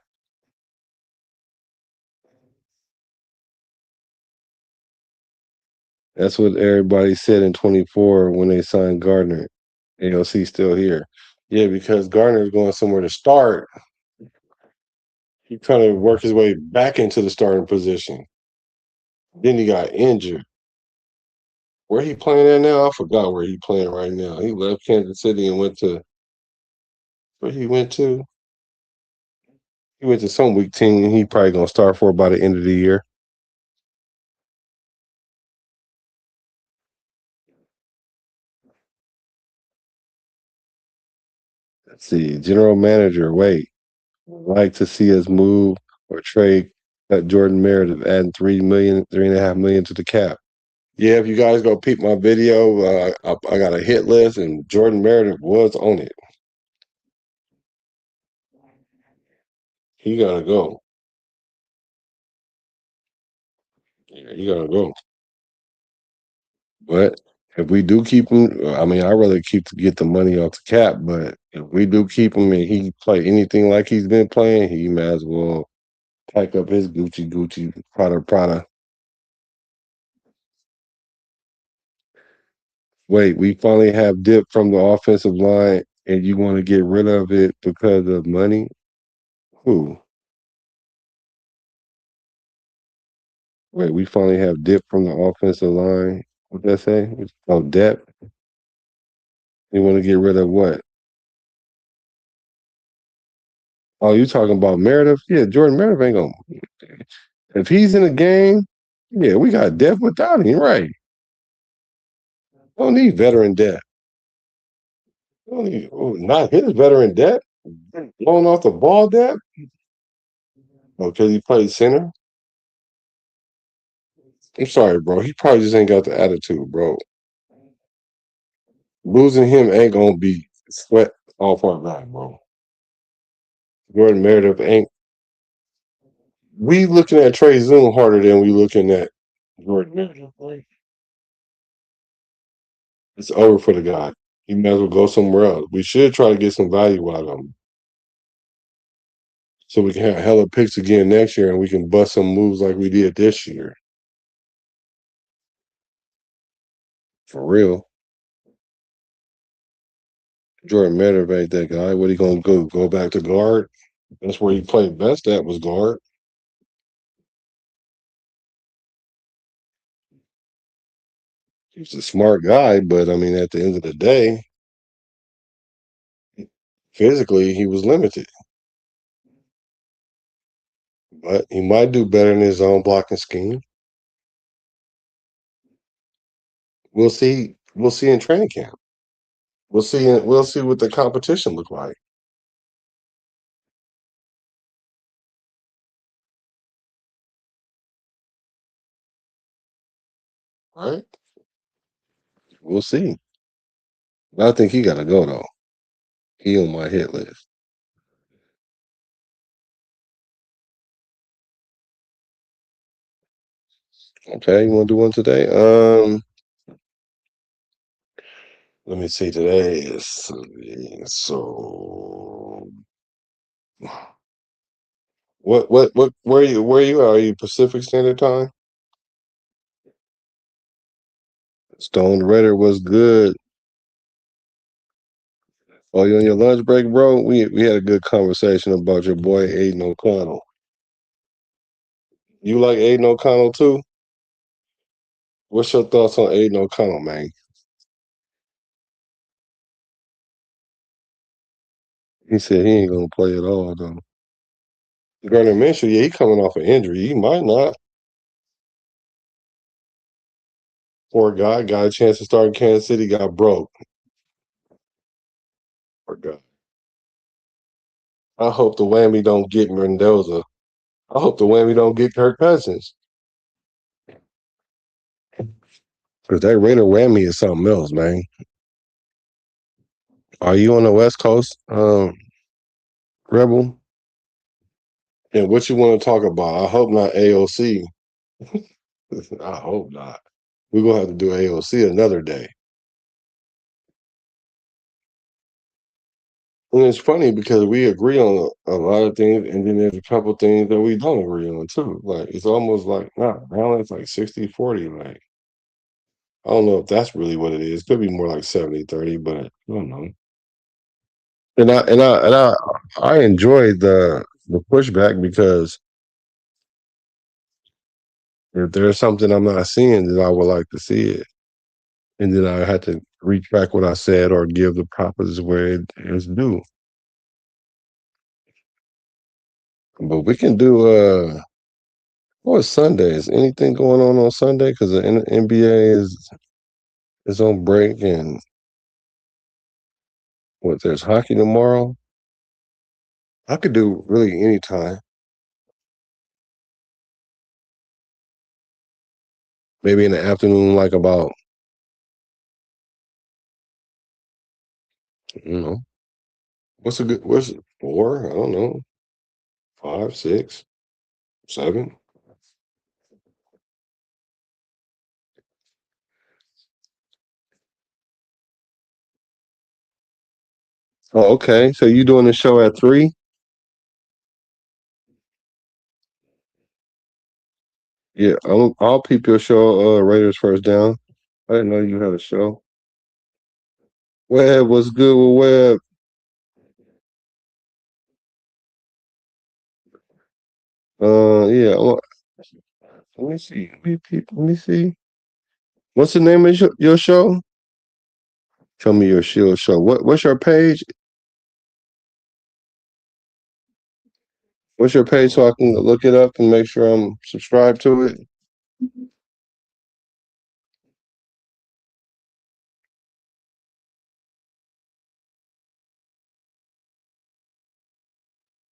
That's what everybody said in 24 when they signed Gardner. AOC still here. Yeah, because Gardner's going somewhere to start. He's trying to work his way back into the starting position. Then he got injured. Where he playing at now? I forgot where he playing right now. He left Kansas City and went to where he went to. He went to some weak team. He probably gonna start for by the end of the year. Let's see. General manager. Wait. Like to see us move or trade cut Jordan Meredith, adding 3.5 million to the cap. Yeah, if you guys go peep my video, I got a hit list, and Jordan Meredith was on it. He gotta go. Yeah, he gotta go. But if we do keep him, I mean, I'd rather keep to get the money off the cap. But if we do keep him and he play anything like he's been playing, he might as well pack up his Gucci, Prada. Wait, we finally have dip from the offensive line, and you want to get rid of it because of money? Who? Wait, we finally have dip from the offensive line. What that say? Oh, depth. You want to get rid of what? Oh, you talking about Meredith? Yeah, Jordan Meredith ain't gonna. If he's in the game, yeah, we got depth without him, right? Don't need veteran depth. Don't need, not his veteran depth. Blowing off the ball depth. Okay, he plays center. I'm sorry, bro. He probably just ain't got the attitude, bro. Losing him ain't gonna be sweat off our back, bro. Jordan Meredith ain't. We looking at Trey Zoom harder than we looking at Jordan Meredith. Right? It's over for the guy. He might as well go somewhere else. We should try to get some value out of him, so we can have hella picks again next year, and we can bust some moves like we did this year. For real. Jordan Meredith ain't that guy. What he gonna go? Go back to guard? That's where he played best at was guard. He's a smart guy, but I mean, at the end of the day, physically he was limited. But he might do better in his own blocking scheme. We'll see. We'll see in training camp. We'll see. We'll see what the competition look like. Right? We'll see. I think he got to go though. He on my hit list. Okay, you want to do one today? Let me see. Today is so. What? Where you? Where you are? Are you Pacific Standard Time? Stone Redder was good. Oh, you on your lunch break, bro? We had a good conversation about your boy Aidan O'Connell. You like Aidan O'Connell too? What's your thoughts on Aidan O'Connell, man? He said he ain't gonna play at all though. Gardner Minshew, yeah, he coming off an injury. He might not. Poor guy got a chance to start in Kansas City, got broke. Poor guy. I hope the whammy don't get Mendoza. I hope the whammy don't get Kirk Cousins. Because that Raider whammy is something else, man. Are you on the West Coast, Rebel? And what you want to talk about? I hope not AOC. I hope not. We're gonna have to do AOC another day. And it's funny because we agree on a lot of things, and then there's a couple things that we don't agree on too. Like it's almost like not balance, like 60-40. Like I don't know if that's really what it is. Could be more like 70-30, but I don't know. And I enjoyed the pushback because if there's something I'm not seeing, then I would like to see it. And then I had to retract what I said or give the props where it is due. But we can do what Sunday? Is anything going on Sunday? Because the NBA is on break, and what there's hockey tomorrow. I could do really any time. Maybe in the afternoon, like about you know what's 4? I don't know, 5, 6, 7. Oh, okay. So you doing the show at 3? Yeah, I'll peep your show. Raiders first down. I didn't know you had a show. Webb, what's good with Webb? Yeah. Let me see. Let me see. What's the name of your show? Tell me your shield show. What's your page? What's your page so I can look it up and make sure I'm subscribed to it?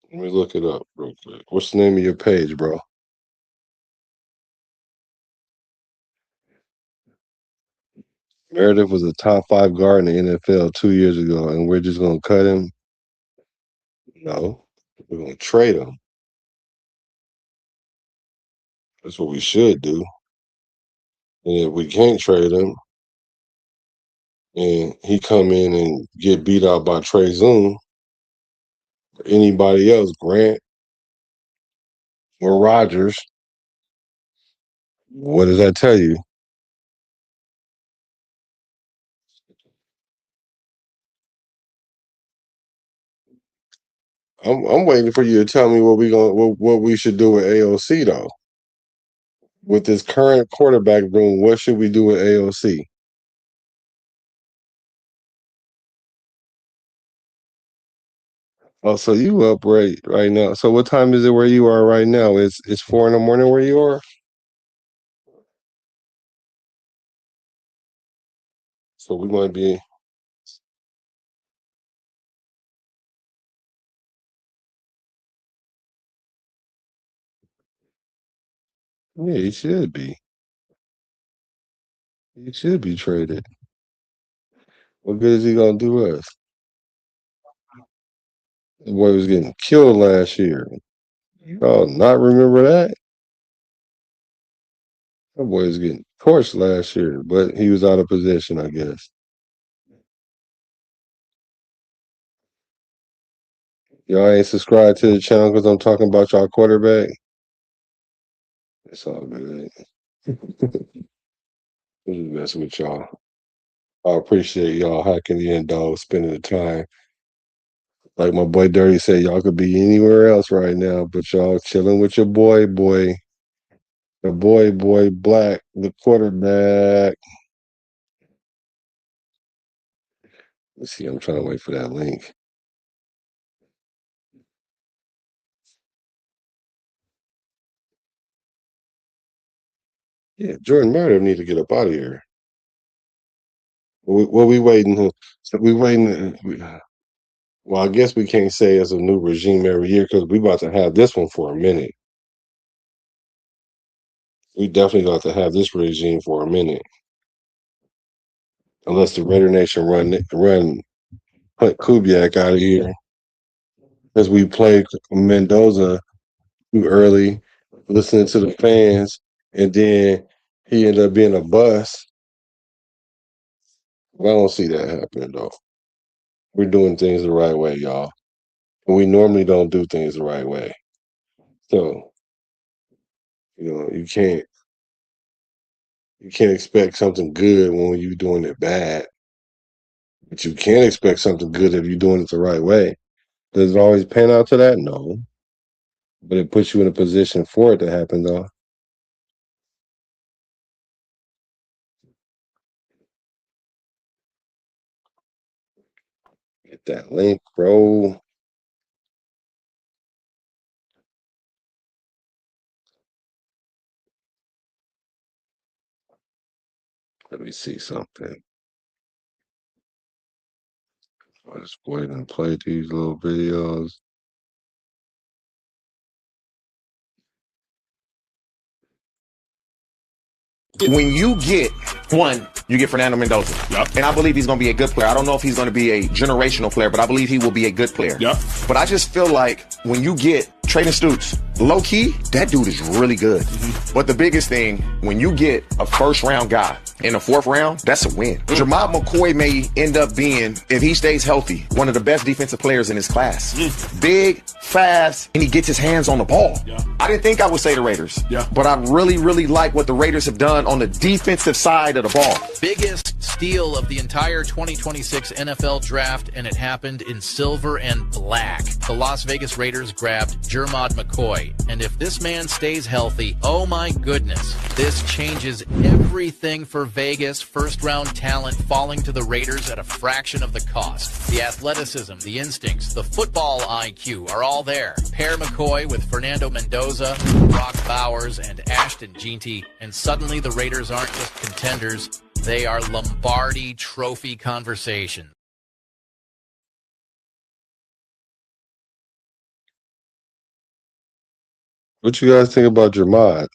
Let me look it up real quick. What's the name of your page, bro? Meredith was a top 5 guard in the NFL 2 years ago, and we're just gonna cut him. No, we're gonna trade him. That's what we should do. And if we can't trade him, and he come in and get beat out by Trey Zoom, or anybody else, Grant or Rogers, what does that tell you? I'm waiting for you to tell me what we should do with AOC though. With this current quarterback room, what should we do with AOC? Oh, so you up right now. So what time is it where you are right now? It's 4 in the morning where you are? So we're going to be, yeah, he should be. He should be traded. What good is he going to do us? The boy was getting killed last year. Oh, not remember that? That boy was getting torched last year, but he was out of position, I guess. Y'all ain't subscribed to the channel because I'm talking about y'all quarterback. It's all good. I'm just messing with y'all. I appreciate y'all hacking in, dog, spending the time. Like my boy Dirty said, y'all could be anywhere else right now, but y'all chilling with your boy, the boy, Black, the quarterback. Let's see, I'm trying to wait for that link. Yeah, Jordan Meredith need to get up out of here. What we waiting? So we waiting. Well, I guess we can't say it's a new regime every year because we about to have this one for a minute. We definitely got to have this regime for a minute, unless the Raider Nation run Hunt Kubiak out of here because we played Mendoza too early, listening to the fans, and then he ended up being a bust. I don't see that happening though. We're doing things the right way, y'all. We normally don't do things the right way. So, you can't expect something good when you're doing it bad. But you can expect something good if you're doing it the right way. Does it always pan out to that? No. But it puts you in a position for it to happen though. Get that link, bro. Let me see something. I'll just go ahead and play these little videos. When you get you get Fernando Mendoza. Yep. And I believe he's going to be a good player. I don't know if he's going to be a generational player, but I believe he will be a good player. Yep. But I just feel like when you get Traden Stoops, low key, that dude is really good. Mm-hmm. But the biggest thing, when you get a first round guy in the 4th round, that's a win. Jermod McCoy may end up being, if he stays healthy, one of the best defensive players in his class. Big, fast, and he gets his hands on the ball. Yeah. I didn't think I would say the Raiders. Yeah. But I really, really like what the Raiders have done on the defensive side of the ball. Biggest steal of the entire 2026 NFL draft, and it happened in silver and black. The Las Vegas Raiders grabbed Jermod McCoy, and if this man stays healthy, oh my goodness, this changes everything for Vegas. First-round talent falling to the Raiders at a fraction of the cost. The athleticism, the instincts, the football IQ are all there. Pair McCoy with Fernando Mendoza, Brock Bowers, and Ashton Jeanty, and suddenly the Raiders aren't just contenders, they are Lombardi Trophy conversation. What you guys think about Jermod?